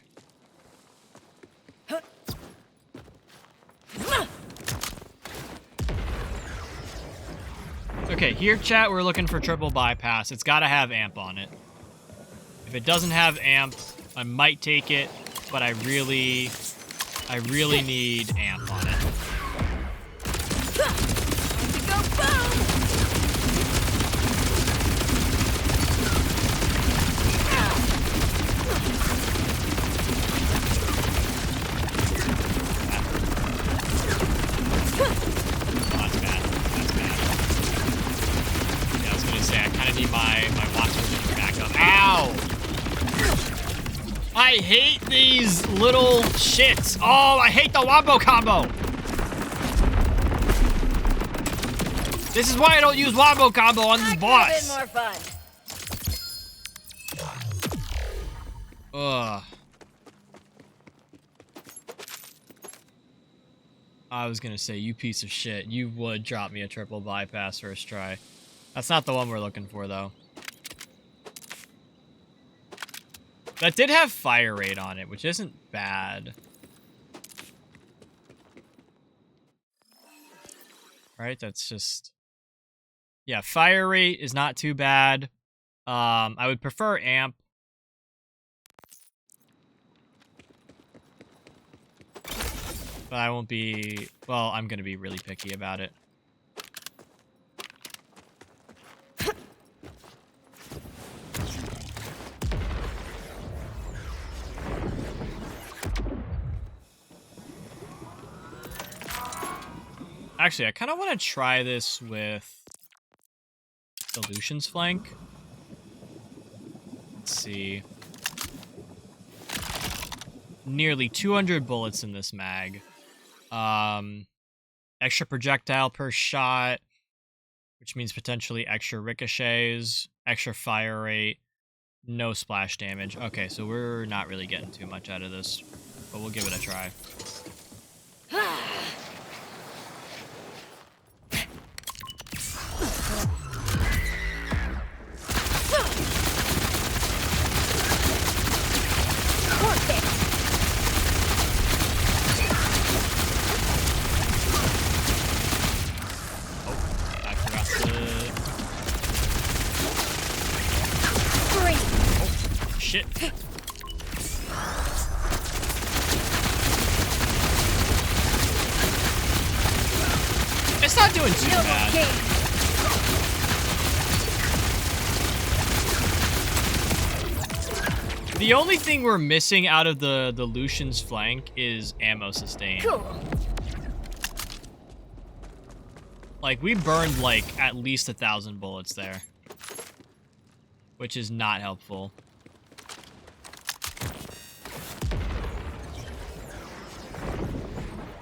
Okay, here, chat, we're looking for triple bypass. It's got to have amp on it. If it doesn't have amp, I might take it, but I really need amp on it. Go boom! That's bad. That's bad. Yeah, I was gonna say, I kind of need my watch to back up. Ow! I hate these little shits. Oh, I hate the wombo combo. This is why I don't use wombo combo on this boss. More fun. Ugh. I was gonna say, you piece of shit. You would drop me a triple bypass first try. That's not the one we're looking for, though. That did have fire rate on it, which isn't bad. Right? That's just... Yeah, fire rate is not too bad. I would prefer amp. But I won't be... Well, I'm going to be really picky about it. Actually, I kind of want to try this with the Lucian's flank. Let's see. Nearly 200 bullets in this mag. Extra projectile per shot, which means potentially extra ricochets, extra fire rate, no splash damage. Okay, so we're not really getting too much out of this, but we'll give it a try. Shit. It's not doing too bad. The only thing we're missing out of the Lucian's flank is ammo sustain. Cool. Like, we burned, like, at least 1,000 bullets there. Which is not helpful.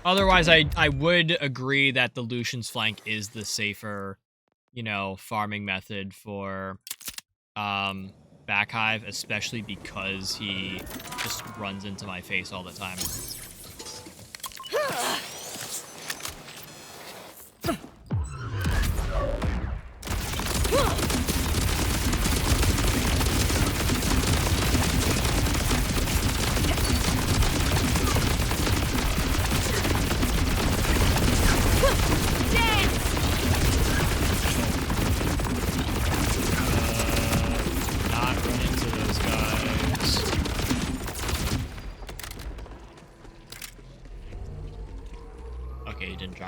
Otherwise, I would agree that the Lucian's flank is the safer, you know, farming method for Backhive, especially because he just runs into my face all the time.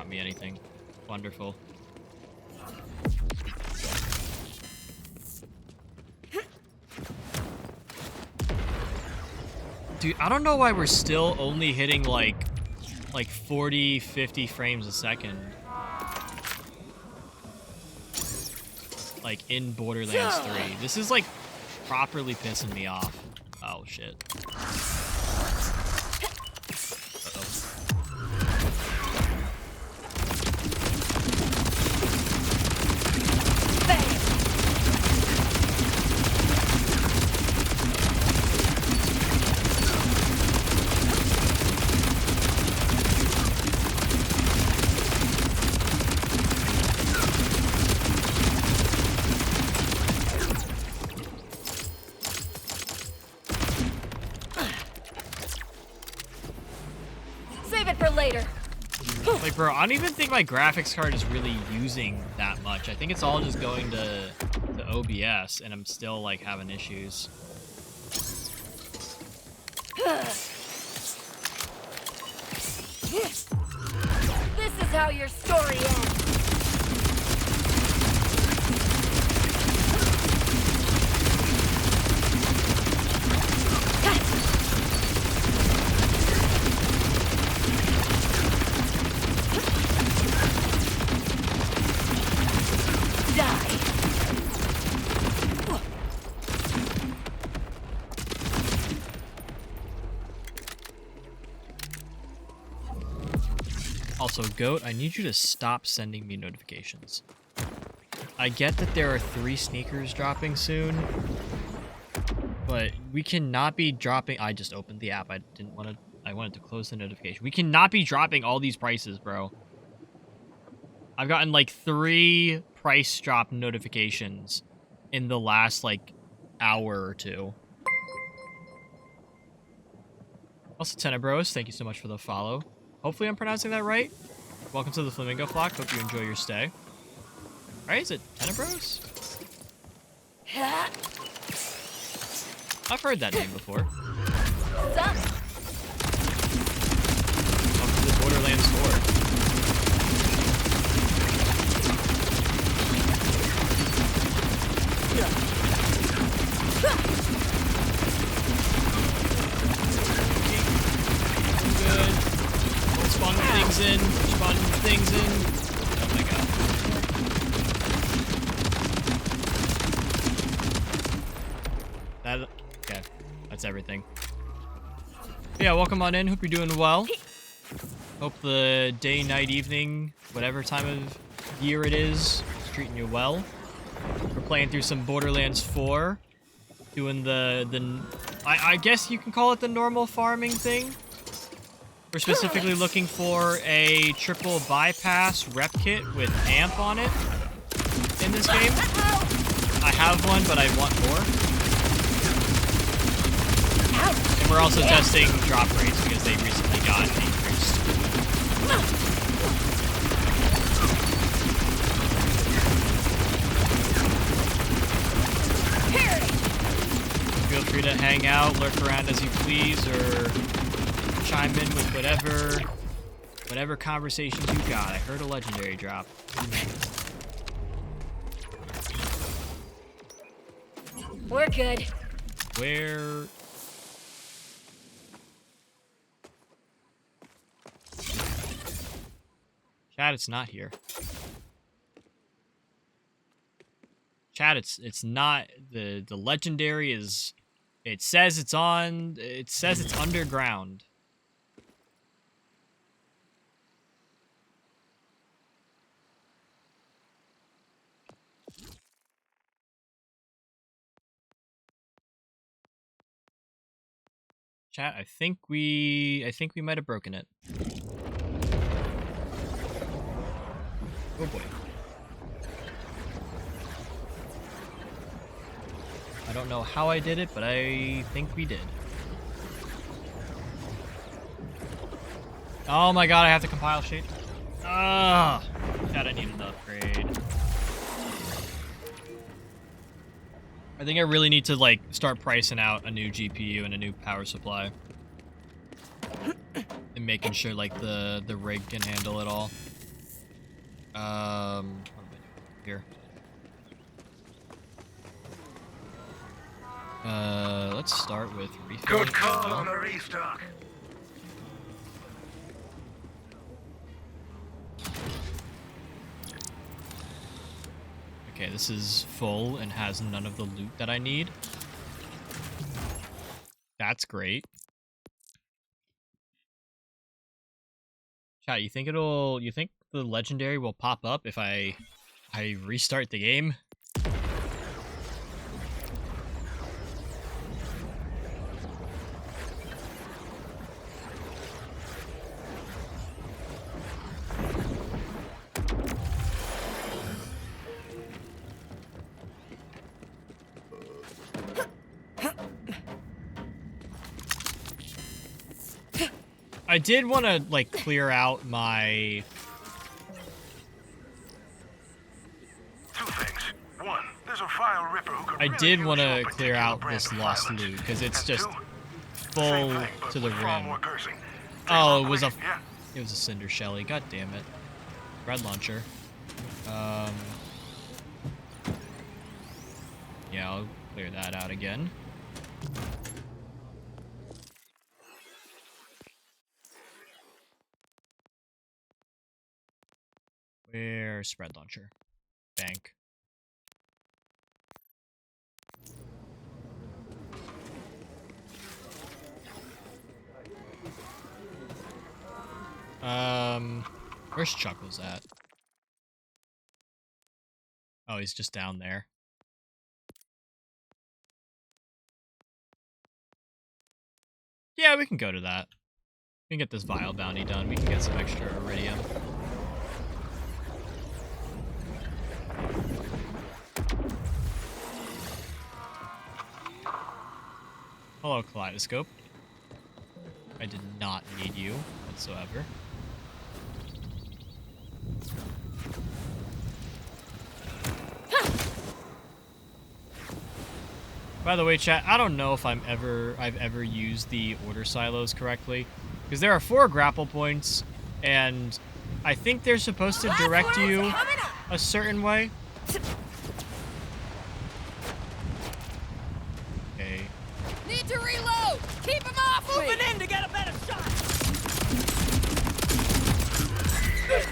Me anything. Wonderful. Dude, I don't know why we're still only hitting like 40, 50 frames a second. Like in Borderlands 3. This is like properly pissing me off. Oh shit. Bro, I don't even think my graphics card is really using that much. I think it's all just going to OBS, and I'm still, like, having issues. This is how your story ends. Also, Goat, I need you to stop sending me notifications. I get that there are 3 sneakers dropping soon, but we cannot be dropping... I just opened the app. I wanted to close the notification. We cannot be dropping all these prices, bro. I've gotten like 3 price drop notifications in the last like hour or 2. Also, Tenebros, thank you so much for the follow. Hopefully I'm pronouncing that right. Welcome to the Flamingo Flock. Hope you enjoy your stay. Alright, is it Tenebros? I've heard that name before. Welcome to Borderlands 4. Good. Don't spawn things in. Spawn things in. Oh my god. Okay. That's everything. Yeah, welcome on in. Hope you're doing well. Hope the day, night, evening, whatever time of year it is treating you well. We're playing through some Borderlands 4. Doing I guess you can call it the normal farming thing. We're specifically looking for a triple bypass rep kit with amp on it in this game. I have one, but I want more. And we're also testing drop rates because they recently got increased. Feel free to hang out, lurk around as you please, or chime in with whatever conversations you got. I heard a legendary drop. We're good. Where? Chat, it's not here. Chat, it's not the legendary is. It says it's on. It says it's underground. Chat, I think we might have broken it. Oh boy. I don't know how I did it, but I think we did. Oh my god, I have to compile sheet. Ah, God, I need an upgrade. I think I really need to like start pricing out a new GPU and a new power supply, and making sure like the rig can handle it all. What am I doing here? Let's start with refilling. Good call on a restock. Okay, this is full and has none of the loot that I need. That's great. Chat, you think the legendary will pop up if I restart the game? I did want to like clear out my There's a file ripper who could I really did use want your to clear particular out brand this of lost violence. loot because it's And just two, full same thing, but to the with far rim. more cursing. Oh, Take it was a one, yeah. it was a cinder shelly. God damn it. Red launcher. Yeah, I'll clear that out again. Where's spread launcher? Bank. Where's Chuckles at? Oh, he's just down there. Yeah, we can go to that. We can get this vial bounty done. We can get some extra iridium. Hello, Kaleidoscope. I did not need you whatsoever. By the way, chat, I don't know if I've ever used the order silos correctly, because there are 4 grapple points, and I think they're supposed to direct you a certain way. Okay. Need to reload! Keep him off me! Moving in to get a better shot!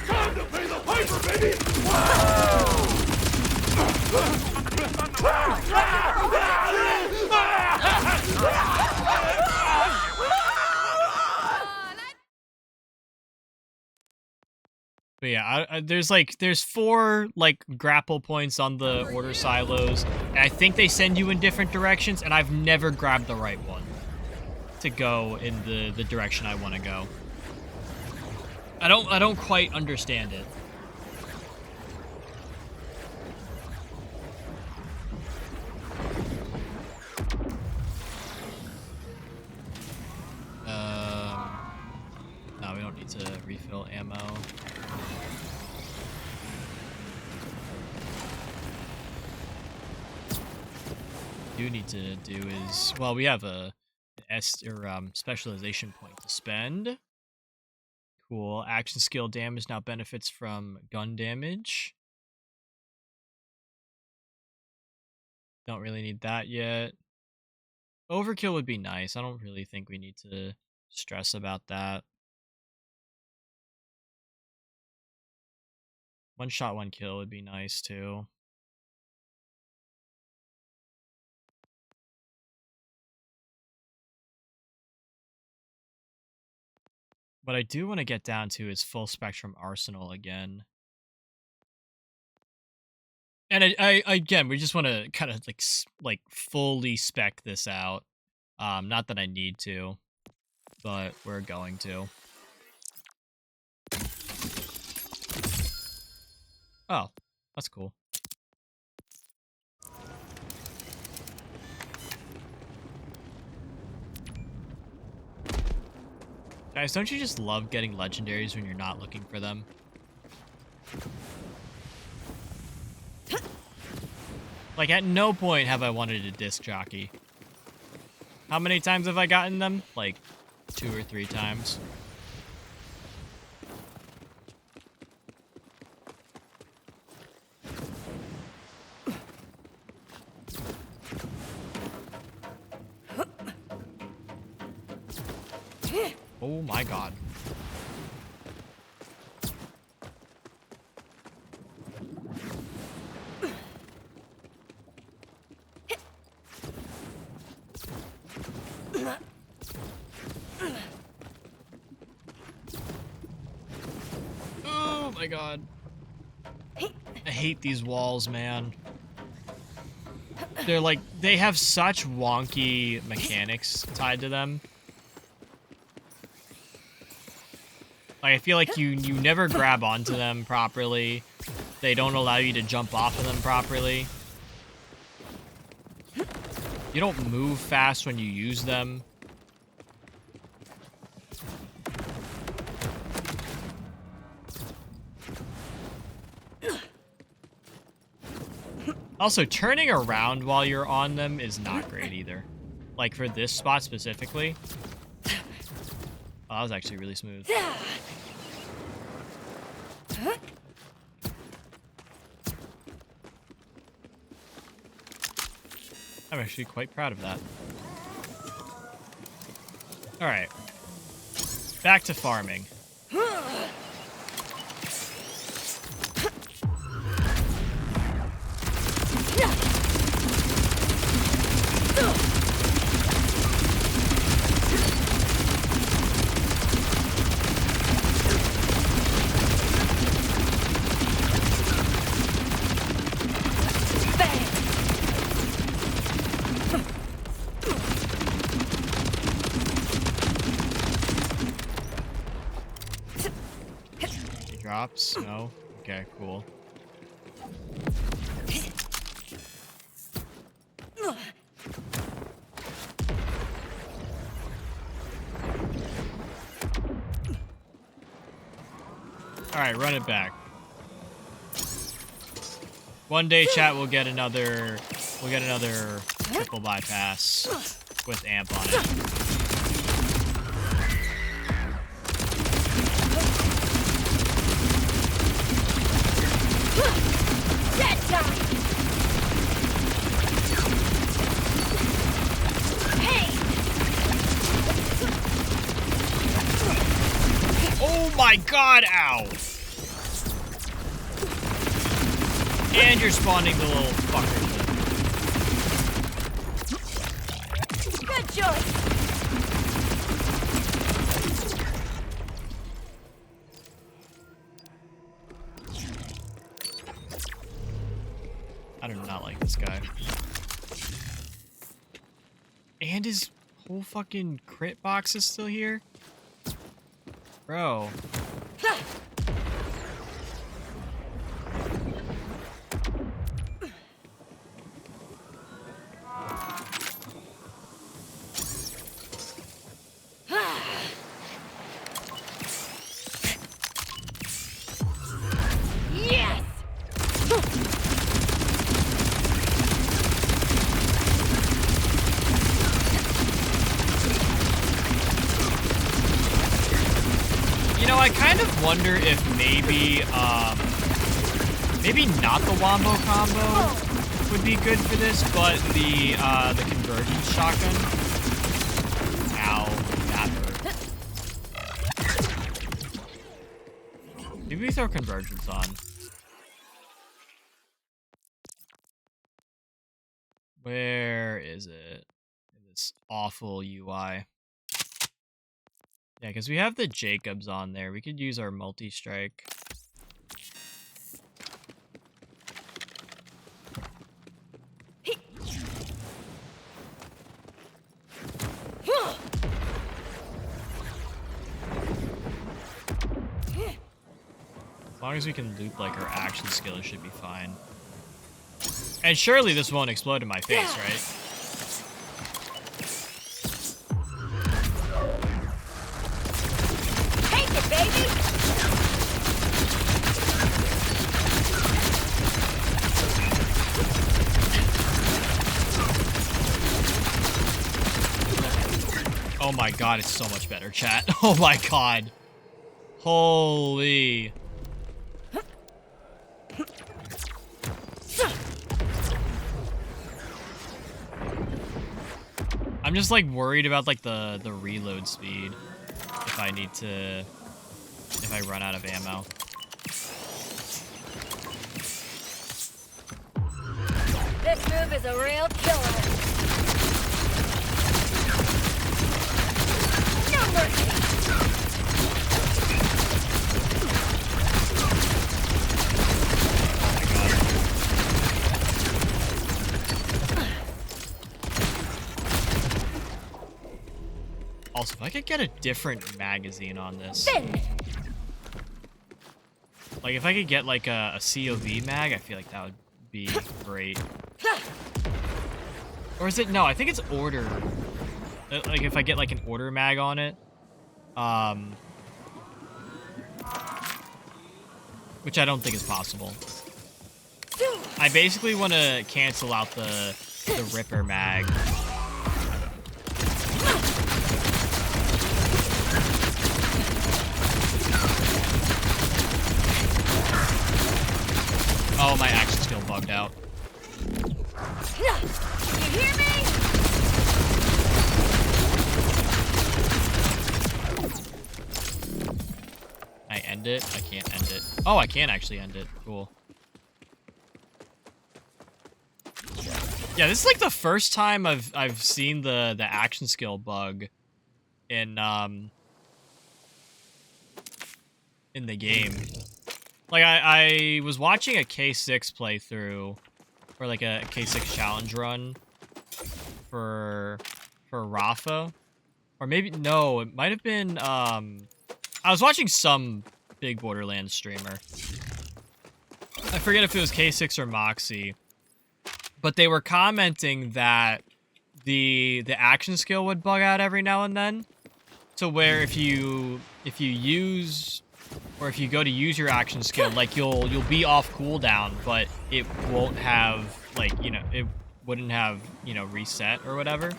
Time to pay the piper, baby! But yeah, there's 4 like grapple points on the order silos, and I think they send you in different directions, and I've never grabbed the right one to go in the direction I want to go. I don't quite understand it. No, we don't need to refill ammo. Do need to do is, well, we have a specialization point to spend. Cool. Action skill damage now benefits from gun damage. Don't really need that yet. Overkill would be nice. I don't really think we need to stress about that. One shot, one kill would be nice too. What I do want to get down to is full spectrum arsenal again. And I again, we just want to kind of like fully spec this out. Not that I need to, but we're going to. Oh, that's cool. Guys, don't you just love getting legendaries when you're not looking for them? Like, at no point have I wanted a disc jockey. How many times have I gotten them? Like, 2 or 3 times. Oh my god. Oh my god. I hate these walls, man. They're like, they have such wonky mechanics tied to them. Like, I feel like you never grab onto them properly. They don't allow you to jump off of them properly. You don't move fast when you use them. Also, turning around while you're on them is not great either. Like, for this spot specifically. Oh, that was actually really smooth. I'm actually quite proud of that. Alright. Back to farming. Drops? No? Okay, cool. Alright, run it back. One day, chat, we'll get another triple bypass with amp on it. Oh my god, ow! And you're spawning the little fucker. Good choice. I do not like this guy. And his whole fucking crit box is still here? Bro. Yes. You know, I kind of wonder if maybe, maybe not the wombo combo would be good for this, but the convergence shotgun. Ow, that hurt. Maybe we throw convergence on. Where is it? This awful UI. Yeah, because we have the Jacobs on there. We could use our multi-strike. As long as we can loop like our action skill, it should be fine. And surely this won't explode in my face, right? Take it, baby. Oh my god, it's so much better, chat. Oh my god. Holy. I'm just like worried about like the reload speed if I need to, if I run out of ammo. This move is a real killer. No mercy. Also, if I could get a different magazine on this. Like, if I could get, like, a COV mag, I feel like that would be great. Or is it? No, I think it's order. Like, if I get, like, an order mag on it. Which I don't think is possible. I basically want to cancel out the Ripper mag. Oh, my action skill bugged out. You hear me? I end it? I can't end it. Oh, I can actually end it. Cool. Yeah, this is like the first time I've seen the action skill bug in the game. Like I was watching a K6 playthrough, or like a K6 challenge run for Rafa, or maybe no, it might have been I was watching some big Borderlands streamer. I forget if it was K6 or Moxie, but they were commenting that the action skill would bug out every now and then, to where if you use, or if you go to use your action skill, like you'll be off cooldown, but it won't have, like, you know, it wouldn't have, you know, reset or whatever.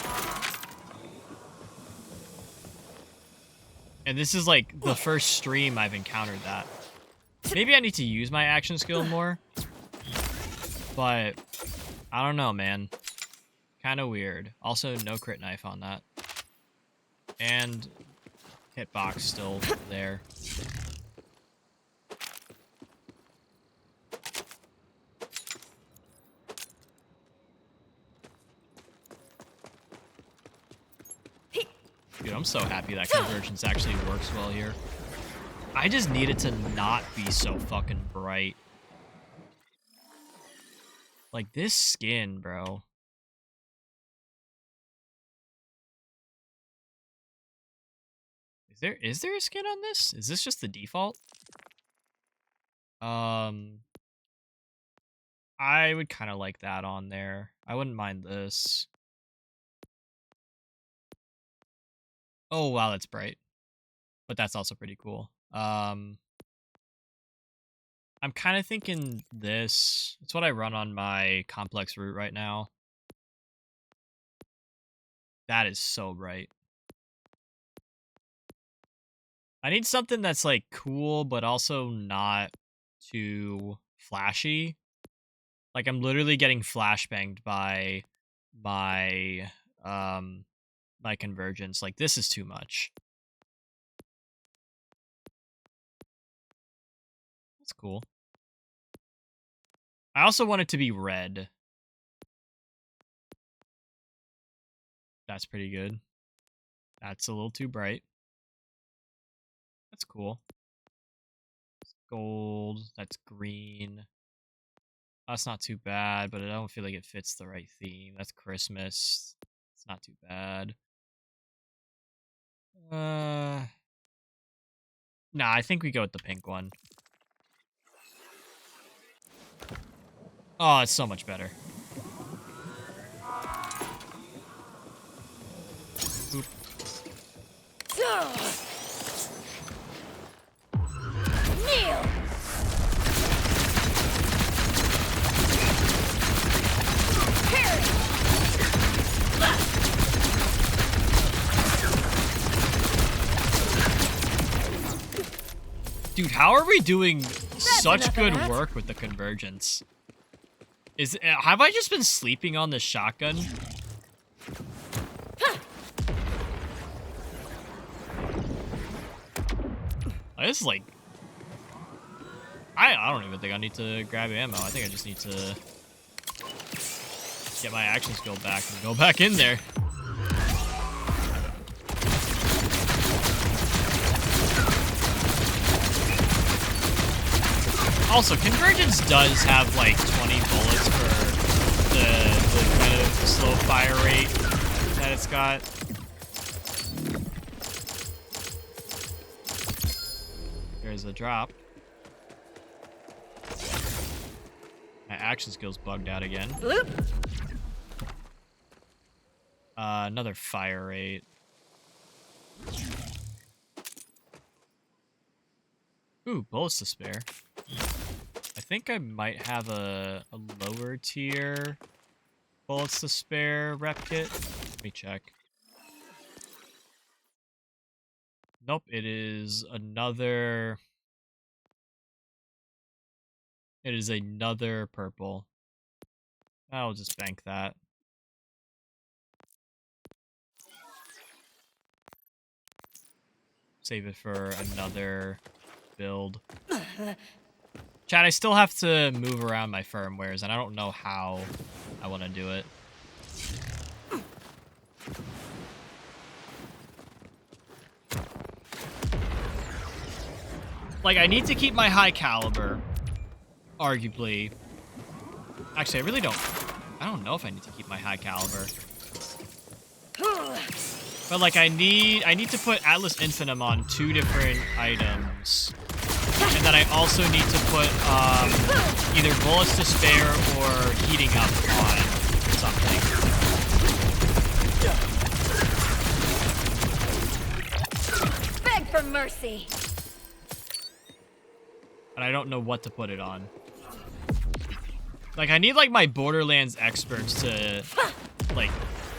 And this is like the first stream I've encountered that. Maybe I need to use my action skill more, but I don't know, man. Kind of weird. Also, no crit knife on that. And hitbox still there. Dude, I'm so happy that convergence actually works well here. I just need it to not be so fucking bright. Like, this skin, bro. Is there a skin on this? Is this just the default? I would kind of like that on there. I wouldn't mind this. Oh, wow, that's bright. But that's also pretty cool. I'm kind of thinking this. It's what I run on my complex route right now. That is so bright. I need something that's, like, cool, but also not too flashy. Like, I'm literally getting flashbanged by my, my convergence. Like, this is too much. That's cool. I also want it to be red. That's pretty good. That's a little too bright. That's cool. That's gold. That's green. That's not too bad, but I don't feel like it fits the right theme. That's Christmas. It's not too bad. Nah, I think we go with the pink one. Oh, it's so much better. Oop. Kneel! Dude, how are we doing such enough of good that. work with the convergence? Have I just been sleeping on this shotgun? This is like... I don't even think I need to grab ammo. I think I just need to get my action skill back and go back in there. Also, convergence does have like 20 bullets for the kind of slow fire rate that it's got. There's a drop. My action skill's bugged out again. Bloop. Another fire rate. Ooh, bullets to spare. I think I might have a lower tier bullets to spare rep kit. Let me check. Nope, it is another... It is another purple. I'll just bank that. Save it for another build. Chat, I still have to move around my firmwares, and I don't know how I want to do it. Like, I need to keep my high caliber, arguably. Actually, I don't know if I need to keep my high caliber. But like, I need to put Atlas Infinitum on 2 different items. And then I also need to put either bullets to spare or heating up on something. Beg for mercy. And I don't know what to put it on. Like, I need like my Borderlands experts to like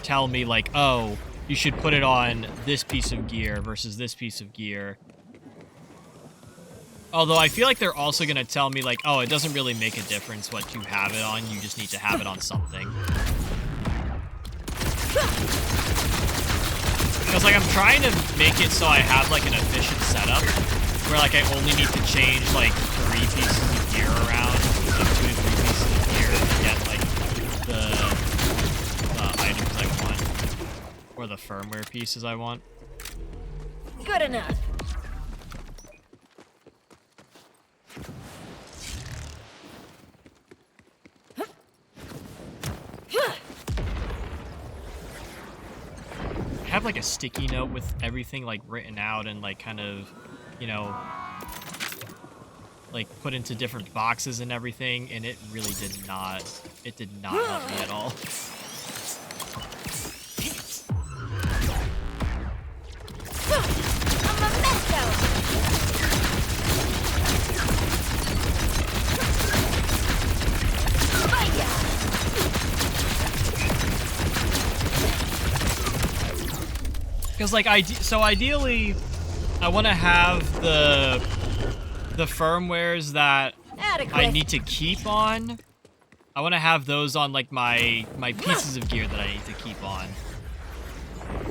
tell me like, oh, you should put it on this piece of gear versus this piece of gear. Although I feel like they're also going to tell me like, oh, it doesn't really make a difference what you have it on. You just need to have it on something. Because like I'm trying to make it so I have like an efficient setup where like I only need to change like 3 pieces of gear around, like 2 to 3 pieces of gear to get like the items I want. Or the firmware pieces I want. Good enough. I have like a sticky note with everything like written out and like kind of, you know, like put into different boxes and everything, and it really did not help me at all. Because like ideally, I want to have the firmwares that I need to keep on. I want to have those on like my pieces of gear that I need to keep on.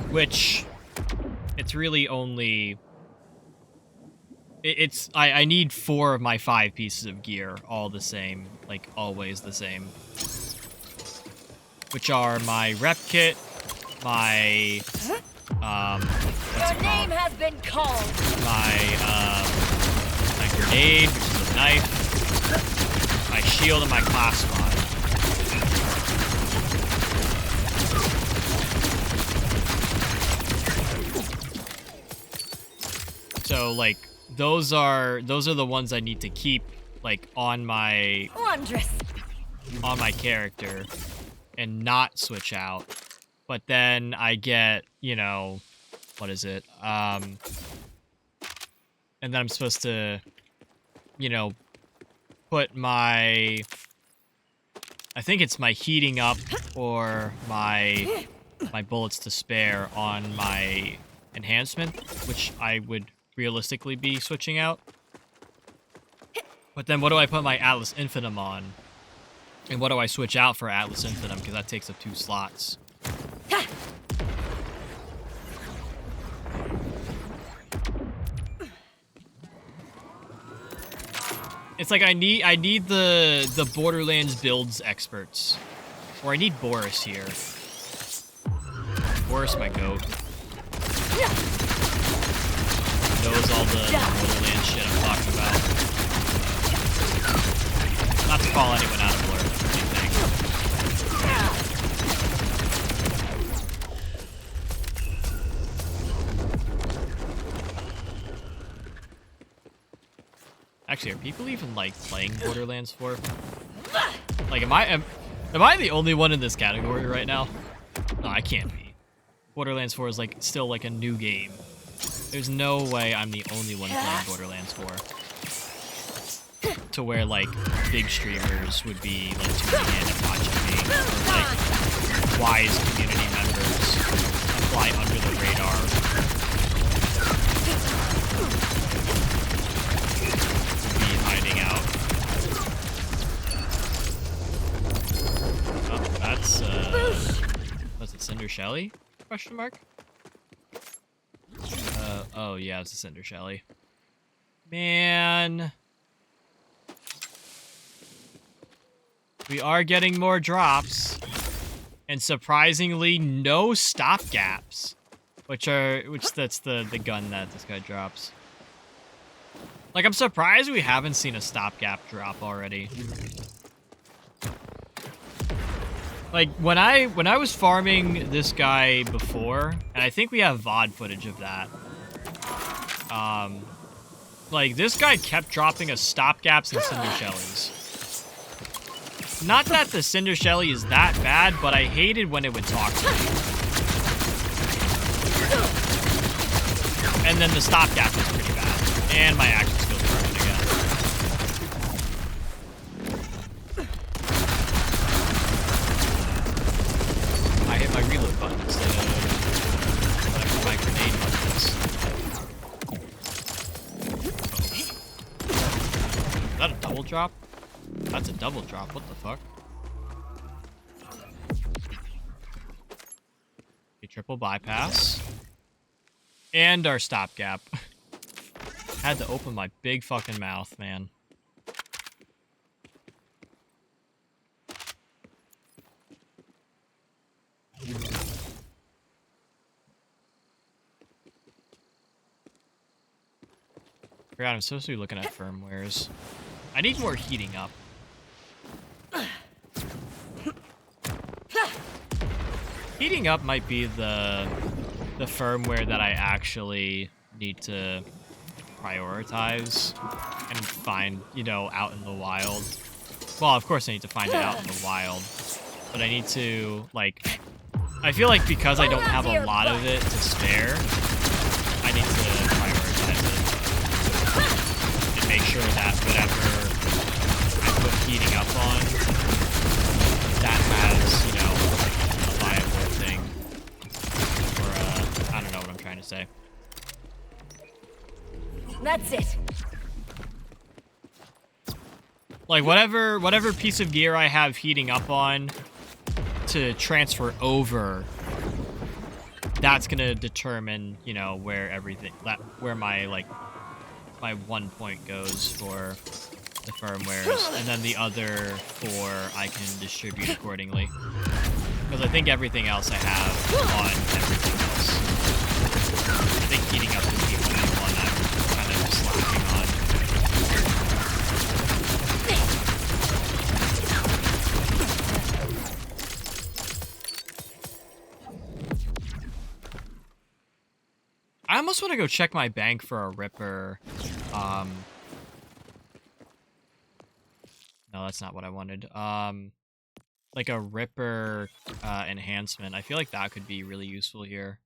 Which it's really only I need 4 of my 5 pieces of gear all the same, like always the same. Which are my rep kit, my what's Your it name called? has been called. My grenade, which is a knife, my shield, and my class mod. So like those are the ones I need to keep like on my Wondrous. character and not switch out. But then I get, you know, what is it? And then I'm supposed to, you know, put my, I think it's my heating up or my bullets to spare on my enhancement, which I would realistically be switching out. But then what do I put my Atlas Infinitum on? And what do I switch out for Atlas Infinitum? Because that takes up 2 slots. It's like I need the Borderlands builds experts. Or I need Boris here. Boris, my goat. Knows all the Borderlands shit I'm talking about. Not to call anyone out of order or anything. Actually, are people even like playing Borderlands 4? Like, am I the only one in this category right now? No, I can't be. Borderlands 4 is like still like a new game. There's no way I'm the only one playing Borderlands 4. to where like big streamers would be like tuning in and watching me, or like wise community members fly under the radar. Be hiding out. Oh, that's was it Cinder Shelly? Question mark. Oh yeah, it's a Cinder Shelly. Man. We are getting more drops. And surprisingly, no stopgaps. Which that's the gun that this guy drops. Like, I'm surprised we haven't seen a stopgap drop already. Like, when I was farming this guy before, and I think we have VoD footage of that. Like, this guy kept dropping us stopgaps and Cinder Shellies. Not that the Cinder Shelly is that bad, but I hated when it would talk to me. And then the stopgap was pretty bad. And my action skills were running again. I hit my reload button instead of whatever my grenade button is. Is that a double drop? That's a double drop. What the fuck? A triple bypass. And our stopgap. Had to open my big fucking mouth, man. Forgot I'm supposed to be looking at firmwares. I need more heating up. Heating up might be the firmware that I actually need to prioritize and find, you know, out in the wild. Well, of course I need to find it out in the wild, but I need to, like, I feel like because I don't have a lot of it to spare, I need to prioritize it and make sure that whatever I put heating up on, that has, you know, a viable thing. Or, I don't know what I'm trying to say. That's it. Like, whatever piece of gear I have heating up on to transfer over, that's gonna determine, you know, where everything, where my, like, my 1 point goes for the firmwares, and then the other 4 I can distribute accordingly. Because I think everything else I have on everything else. I think heating up is the only one I'm kind of slacking on. I almost want to go check my bank for a Ripper. No, that's not what I wanted. Like a Ripper enhancement. I feel like that could be really useful here.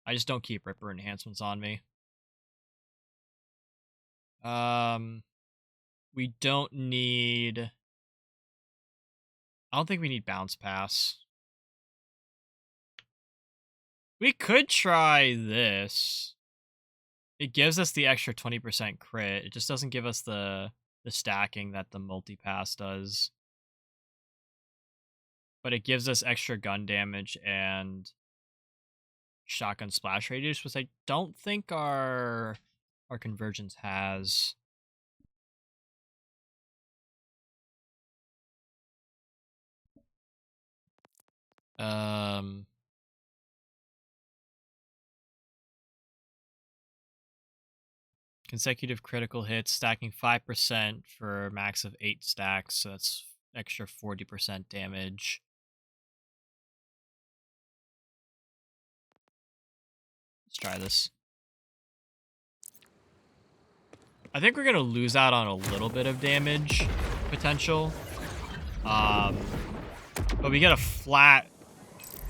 I just don't keep Ripper enhancements on me. We don't need... I don't think we need Bounce Pass. We could try this. It gives us the extra 20% crit. It just doesn't give us the stacking that the multi-pass does. But it gives us extra gun damage and shotgun splash radius, which I don't think our convergence has. Consecutive critical hits, stacking 5% for a max of 8 stacks, so that's extra 40% damage. Let's try this. I think we're gonna lose out on a little bit of damage potential. But we get a flat...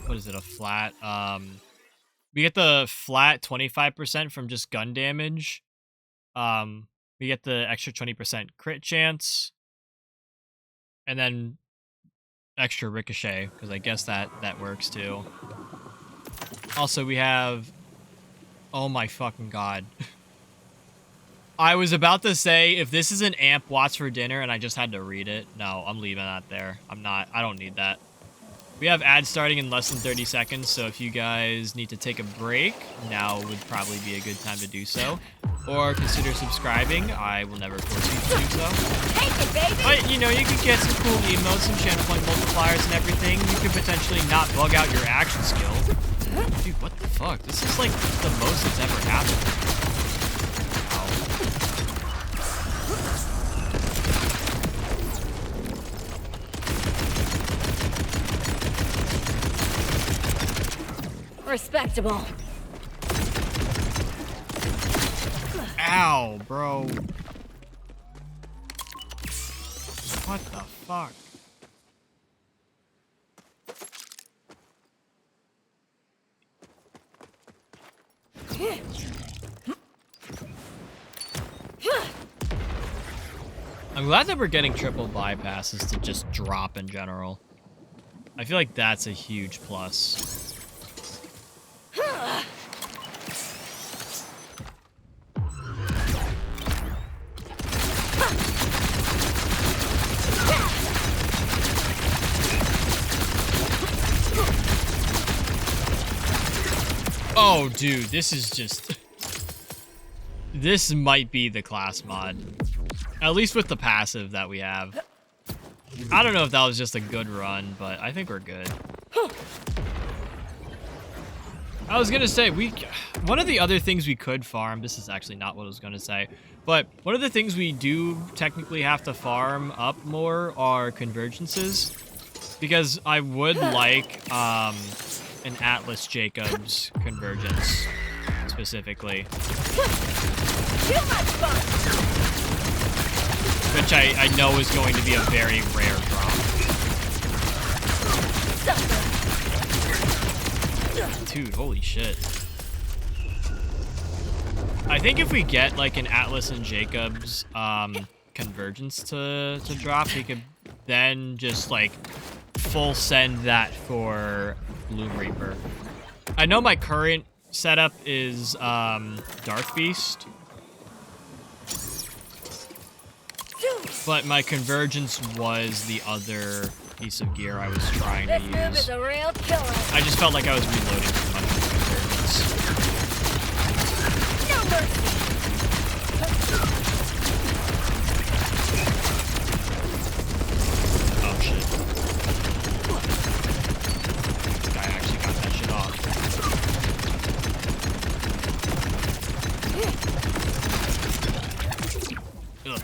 What is it, a flat? We get the flat 25% from just gun damage. We we get the extra 20% crit chance, and then extra ricochet, because I guess that works too. Also, we have... Oh my fucking god. I was about to say, if this is an amp watts for dinner and I just had to read it, no, I'm leaving that there. I don't need that. We have ads starting in less than 30 seconds, so if you guys need to take a break, now would probably be a good time to do so. Or consider subscribing. I will never force you to do so. Take it, baby! But, you know, you can get some cool emotes, some channel point multipliers and everything. You can potentially not bug out your action skill. Dude, what the fuck? This is like the most that's ever happened. Respectable. Ow, bro. What the fuck? I'm glad that we're getting triple bypasses to just drop in general. I feel like that's a huge plus. Oh, dude, this is just... This might be the class mod. At least with the passive that we have. I don't know if that was just a good run, but I think we're good. I was gonna say, one of the other things we could farm, this is actually not what I was gonna say, but one of the things we do technically have to farm up more are convergences. Because I would like an Atlas Jacobs convergence, specifically. Too much fun! Which I know is going to be a very rare drop. Dude, holy shit. I think if we get like an Atlas and Jacobs convergence to drop, we could then just like full send that for Bloom Reaper. I know my current setup is Dark Beast, but my convergence was the other piece of gear I was trying to This move use. is a real killer. I just felt like I was reloading too much with convergence. No mercy. Oh shit. This guy actually got that shit off. Ugh.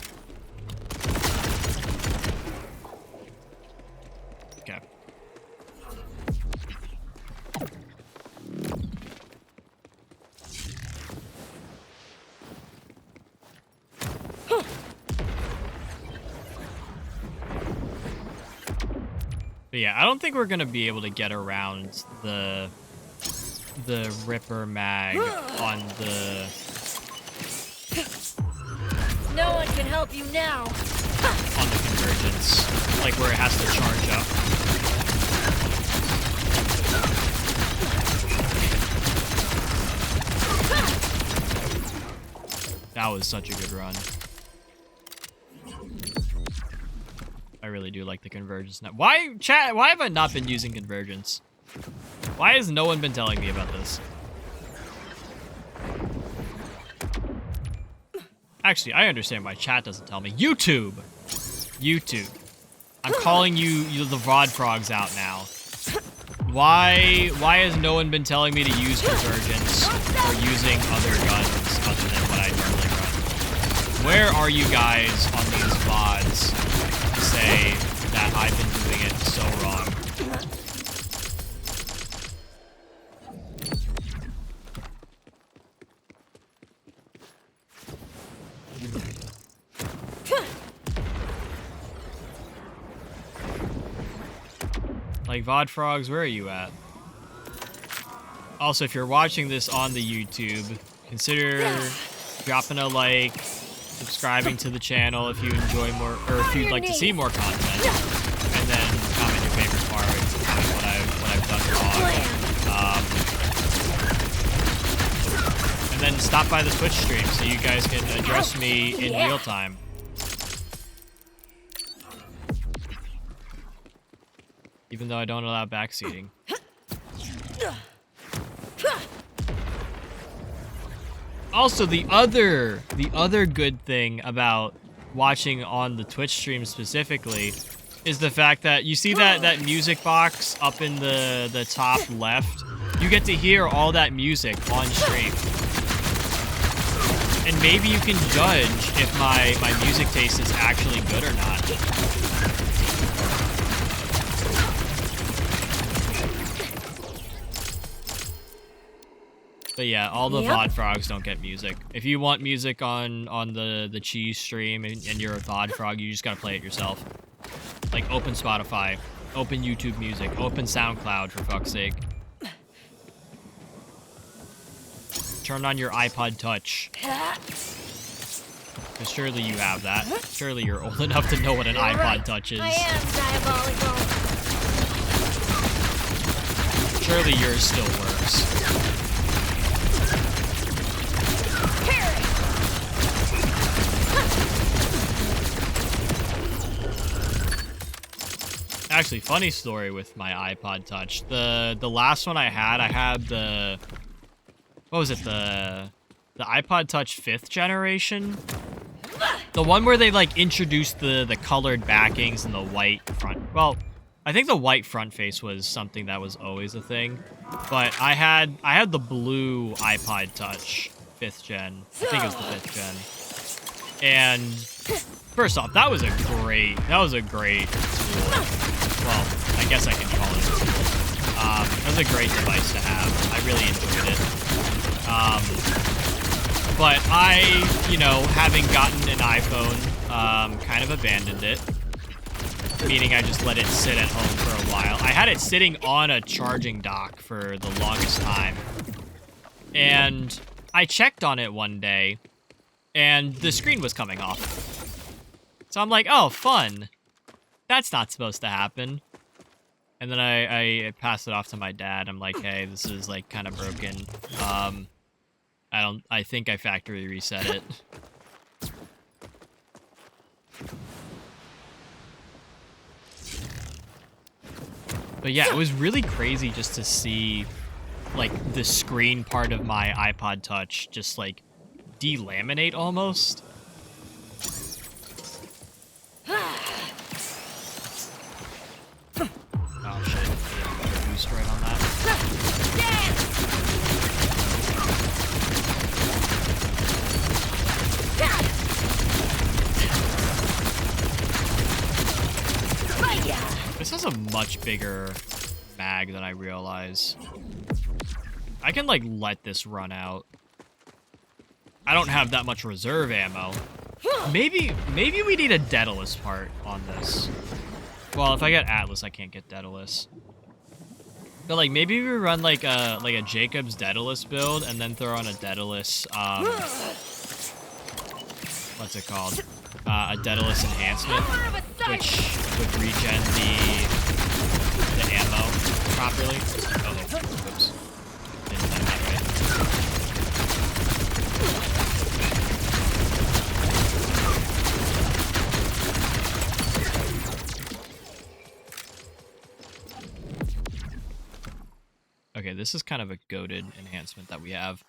Okay. But yeah, I don't think we're gonna be able to get around the Ripper mag on the... No one can help you now. on the convergence, like where it has to charge up. That was such a good run. I really do like the convergence now. Why, chat? Why have I not been using convergence? Why has no one been telling me about this? Actually, I understand why chat doesn't tell me. YouTube! YouTube. I'm calling you the VoD frogs out now. Why has no one been telling me to use convergence or using other guns other than what I normally run? Where are you guys on these VoDs to say that I've been doing it so wrong? Like, VoD frogs, where are you at? Also, if you're watching this on the YouTube, consider dropping a like, subscribing to the channel if you enjoy more, or if you'd like to see more content, and then comment your favorite part, comment what I've done wrong. And then stop by the Twitch stream so you guys can address me in real time. Even though I don't allow backseating. Also, the other good thing about watching on the Twitch stream specifically is the fact that you see that music box up in the top left. You get to hear all that music on stream. And maybe you can judge if my music taste is actually good or not. But yeah, all the VoD frogs don't get music. If you want music on the cheese stream and you're a VoD frog, you just gotta play it yourself. Like, open Spotify, open YouTube Music, open SoundCloud, for fuck's sake. Turn on your iPod Touch. Because surely you have that. Surely you're old enough to know what an iPod Touch is. I am diabolical. Surely yours still works. Actually, funny story with my iPod Touch. The last one I had the... What was it? The iPod Touch 5th generation? The one where they, like, introduced the colored backings and the white front... Well, I think the white front face was something that was always a thing. But I had the blue iPod Touch 5th gen. I think it was the 5th gen. And first off, that was a great tool. Well, I guess I can call it a tool. It was a great device to have. I really enjoyed it. But I, you know, having gotten an iPhone, kind of abandoned it. Meaning I just let it sit at home for a while. I had it sitting on a charging dock for the longest time. And I checked on it one day, and the screen was coming off. So I'm like, oh, fun. That's not supposed to happen. And then I passed it off to my dad. I'm like, hey, this is, like, kind of broken. I think I factory reset it. But yeah, it was really crazy just to see, like, the screen part of my iPod Touch just, like, delaminate almost. Oh shit, I didn't put a boost right on that. This has a much bigger mag than I realize. I can, like, let this run out. I don't have that much reserve ammo. Maybe we need a Daedalus part on this. Well, if I get Atlas, I can't get Daedalus. But, like, maybe we run, like a Jacob's Daedalus build, and then throw on a Daedalus, what's it called? A Daedalus enhancement, which would regen the ammo properly. Oh, oops. Didn't time that right. Okay, this is kind of a goated enhancement that we have.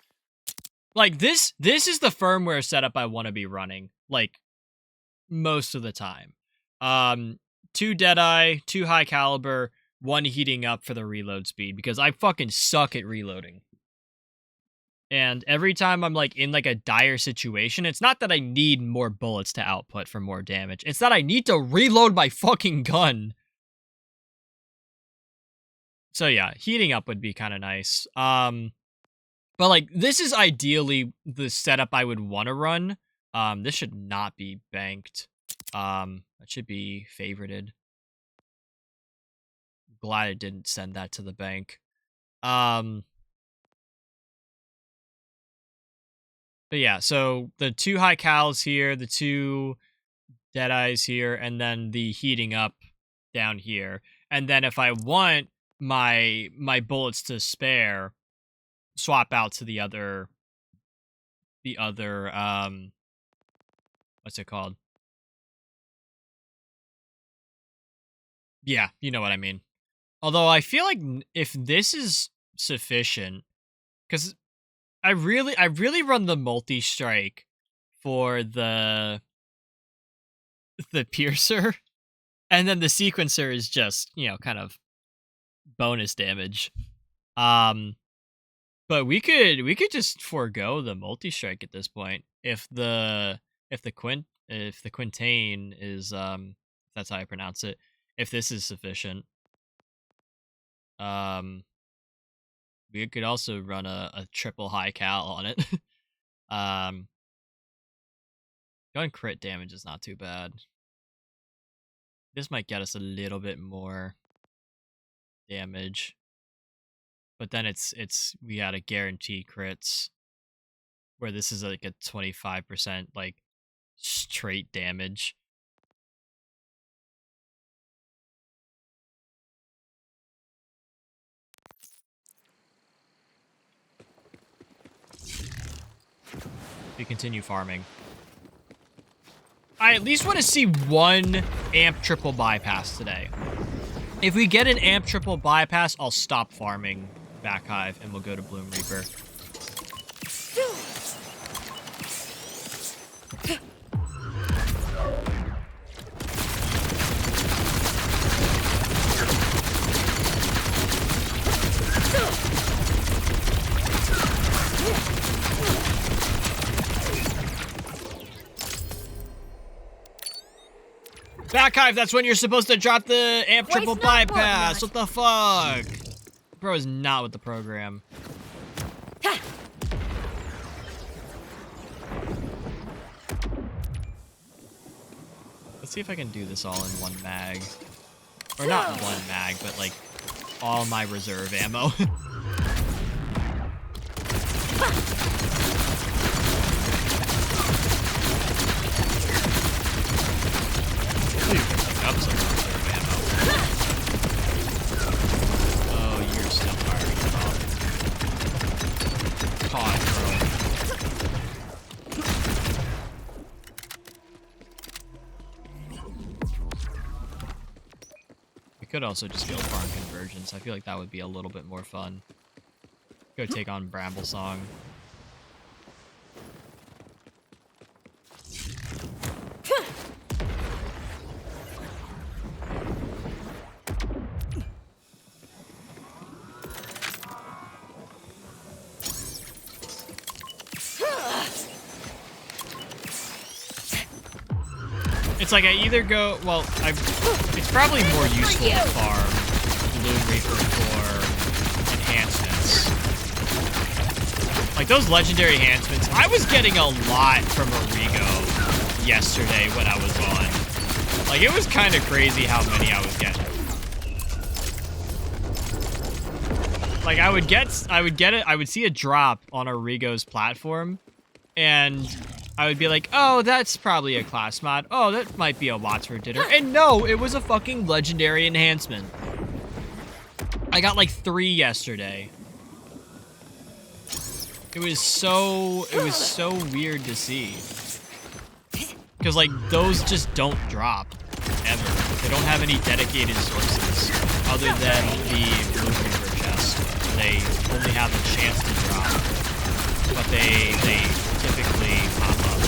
Like, this is the firmware setup I want to be running, like, most of the time. 2 Deadeye, 2 high caliber, 1 heating up for the reload speed, because I fucking suck at reloading. And every time I'm, like, in, like, a dire situation, it's not that I need more bullets to output for more damage. It's that I need to reload my fucking gun. So yeah, heating up would be kind of nice. But, like, this is ideally the setup I would want to run. This should not be banked. It should be favorited. Glad it didn't send that to the bank. But yeah, so the 2 high cals here, the 2 dead eyes here, and then the heating up down here. And then if I want my bullets to spare, swap out to the other what's it called? Yeah, you know what I mean. Although I feel like if this is sufficient, because I really run the multi-strike for the piercer, and then the sequencer is just, kind of bonus damage. But we could just forego the multi-strike at this point if the quintain is that's how I pronounce it. If this is sufficient. We could also run a triple high cal on it. Gun crit damage is not too bad. This might get us a little bit more damage. But then it's we gotta guarantee crits. Where this is like a 25% like straight damage. We continue farming. I at least want to see 1 amp triple bypass today. If we get an amp triple bypass, I'll stop farming back hive and we'll go to Bloom Reaper. Back hive, that's when you're supposed to drop the amp triple bypass. What the fuck? Bro is not with the program. Let's see if I can do this all in 1 mag. Or not 1 mag, but like all my reserve ammo. Could also just go farm convergence. I feel like that would be a little bit more fun. Go take on Bramble Song. It's like I either go, well, it's probably more useful to farm Bloom Reaper for enhancements. Like those legendary enhancements, I was getting a lot from Origo yesterday when I was on. Like it was kind of crazy how many I was getting. Like I would see a drop on Origo's platform, and I would be like, oh, that's probably a class mod. Oh, that might be a Watts for dinner. And no, it was a fucking legendary enhancement. I got like 3 yesterday. It was so weird to see. Because like those just don't drop ever. They don't have any dedicated sources other than the Bloom Reaper chest. They only have a chance to drop. But they typically pop up.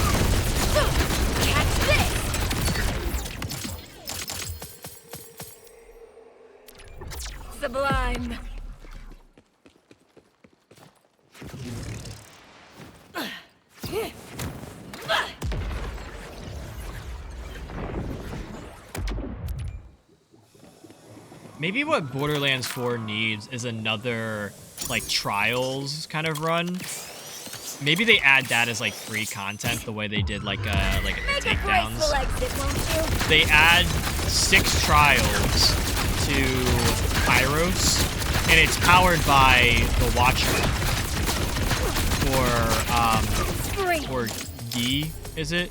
Catch this! Sublime. Maybe what Borderlands 4 needs is another like trials kind of run. Maybe they add that as like free content the way they did like takedowns. They add 6 trials to Kairos, and it's powered by the Watcher for or gi, is it?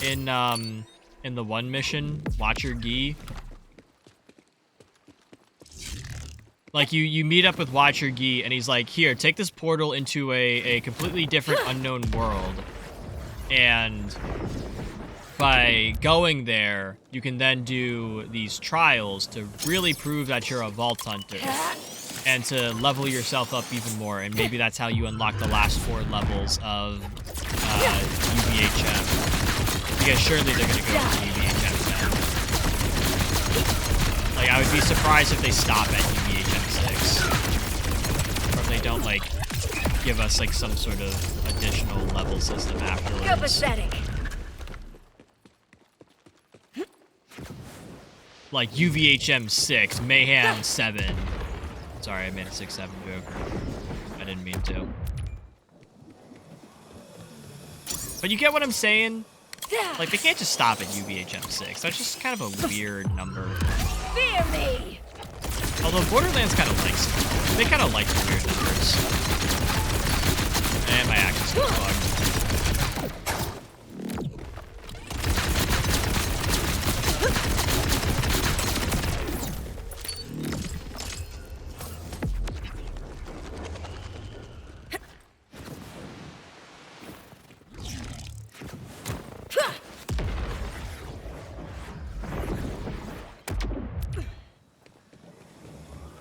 In the one mission, Watcher Gi. Like, you meet up with Watcher Gi, and he's like, here, take this portal into a completely different unknown world. And by going there, you can then do these trials to really prove that you're a Vault Hunter. And to level yourself up even more. And maybe that's how you unlock the last 4 levels of UVHM. Because surely they're going to go to UVHM 10. Like, I would be surprised if they stop at UVHM 6. Or if they don't, like, give us, like, some sort of additional level system afterwards. You're pathetic. Like, UVHM 6, Mayhem 7. Sorry, I made a 6-7 joke. I didn't mean to. But you get what I'm saying? Like, they can't just stop at UVHM 6. That's just kind of a weird number. Fear me. Although Borderlands kind of likes it. They kind of like the weird numbers. And my action's still bugged.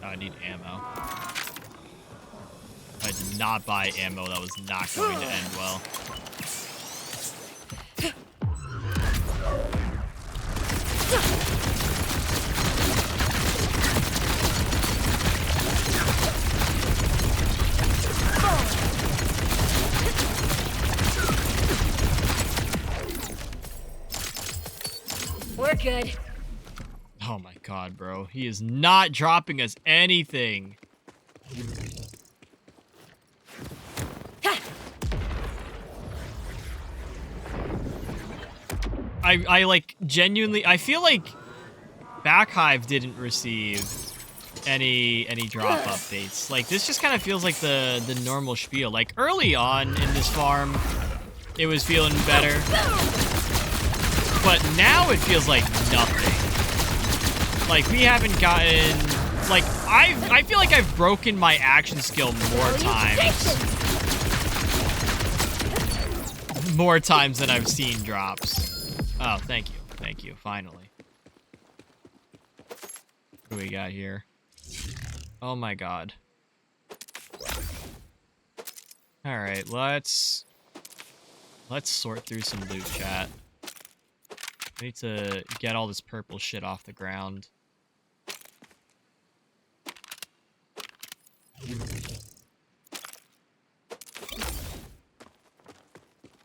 I need ammo. If I did not buy ammo, that was not going to end well. We're good. Oh my god, bro. He is not dropping us anything. I like genuinely I feel like Backhive didn't receive any drop updates. Like this just kind of feels like the normal spiel. Like early on in this farm, it was feeling better. But now it feels like nothing. Like we haven't gotten like I feel like I've broken my action skill more times than I've seen drops. Oh, thank you, finally. What do we got here? Oh my god. Alright, let's sort through some loot, chat. I need to get all this purple shit off the ground.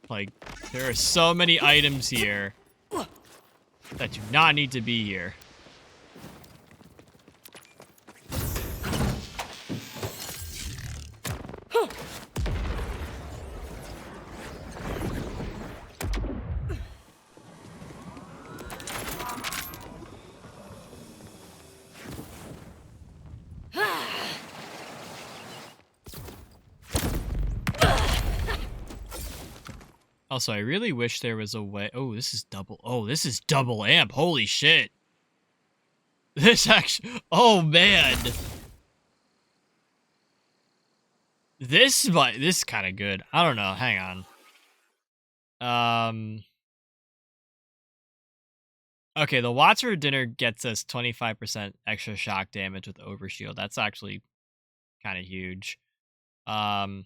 Like, there are so many items here that do not need to be here. Also, I really wish there was a way. Oh, this is double amp. Holy shit. This actually. Oh man. This is kind of good. I don't know. Hang on. Okay, the Watts for Dinner gets us 25% extra shock damage with Overshield. That's actually kind of huge. And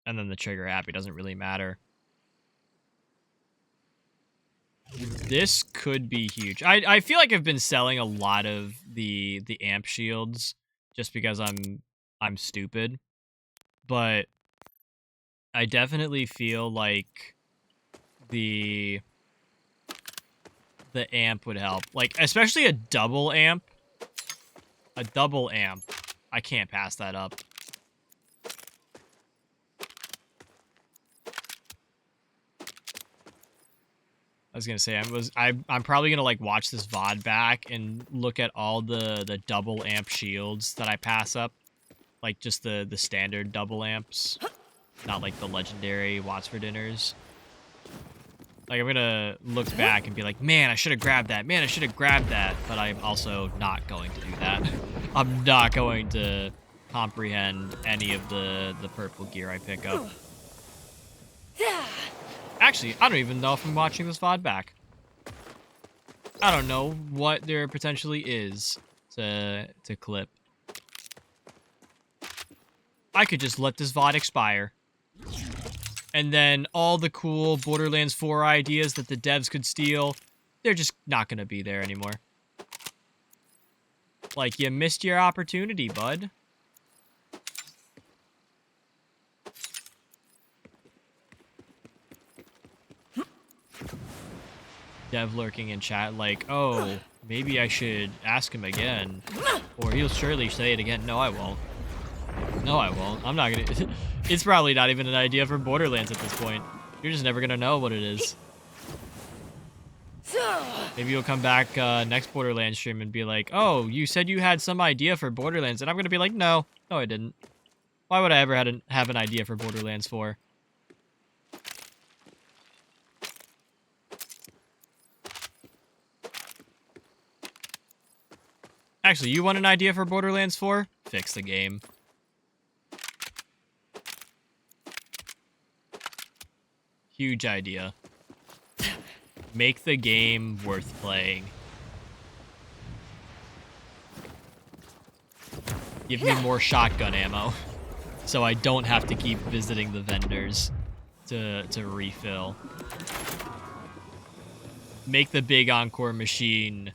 then the trigger happy doesn't really matter. This could be huge. I feel like I've been selling a lot of the amp shields just because I'm stupid. But I definitely feel like the amp would help. Like especially a double amp. A double amp. I can't pass that up. I was gonna say I'm probably gonna like watch this VoD back and look at all the double amp shields that I pass up, like just the standard double amps. not like the legendary Watts for dinners. Like, I'm gonna look back and be like, man, I should have grabbed that. Man, I should have grabbed that. But I'm also not going to do that. I'm not going to comprehend any of the purple gear I pick up. Actually, I don't even know if I'm watching this VoD back. I don't know what there potentially is to clip. I could just let this VoD expire. And then all the cool Borderlands 4 ideas that the devs could steal, they're just not going to be there anymore. Like, you missed your opportunity, bud. Dev lurking in chat like, oh, maybe I should ask him again. Or he'll surely say it again. No, I won't. No, I won't. I'm not gonna... It's probably not even an idea for Borderlands at this point. You're just never gonna know what it is. Maybe you'll come back next Borderlands stream and be like, oh, you said you had some idea for Borderlands. And I'm gonna be like, no. No, I didn't. Why would I ever have an idea for Borderlands 4? Actually, you want an idea for Borderlands 4? Fix the game. Huge idea. Make the game worth playing. Give me more shotgun ammo, so I don't have to keep visiting the vendors to refill. Make the big Encore machine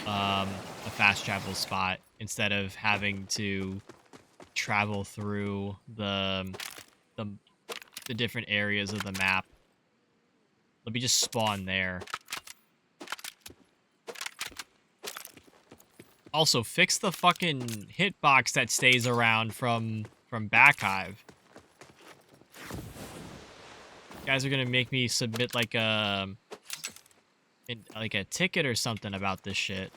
a fast travel spot instead of having to travel through the different areas of the map. Let me just spawn there. Also, fix the fucking hitbox that stays around from Backhive. You guys are gonna make me submit like a ticket or something about this shit.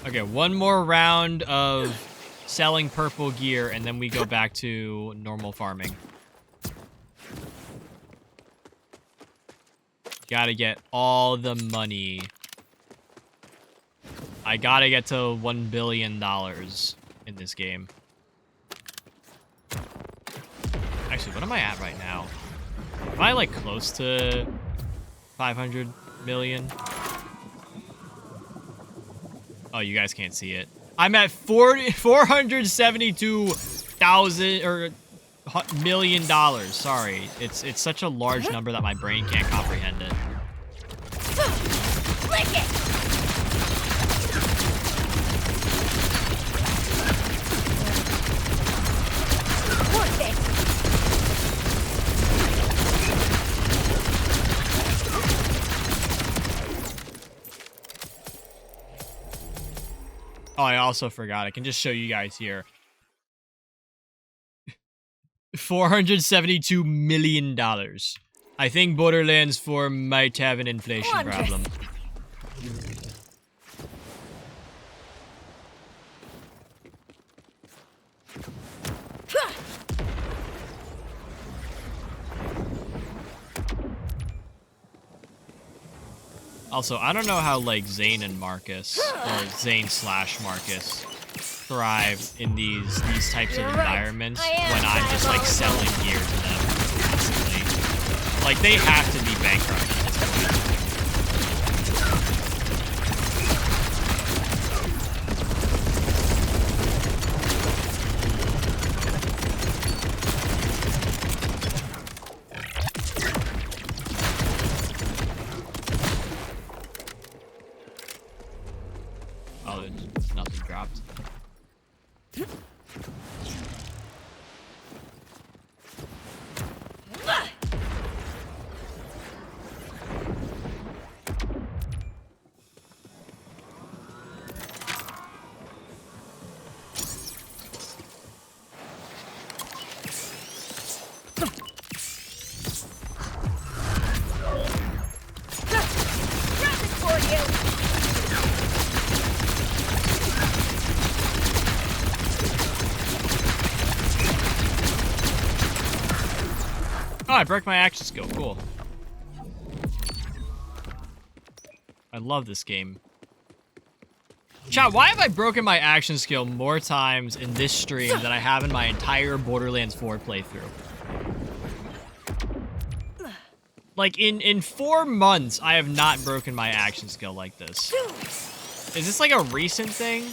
Okay, one more round of selling purple gear, and then we go back to normal farming. Gotta get all the money. I gotta get to $1 billion in this game. Actually, what am I at right now? Am I, like, close to 500 million? Oh, you guys can't see it. I'm at 472,000 or $1 million. Sorry, it's such a large number that my brain can't comprehend it. Lick it! Worth it! Oh, I also forgot. I can just show you guys here. $472 million. I think Borderlands 4 might have an inflation problem. Also, I don't know how, like, Zane and Marcus, or Zane / Marcus, thrive in these types of environments when I'm just, like, selling gear to them constantly. Like, they have to be bankrupt at this point. Oh, nothing dropped. I broke my action skill. Cool. I love this game. Chat, why have I broken my action skill more times in this stream than I have in my entire Borderlands 4 playthrough? Like, in 4 months, I have not broken my action skill like this. Is this like a recent thing?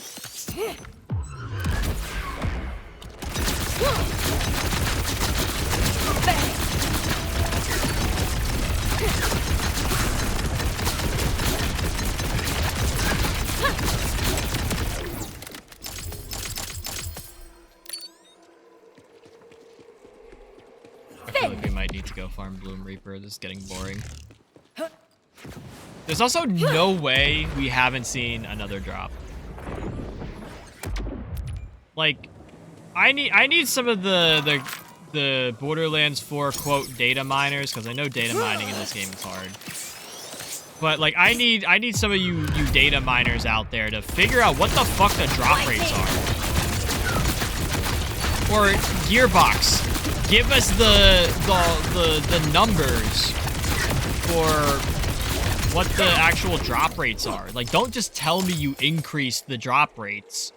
I feel like we might need to go farm Bloom Reaper. This is getting boring. There's also no way we haven't seen another drop. Like, I need some of the Borderlands 4 quote data miners, because I know data mining in this game is hard. But like, I need some of you data miners out there to figure out what the fuck the drop rates are. Or Gearbox, give us the numbers for what the actual drop rates are. Like, don't just tell me you increased the drop rates.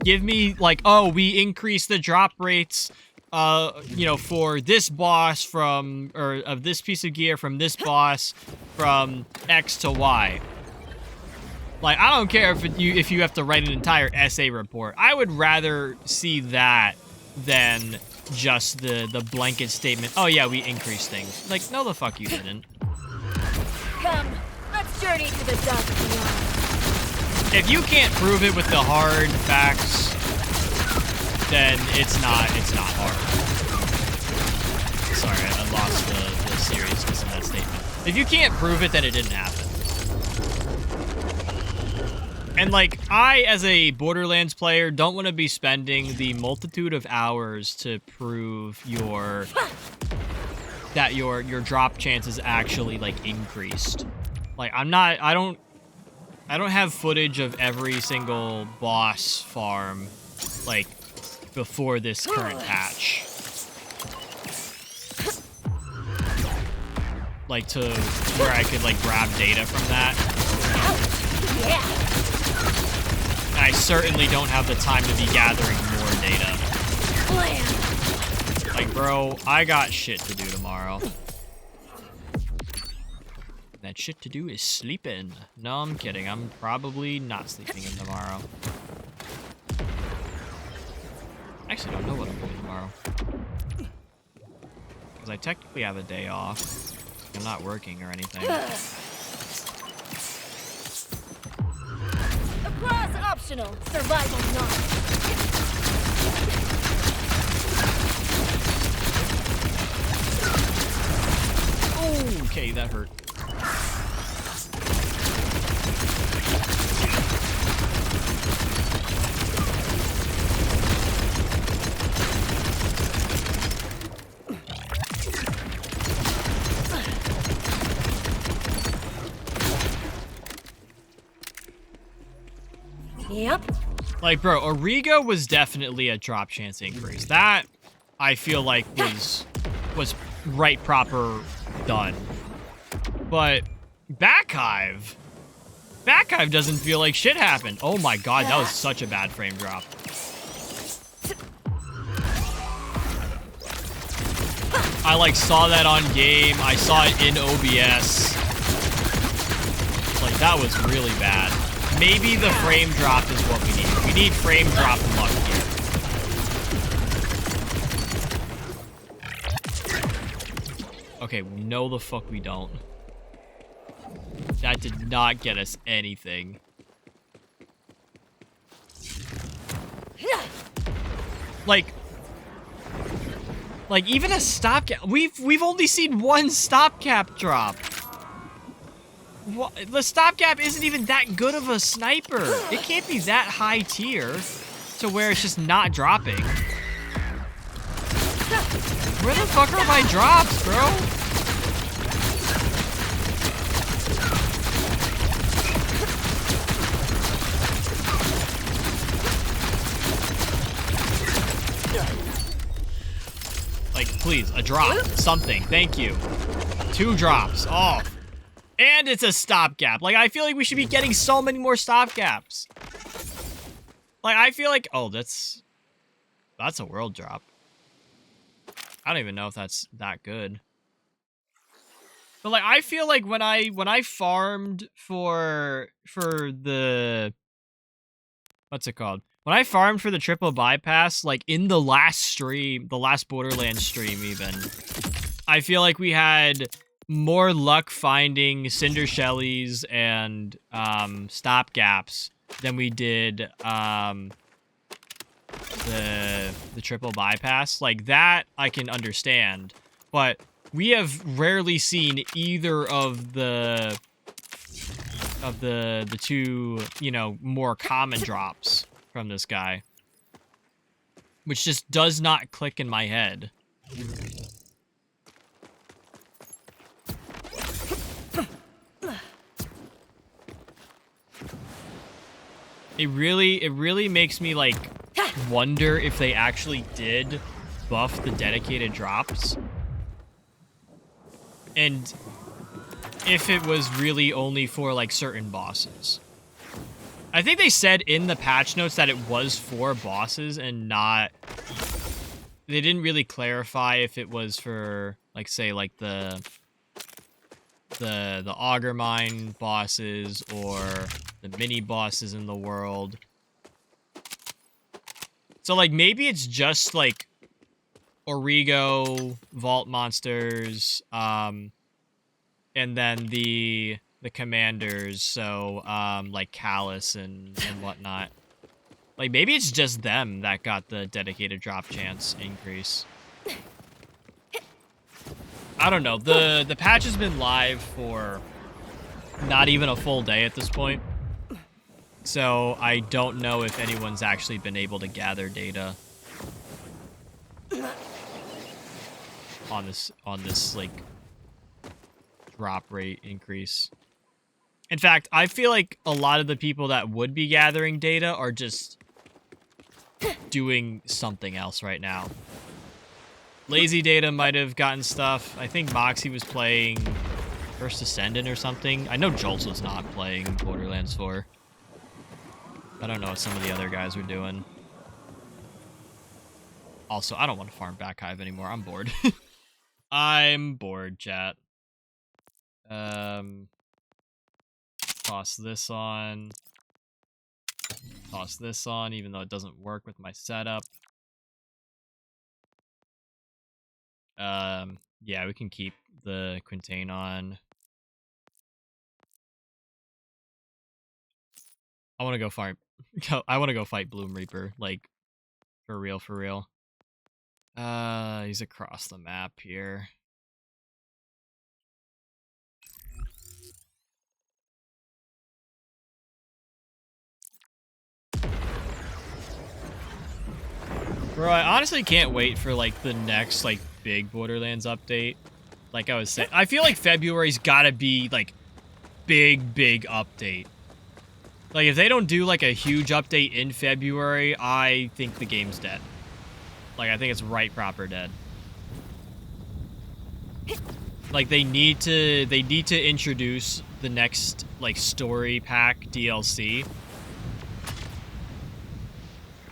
Give me, like, oh, we increased the drop rates, you know, for this boss from, or of this piece of gear from this boss from X to Y. Like, I don't care if you have to write an entire essay report. I would rather see that than just the blanket statement, oh yeah, we increased things. Like, no the fuck you didn't. Come, let's journey to the dark beyond. If you can't prove it with the hard facts, then it's not hard. Sorry, I lost the seriousness in that statement. If you can't prove it, then it didn't happen. And like, I, as a Borderlands player, don't want to be spending the multitude of hours to prove that your drop chances actually like increased. Like, I don't have footage of every single boss farm like before this current patch. Like, to where I could like grab data from that. Yeah. I certainly don't have the time to be gathering more data. Like, bro, I got shit to do tomorrow. That shit to do is sleeping. No, I'm kidding. I'm probably not sleeping in tomorrow. I actually don't know what I'm doing tomorrow. Because I technically have a day off. I'm not working or anything. Applause optional, survival not. Oh, okay, that hurt. Yep. Like, bro, Origo was definitely a drop chance increase. That, I feel like, was right proper done. But Backhive doesn't feel like shit happened. Oh my god, that was such a bad frame drop. I like saw that on game. I saw it in OBS. Like, that was really bad. Maybe the frame drop is what we need. We need frame drop luck here. Okay, no the fuck we don't. That did not get us anything. Like even a stopgap. We've only seen one stopgap drop. What? The stopgap isn't even that good of a sniper. It can't be that high tier to where it's just not dropping. Where the fuck are my drops, bro? Like, please, a drop. Something. Thank you. 2 drops. Oh. And it's a stopgap. Like, I feel like we should be getting so many more stopgaps. Like, I feel like... Oh, that's a world drop. I don't even know if that's that good. But, like, I feel like when I farmed for the... What's it called? When I farmed for the triple bypass, like, in the last stream, the last Borderlands stream even, I feel like we had more luck finding Cinder Shellies and stopgaps than we did the triple bypass. Like, that I can understand, but we have rarely seen either of the two, you know, more common drops from this guy, which just does not click in my head. It really makes me, like, wonder if they actually did buff the dedicated drops. And if it was really only for, like, certain bosses. I think they said in the patch notes that it was for bosses and not... They didn't really clarify if it was for, like, say, like, the auger mine bosses or the mini bosses in the world. So, like, maybe it's just, like, Origo, Vault Monsters, and then the commanders, so, like, Callus and whatnot. Like, maybe it's just them that got the dedicated drop chance increase. I don't know. The patch has been live for not even a full day at this point. So I don't know if anyone's actually been able to gather data on this like drop rate increase. In fact, I feel like a lot of the people that would be gathering data are just doing something else right now. Lazy Data might have gotten stuff. I think Moxie was playing First Ascendant or something. I know Jolts was not playing Borderlands 4. I don't know what some of the other guys were doing. Also, I don't want to farm Back Hive anymore. I'm bored. I'm bored, chat. Toss this on. Toss this on, even though it doesn't work with my setup. Yeah, we can keep the Quintain on. I want to go farm. I want to go fight Bloom Reaper, like, for real, for real. He's across the map here. Bro, I honestly can't wait for, like, the next, like, big Borderlands update. Like I was saying, I feel like February's gotta be, like, big update. Like, if they don't do, like, a huge update in February, I think the game's dead. Like, I think it's right proper dead. Like, they need to introduce the next, like, story pack DLC.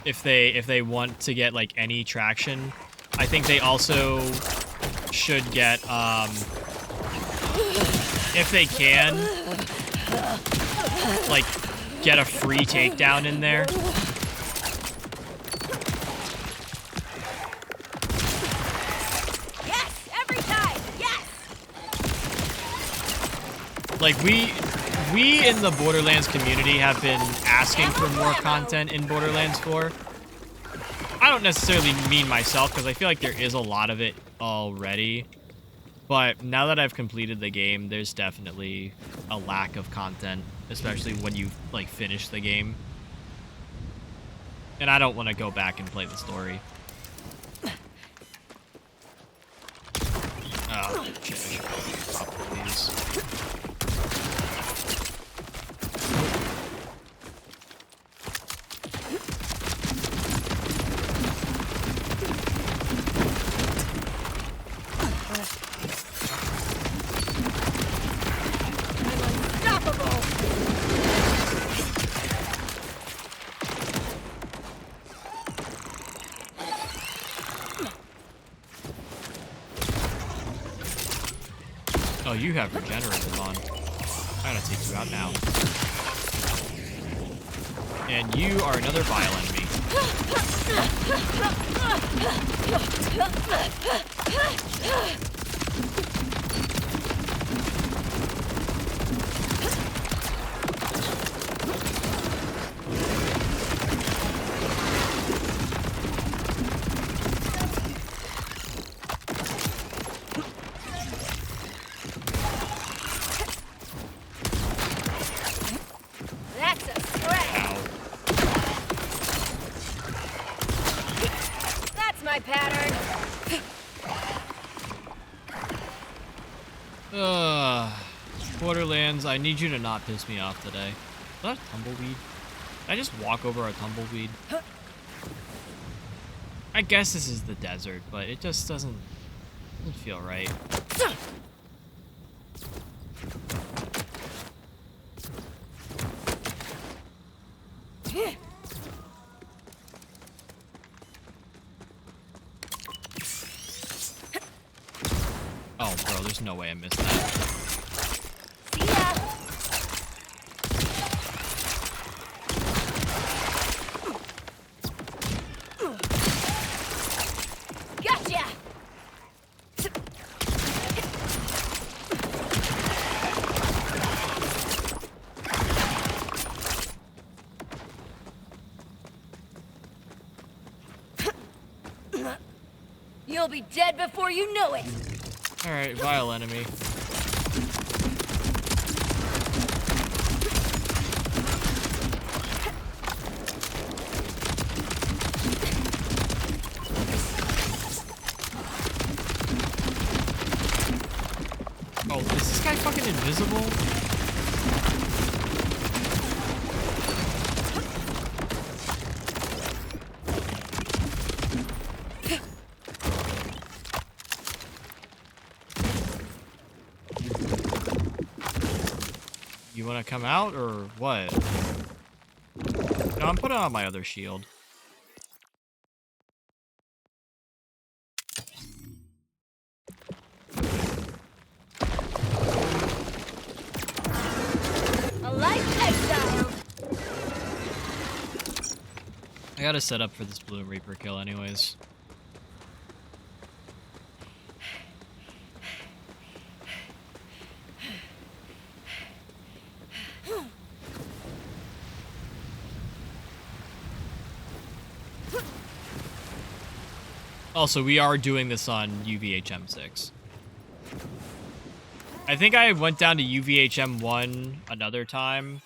If they want to get, like, any traction. I think they also should get, if they can, like, get a free takedown in there. Yes, every time. Yes. Like, we in the Borderlands community have been asking for more content in Borderlands 4. I don't necessarily mean myself, because I feel like there is a lot of it already. But now that I've completed the game, there's definitely a lack of content, especially when you, like, finish the game. And I don't want to go back and play the story. Oh, shit, I should probably pop one of these. Oh, you have regenerative on. I gotta take you out now. And you are another vile enemy. That's a scratch. Ow. That's my pattern. Borderlands, I need you to not piss me off today. Is that a tumbleweed? Did I just walk over a tumbleweed? I guess this is the desert, but it just doesn't feel right. Oh, bro, there's no way I missed that. See ya. Gotcha. You'll be dead before you know it. Alright, vile enemy. Oh, is this guy fucking invisible? You want to come out or what? No, I'm putting on my other shield. A life lifestyle. I gotta set up for this Blue Reaper kill anyways. Also, we are doing this on UVHM6. I think I went down to UVHM1 another time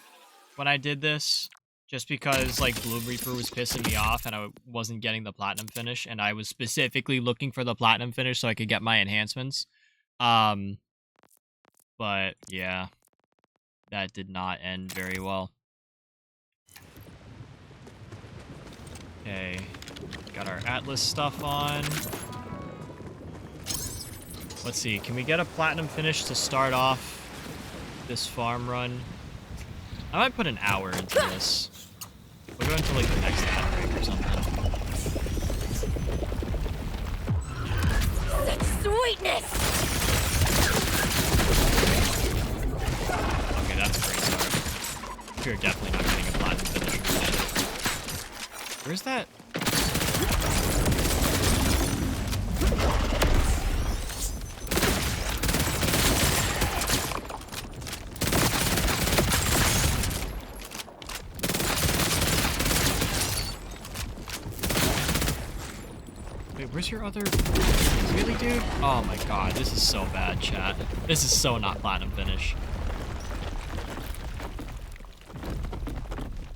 when I did this, just because, like, Bloom Reaper was pissing me off and I wasn't getting the Platinum finish, and I was specifically looking for the Platinum finish so I could get my enhancements. But, yeah, that did not end very well. Okay. Got our Atlas stuff on. Let's see, can we get a Platinum finish to start off this farm run? I might put an hour into this. We'll go into like the next ad break or something. Such sweetness. Okay, that's a great start. We're definitely not getting a Platinum finish from that. Where's that? Wait, where's your other... Really, dude? Oh my god, this is so bad, chat. This is so not Platinum finish.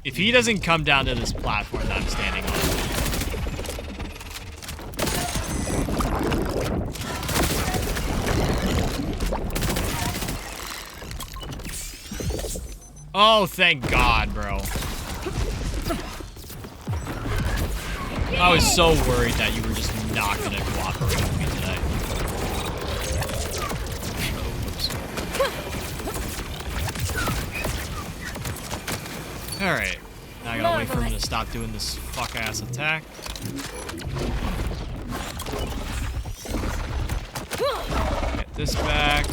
If he doesn't come down to this platform that I'm standing on... Oh, thank God, bro. I was so worried that you were just not gonna cooperate with me today. Alright. Now I gotta wait for him to stop doing this fuck-ass attack. Okay, this back.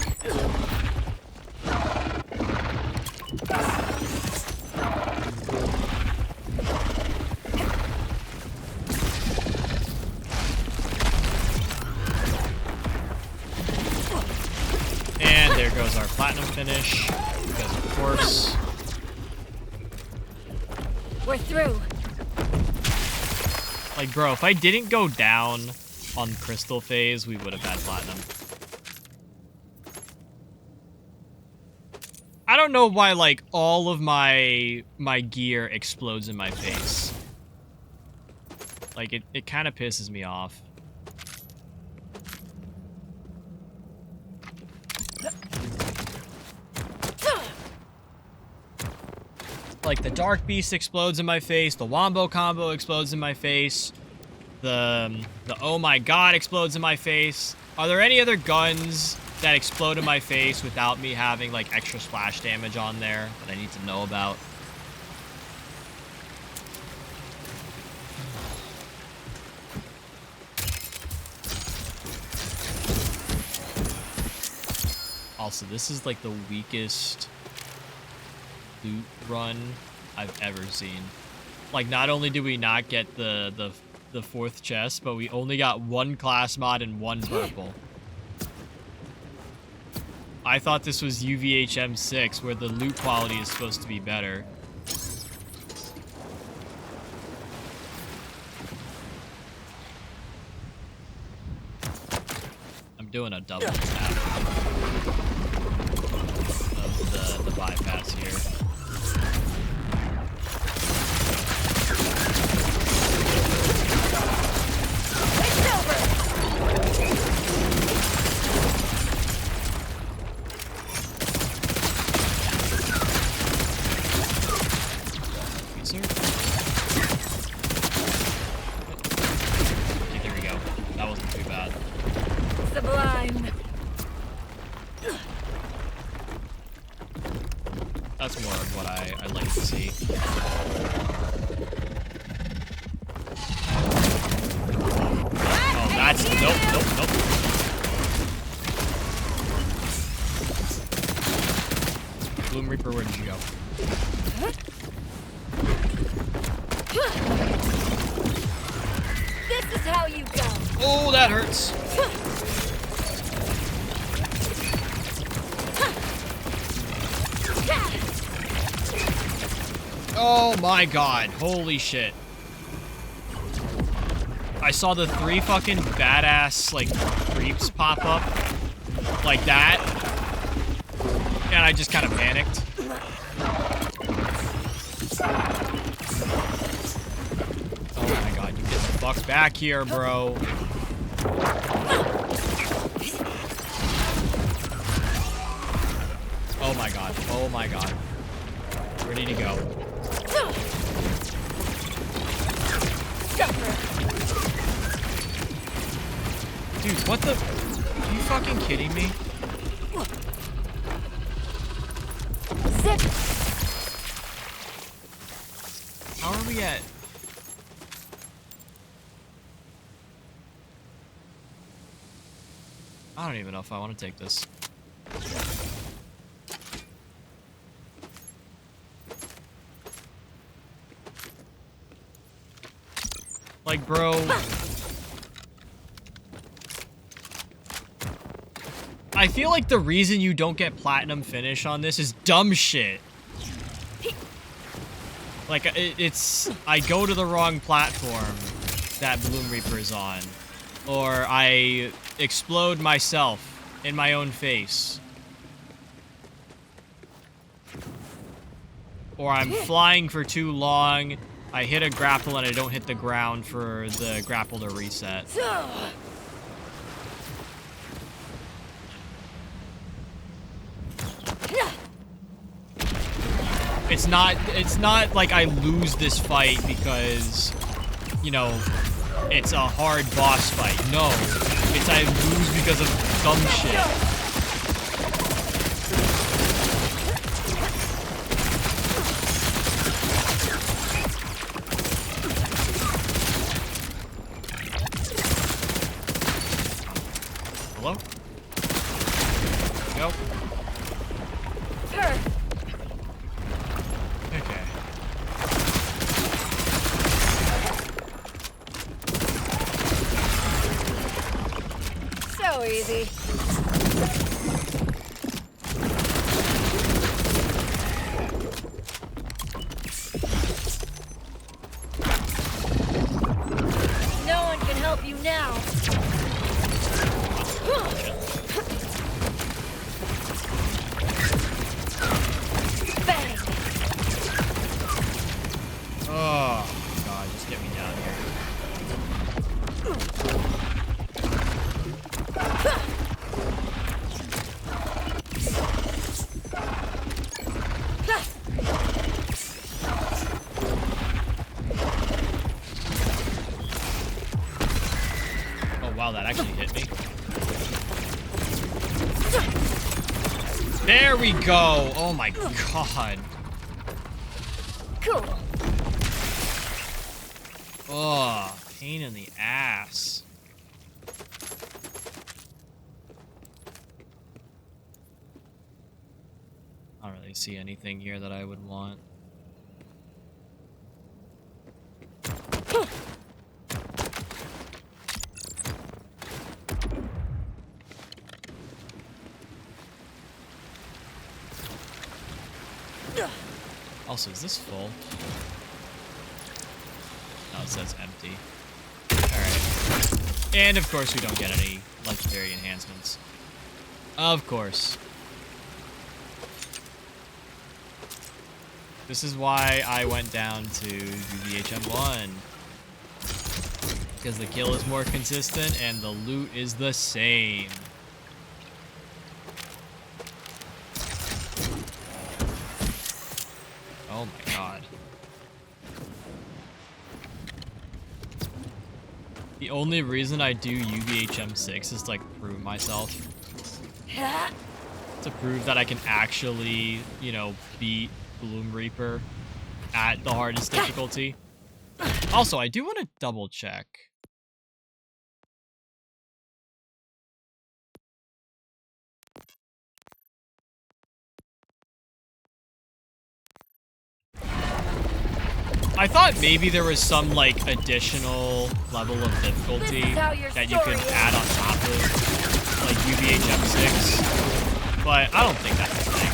And there goes our platinum finish. Because of course. We're through. Like, bro, if I didn't go down on crystal phase, we would have had platinum. I don't know why, like, all of my gear explodes in my face. Like, it kind of pisses me off. Like, the Dark Beast explodes in my face, the Wombo combo explodes in my face, the Oh My God explodes in my face. Are there any other guns that explode in my face without me having, like, extra splash damage on there that I need to know about? Also, this is, like, the weakest loot run I've ever seen. Like, not only did we not get the fourth chest, but we only got one class mod and one purple. I thought this was UVHM 6, where the loot quality is supposed to be better. I'm doing a double tap of the bypass here. That's more of what I like to see. Oh, that's... Nope. Bloom Reaper, where did you go? This is how you go. Oh, that hurts. Oh my god, holy shit. I saw the 3 fucking badass, like, creeps pop up like that, and I just kind of panicked. Oh my god, you get the fuck back here, bro. Oh my god, oh my god. Ready to go. Dude, what the? Are you fucking kidding me? Zip. How are we at? I don't even know if I want to take this. Like, bro. I feel like the reason you don't get platinum finish on this is dumb shit. Like, it's... I go to the wrong platform that Bloom Reaper is on. Or I explode myself in my own face. Or I'm flying for too long, I hit a grapple and I don't hit the ground for the grapple to reset. It's not like I lose this fight because, you know, it's a hard boss fight. No, it's I lose because of dumb shit. Hello? so easy. No one can help you now. Bang. Oh, God, just get me down here. Oh, wow, that actually hit me. There we go. Oh, my God. Cool. Oh, pain in the ass. I don't really see anything here that I would want. Also, is this full? No, it says empty. Alright. And of course we don't get any legendary enhancements. Of course. This is why I went down to UVHM1. Because the kill is more consistent and the loot is the same. Oh my god. The only reason I do UVHM6 is to, like, prove myself. To prove that I can actually, you know, beat Bloom Reaper at the hardest difficulty. Also, I do want to double check. I thought maybe there was some, like, additional level of difficulty that you could add on top of, like, UVHM6, but I don't think that's a thing.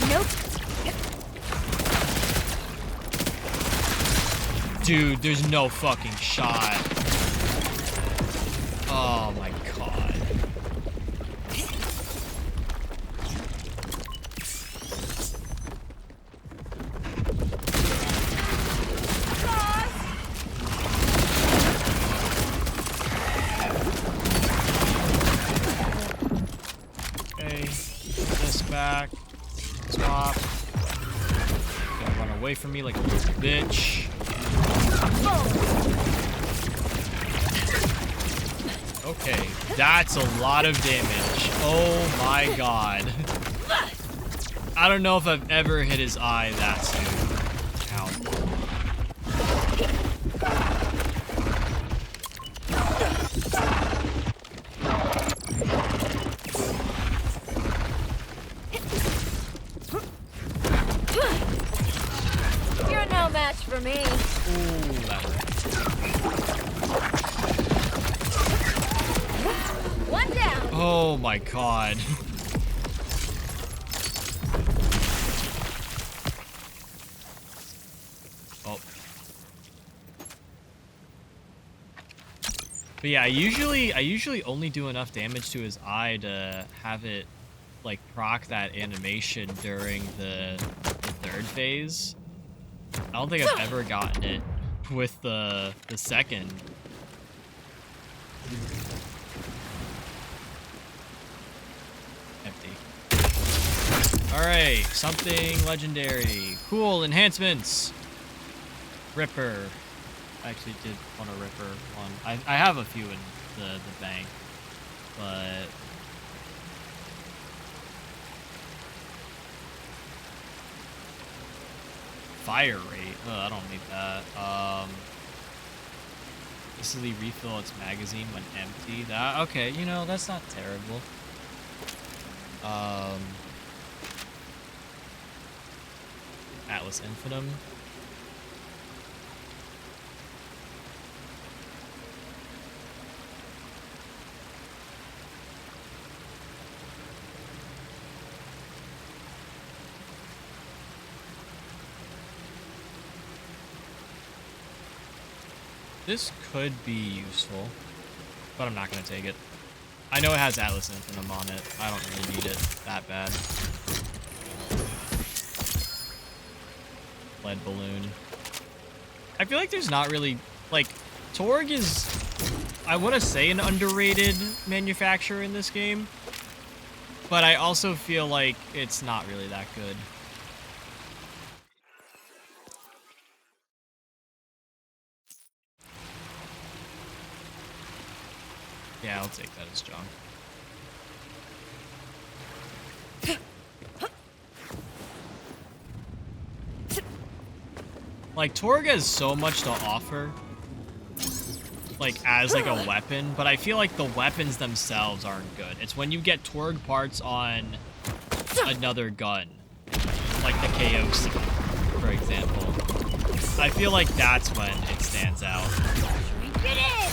Nope. Dude, there's no fucking shot. Oh my god. Okay, put this back. Swap. Gonna run away from me like a little bitch. Okay, that's a lot of damage. Oh my god. I don't know if I've ever hit his eye that soon. Ow. You're no match for me. Ooh, that hurt. One down. Oh my god. Oh. But yeah, I usually only do enough damage to his eye to have it, like, proc that animation during the third phase. I don't think I've ever gotten it with the second. Empty. Alright, something legendary. Cool, enhancements. Ripper. I actually did want a Ripper one. I have a few in the bank, but fire rate. Oh, I don't need that. Easily refill its magazine when empty. That okay, you know, that's not terrible. Atlas Infinitum. This could be useful, but I'm not gonna take it. I know it has Atlas Infinitum on it. I don't really need it that bad. Lead balloon. I feel like there's not really, like, Torg is, I want to say, an underrated manufacturer in this game, but I also feel like it's not really that good. Yeah, I'll take that as junk. Like, Torg has so much to offer, like, as, like, a weapon, but I feel like the weapons themselves aren't good. It's when you get Torg parts on another gun, like the KOC, for example. I feel like that's when it stands out. Get in!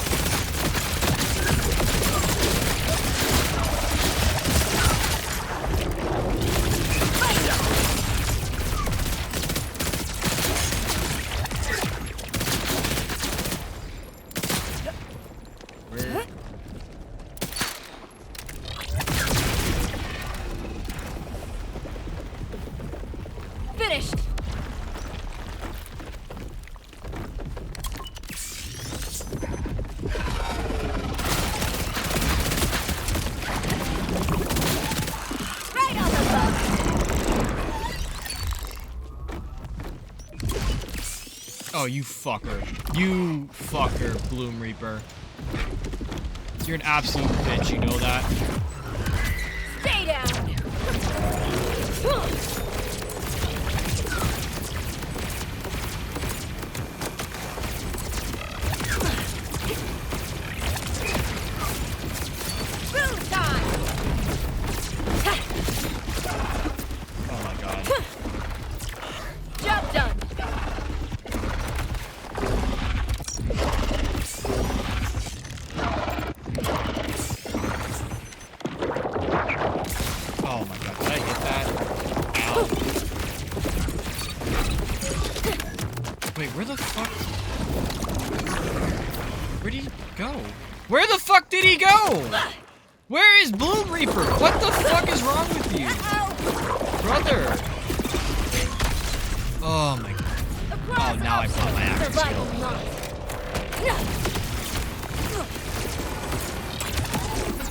Finished. Right on the button. Oh, you fucker. You fucker, Bloom Reaper. You're an absolute bitch, you know that? Stay down. Boom time. Oh my god. Job done. Oh my god, did I hit that? Ow. Wait, where the fuck? Where'd he go? Where the fuck did he go? Where is Bloom Reaper? What the fuck is wrong with you? Brother. Oh my god. Oh, now I brought my actor skill.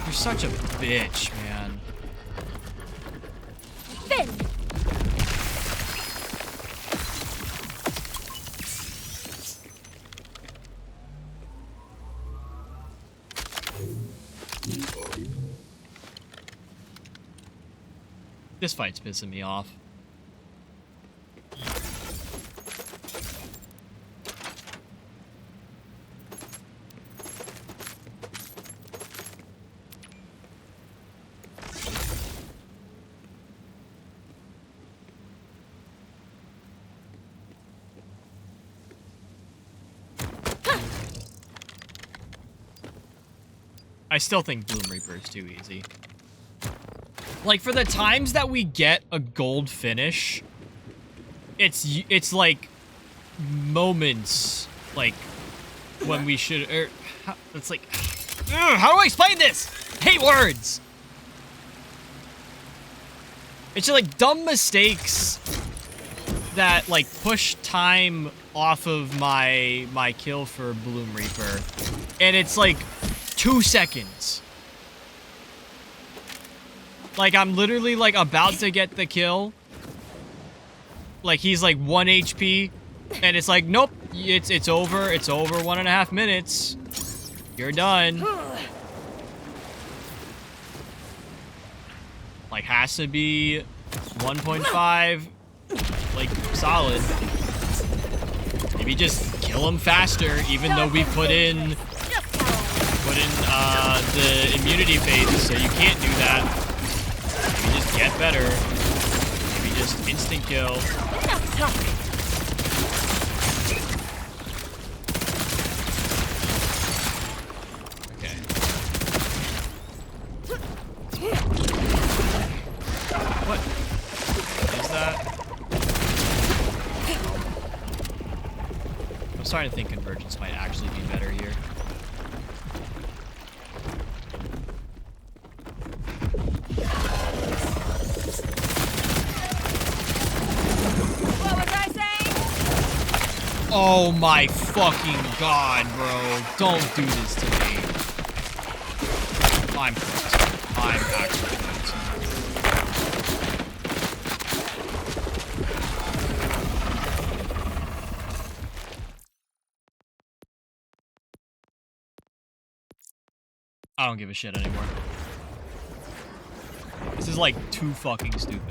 You're such a bitch, man. Fin. This fight's pissing me off. I still think Bloom Reaper is too easy. Like, for the times that we get a gold finish, it's like moments, like, when we should, it's like, how do I explain this? I hate words. It's just like dumb mistakes that, like, push time off of my kill for Bloom Reaper, and it's like 2 seconds. Like, I'm literally, like, about to get the kill. Like, he's, like, 1 HP. And it's like, nope, it's over. It's over 1.5 minutes. You're done. Like, has to be 1.5. Like, solid. Maybe just kill him faster, even though we put in the immunity phase, so you can't do that. Maybe just get better. Maybe just instant kill. Okay. What is that? starting to think convergence might actually be better here. What was I saying? Oh my fucking god, bro. Don't do this to me. I'm cooked. I'm actually cooked. I don't give a shit anymore. This is like too fucking stupid.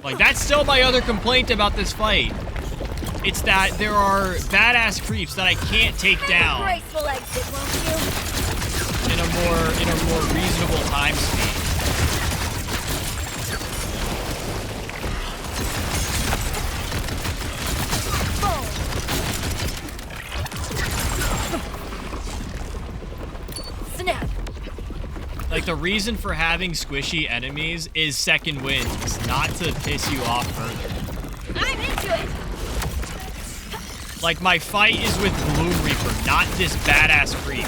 Like, that's still my other complaint about this fight. It's that there are badass creeps that I can't take down Graceful exit, won't you? in a more reasonable time speed. Snap. Like, the reason for having squishy enemies is second wins, not to piss you off further. I'm into it. Like, my fight is with Bloom Reaper, not this badass creep.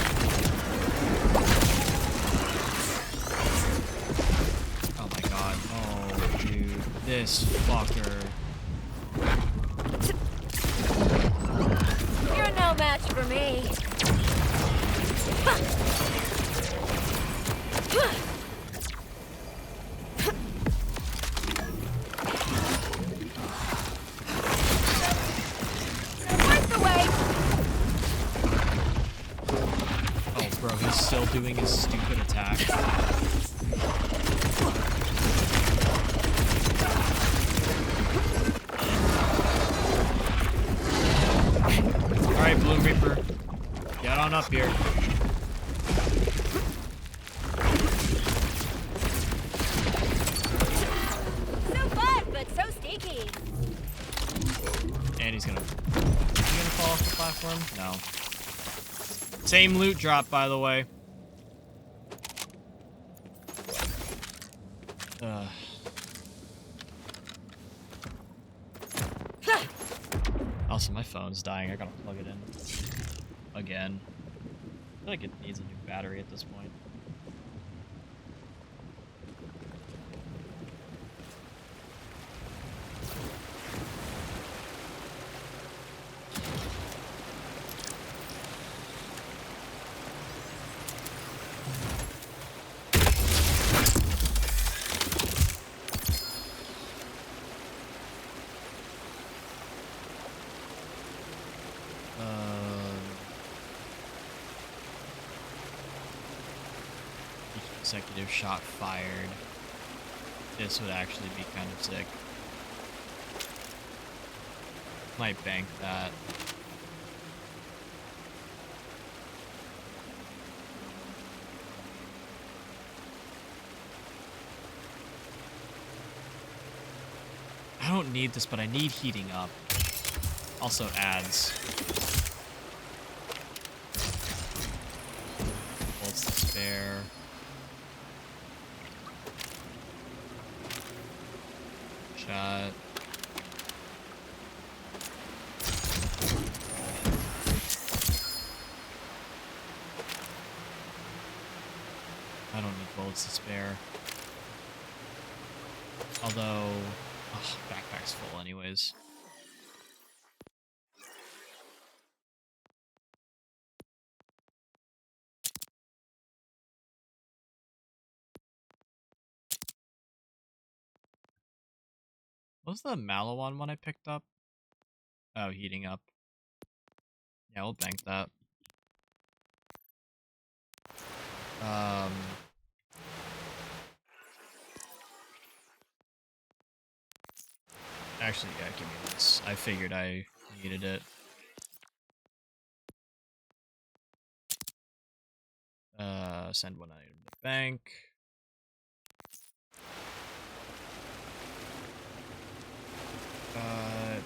Oh my god. Oh, dude. This fucker. You're no match for me. Worth the wait. Oh, bro, he's still doing his stupid attack. Alright, Bloom Reaper. Get on up here. So fun, but so sneaky. And he's gonna... Is he gonna fall off the platform? No. Same loot drop, by the way. Also, my phone's dying. I gotta plug it in. Again. I feel like it needs a new battery at this point. Each consecutive shot fired. This would actually be kind of sick. Might bank that. I don't need this, but I need heating up. Also adds. Bullets to spare. Shot. I don't need bullets to spare. Although, oh, backpack's full anyways. What was the Malawan one I picked up? Oh, heating up. Yeah, we'll bank that. Actually, yeah, give me this. I figured I needed it. Send one item to bank.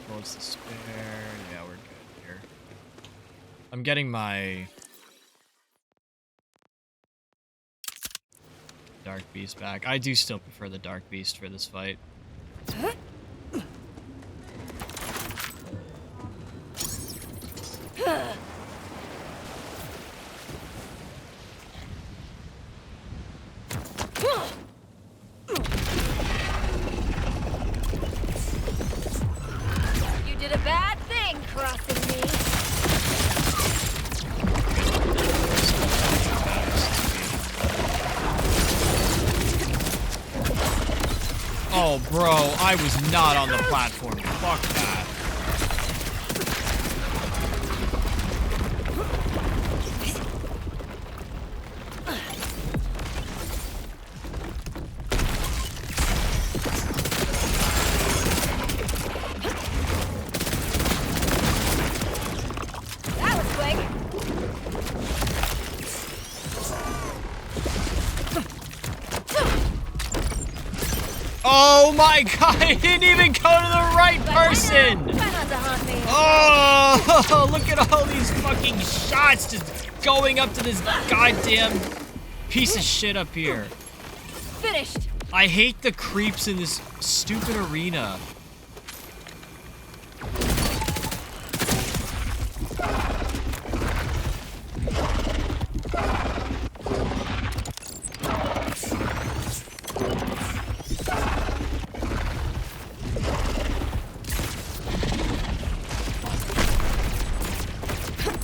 Bullets to spare. Yeah, we're good here. I'm getting my Dark Beast back. I do still prefer the Dark Beast for this fight. You did a bad thing crossing me. Oh, bro, I was not on the platform. Fuck that. That was quick. Oh my god, I didn't even go to the right person! Try not to haunt me. Oh, look at all these fucking shots just going up to this goddamn piece of shit up here. Finished. I hate the creeps in this stupid arena.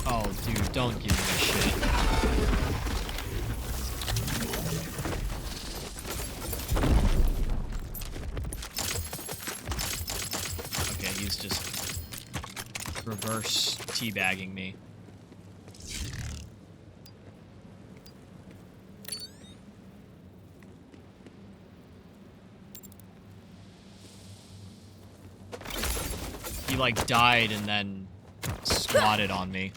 Oh, dude, don't give me shit. Okay, he's just reverse teabagging me. He like died and then squatted on me.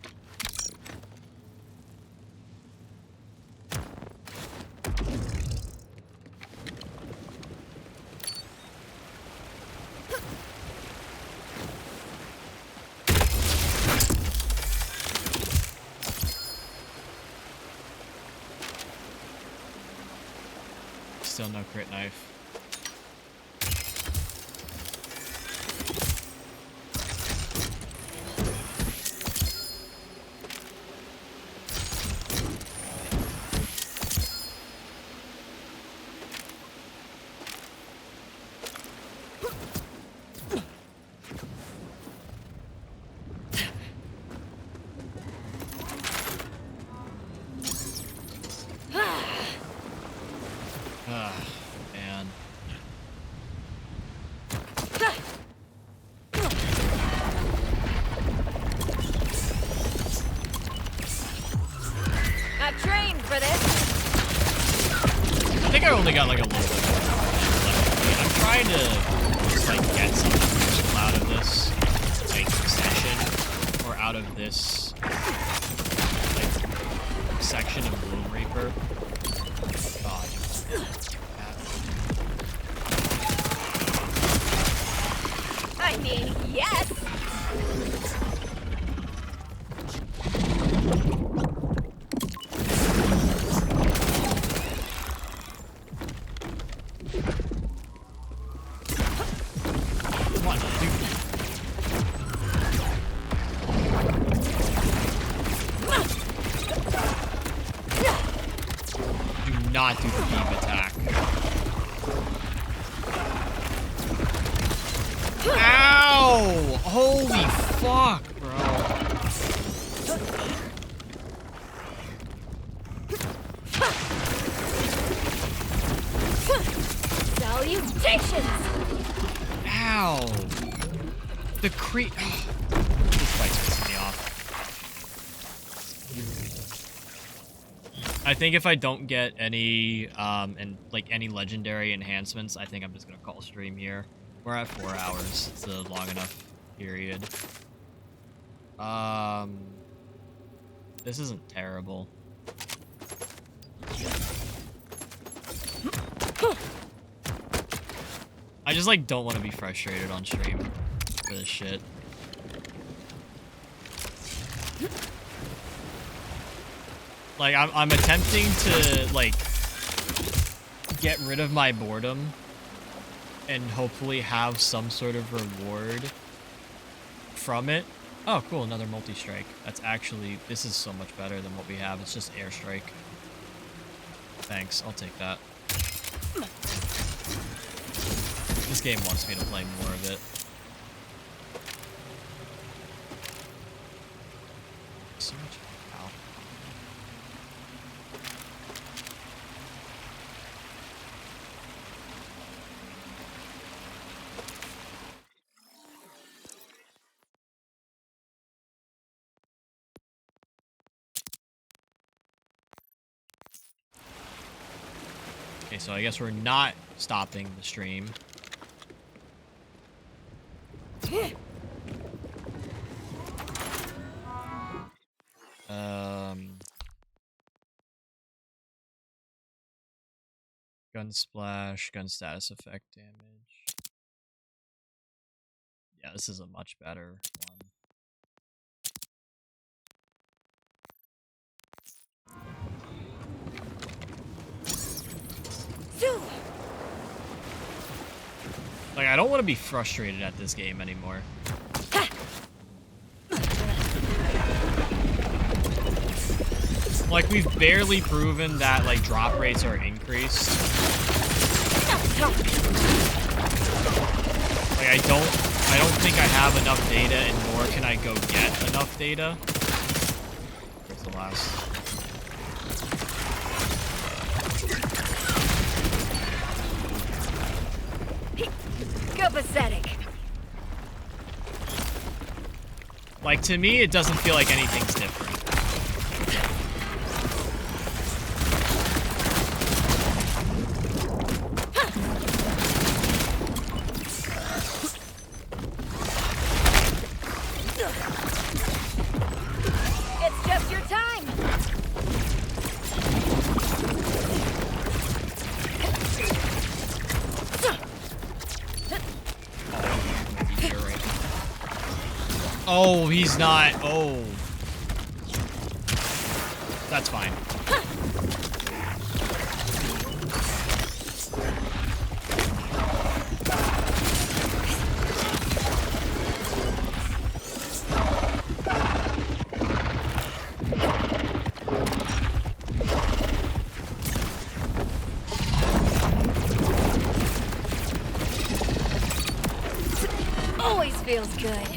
Still no crit knife. Man. I've trained for this. I think I only got like a little bit left. I'm trying to just like get something useful out of this like session or out of this like section of Bloom Reaper. God. I mean, yes. Come on, dude. Do not do the beam attack. Ow! Holy fuck, bro. Salutations. Ow! The creep. This fight's pissing me off. I think if I don't get any and like any legendary enhancements, I think I'm just gonna call stream here. We're at 4 hours. It's a long enough period. This isn't terrible. I just like don't want to be frustrated on stream for this shit. Like I'm attempting to like get rid of my boredom and hopefully have some sort of reward from it. Oh, cool, another multi-strike. That's actually, this is so much better than what we have. It's just airstrike. Thanks, I'll take that. This game wants me to play more of it. So much. Ow. Okay, so I guess we're not stopping the stream. Gun splash, gun status effect damage. Yeah, this is a much better one. Like, I don't want to be frustrated at this game anymore. Like, we've barely proven that, like, drop rates are increased. Like, I don't think I have enough data, and nor can I go get enough data. Where's the last? Go pathetic. Like, to me, it doesn't feel like anything's different. It's just your time. Oh, he's not. Oh. That's fine. Always feels good.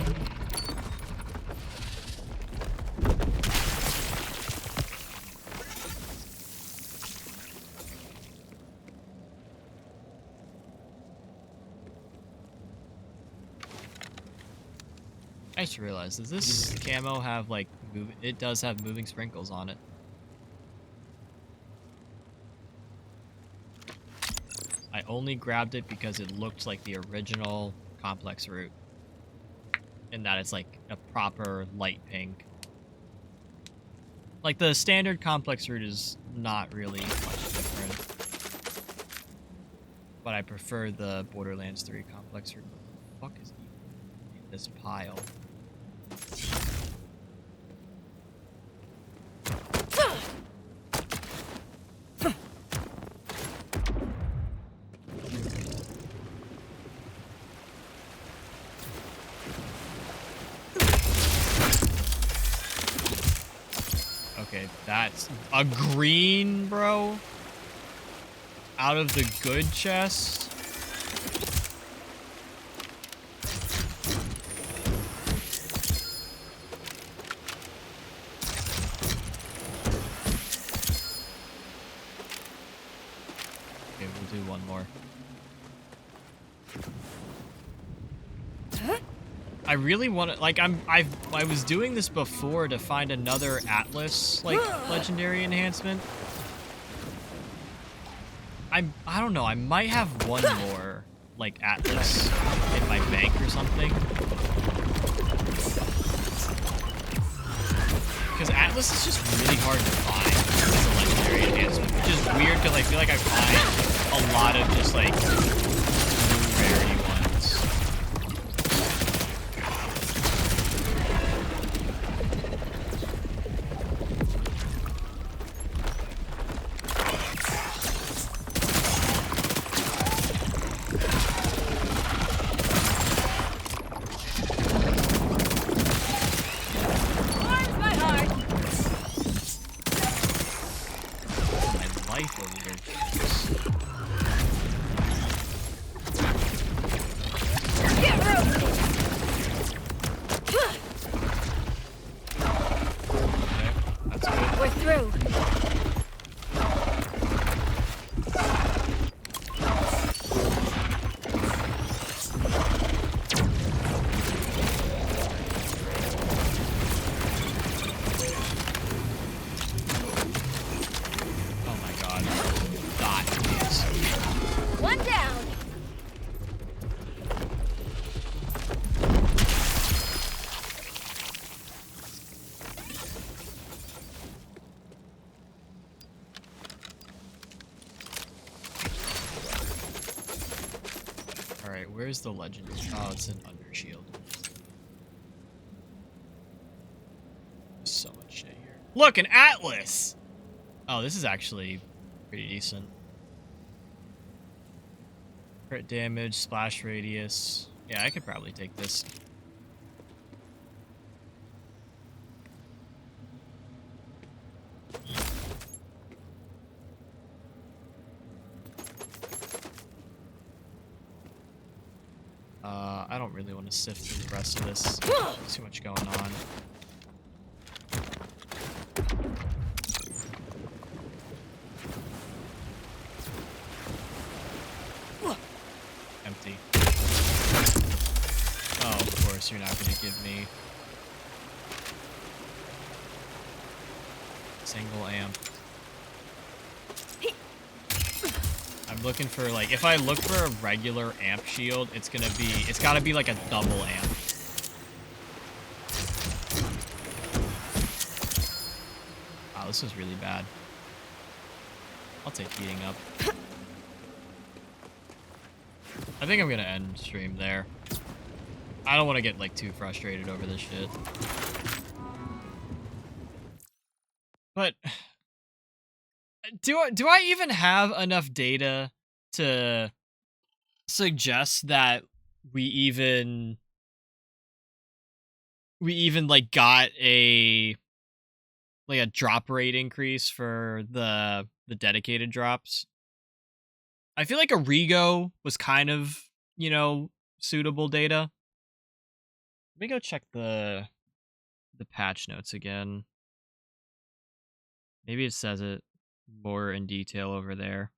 I just realized, does this camo have, like, it does have moving sprinkles on it. I only grabbed it because it looked like the original complex route. In that it's, like, a proper light pink. Like, the standard complex route is not really much different. But I prefer the Borderlands 3 complex route. What the fuck is in this pile? Okay, that's a green, bro. Out of the good chest. Okay, we'll do one more. I really want to, like, I was doing this before to find another Atlas, like, legendary enhancement. I don't know, I might have one more, like, Atlas in my bank or something. Because Atlas is just really hard to find as a legendary enhancement, which is weird because I feel like I find a lot of just, like, new rarities life over here. Jesus. Get roasted! Okay, that's good. We're through. Oh my god. Die, please. One down. Alright, where's the legend? Oh, it's an undershield. So much shit here. Look, an atlas! Oh, this is actually pretty decent. Crit damage, splash radius. Yeah, I could probably take this. I don't really want to sift through the rest of this. There's too much going on. Empty. Oh, of course, you're not going to give me single amp. I'm looking for, like, if I look for a regular amp shield, it's gotta be like a double amp. Wow, this is really bad. I'll take heating up. I think I'm gonna end stream there. I don't want to get, like, too frustrated over this shit. But do I even have enough data to suggest that we even like got a drop rate increase for the dedicated drops? I feel like a Rego was kind of, you know, suitable data. Let me go check the patch notes again. Maybe it says it more in detail over there.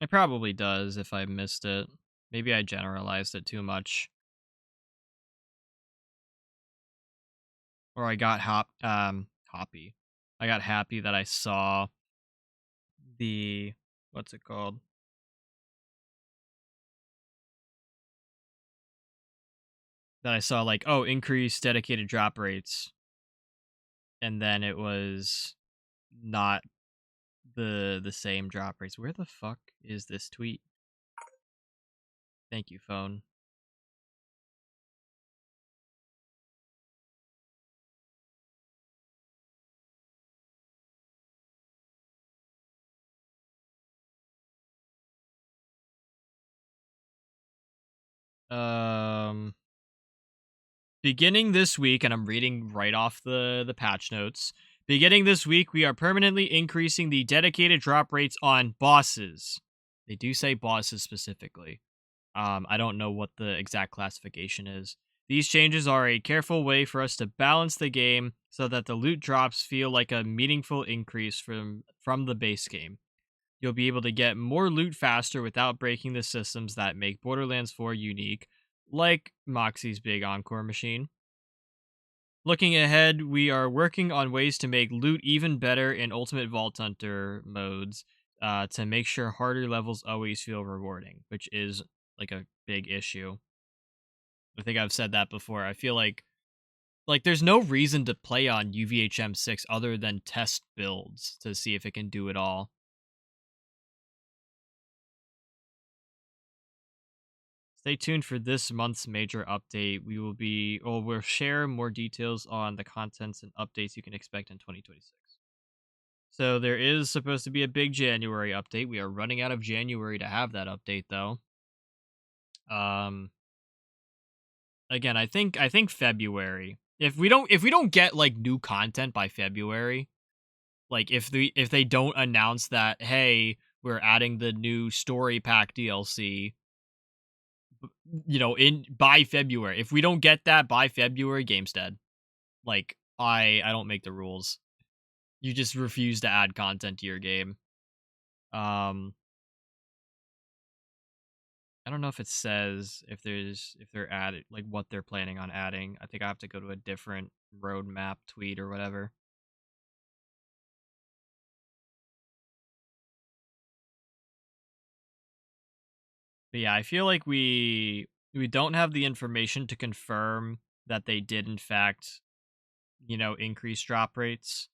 It probably does if I missed it. Maybe I generalized it too much. Or I got hoppy. I got happy that I saw the, what's it called? That I saw, like, oh, increase dedicated drop rates. And then it was not the same drop rates. Where the fuck is this tweet? Thank you, phone. Beginning this week, and I'm reading right off the patch notes. Beginning this week, we are permanently increasing the dedicated drop rates on bosses. They do say bosses specifically. I don't know what the exact classification is. These changes are a careful way for us to balance the game so that the loot drops feel like a meaningful increase from the base game. You'll be able to get more loot faster without breaking the systems that make Borderlands 4 unique, like Moxie's big Encore machine. Looking ahead, we are working on ways to make loot even better in Ultimate Vault Hunter modes to make sure harder levels always feel rewarding, which is like a big issue. I think I've said that before. I feel like there's no reason to play on UVHM 6 other than test builds to see if it can do it all. Stay tuned for this month's major update. We'll share more details on the contents and updates you can expect in 2026. So there is supposed to be a big January update. We are running out of January to have that update, though. again, I think February. If we don't get like new content by February, like if they don't announce that, hey, we're adding the new story pack DLC, in by February. If we don't get that by February, game's dead. Like I don't make the rules. You just refuse to add content to your game. I don't know if it says if they're added, like what they're planning on adding. I think I have to go to a different roadmap tweet or whatever. But yeah, I feel like we don't have the information to confirm that they did in fact, increase drop rates.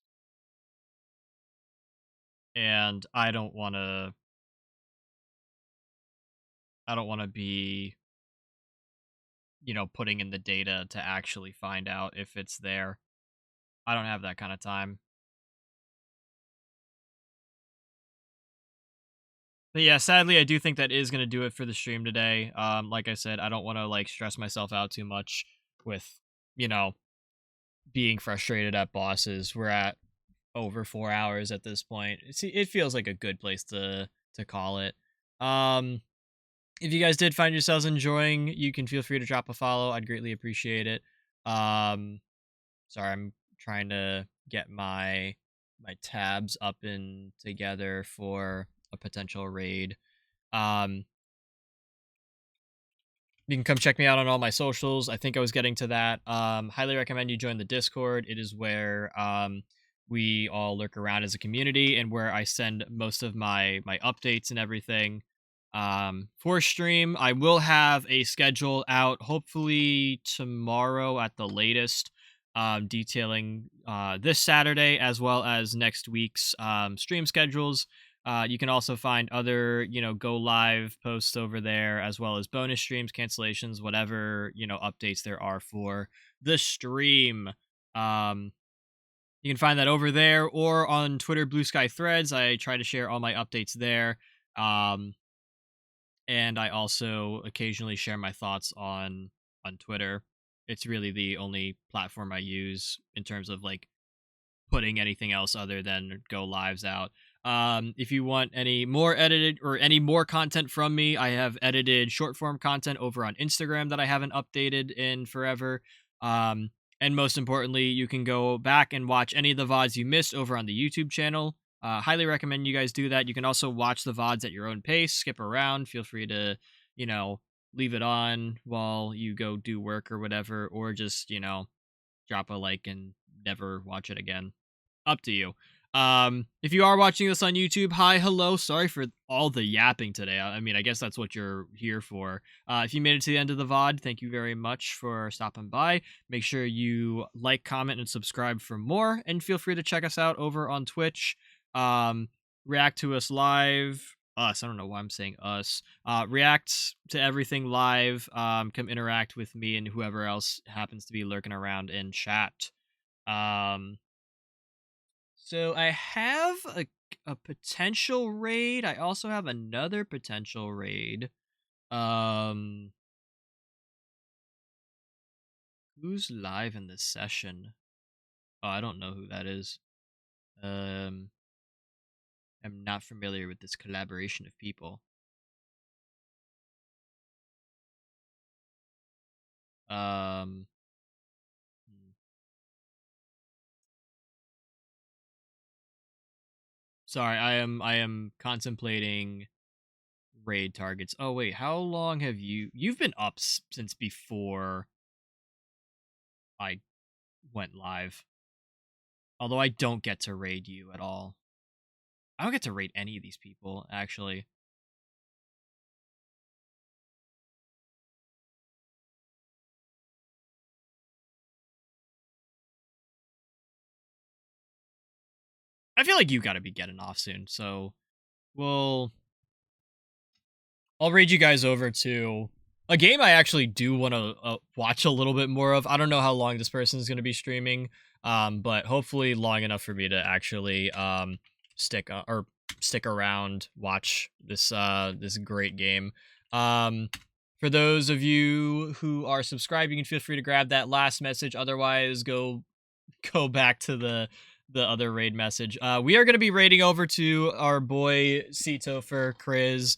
And I don't want to be, putting in the data to actually find out if it's there. I don't have that kind of time. But yeah, sadly, I do think that is going to do it for the stream today. Like I said, I don't want to like stress myself out too much with, you know, being frustrated at bosses. We're at over 4 hours at this point. It feels like a good place to call it. If you guys did find yourselves enjoying, you can feel free to drop a follow. I'd greatly appreciate it. Sorry, I'm trying to get my tabs up and together for a potential raid. You can come check me out on all my socials. I think I was getting to that. Highly recommend you join the Discord. It is where we all lurk around as a community and where I send most of my updates and everything. For stream, I will have a schedule out hopefully tomorrow at the latest, detailing this Saturday as well as next week's stream schedules. You can also find other, go live posts over there, as well as bonus streams, cancellations, whatever, updates there are for the stream. You can find that over there or on Twitter, Blue Sky Threads. I try to share all my updates there. And I also occasionally share my thoughts on Twitter. It's really the only platform I use in terms of like putting anything else other than go lives out. If you want any more edited or any more content from me, I have edited short form content over on Instagram that I haven't updated in forever. And most importantly, you can go back and watch any of the VODs you missed over on the YouTube channel. Highly recommend you guys do that. You can also watch the VODs at your own pace, skip around. Feel free to, leave it on while you go do work or whatever, or just, drop a like and never watch it again. Up to you. If you are watching this on YouTube, hi, hello. Sorry for all the yapping today. I mean, I guess that's what you're here for. If you made it to the end of the VOD, thank you very much for stopping by. Make sure you like, comment, and subscribe for more. And feel free to check us out over on Twitch. React to us live. Us. I don't know why I'm saying us. React to everything live. Come interact with me and whoever else happens to be lurking around in chat. So I have a potential raid. I also have another potential raid. Who's live in this session? Oh, I don't know who that is. I'm not familiar with this collaboration of people. Hmm. Sorry, I am contemplating raid targets. Oh wait, how long have you've been up since before I went live? Although I don't get to raid you at all. I don't get to raid any of these people, actually. I feel like you gotta be getting off soon, so I'll raid you guys over to a game I actually do want to watch a little bit more of. I don't know how long this person is going to be streaming, but hopefully long enough for me to actually stick around, watch this this great game. For those of you who are subscribed, you can feel free to grab that last message. Otherwise, go back to the other raid message. We are going to be raiding over to our boy Cito for Kriz.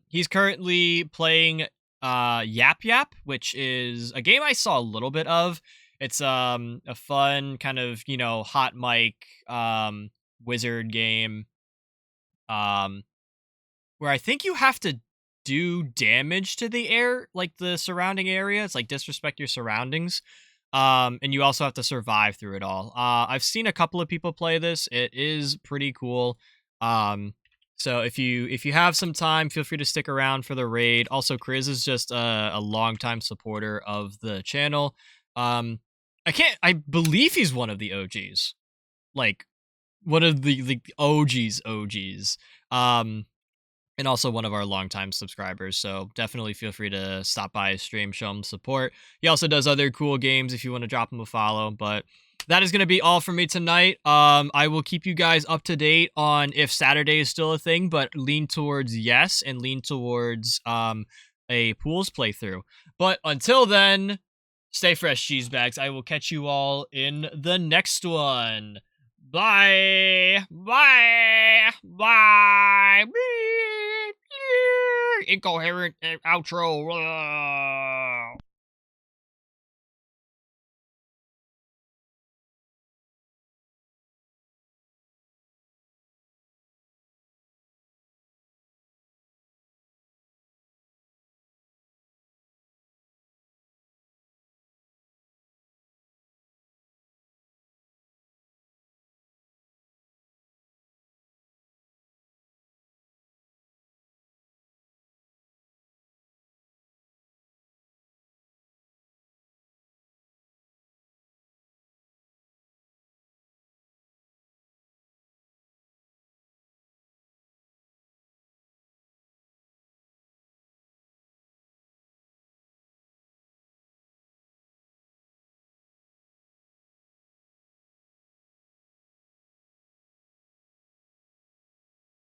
He's currently playing Yap Yap, which is a game I saw a little bit of. It's a fun kind of, you know, hot mic wizard game where I think you have to do damage to the air, like the surrounding area. It's like disrespect your surroundings. And you also have to survive through it all. I've seen a couple of people play this. It is pretty cool. So if you have some time, feel free to stick around for the raid. Also, Kriz is just a longtime supporter of the channel. I believe he's one of the OGs, like one of the OGs. And also one of our longtime subscribers. So definitely feel free to stop by his stream, show him support. He also does other cool games if you want to drop him a follow. But that is going to be all for me tonight. I will keep you guys up to date on if Saturday is still a thing, but lean towards yes and lean towards a pools playthrough. But until then, stay fresh, cheese bags. I will catch you all in the next one. Bye. Bye. Bye. Incoherent outro.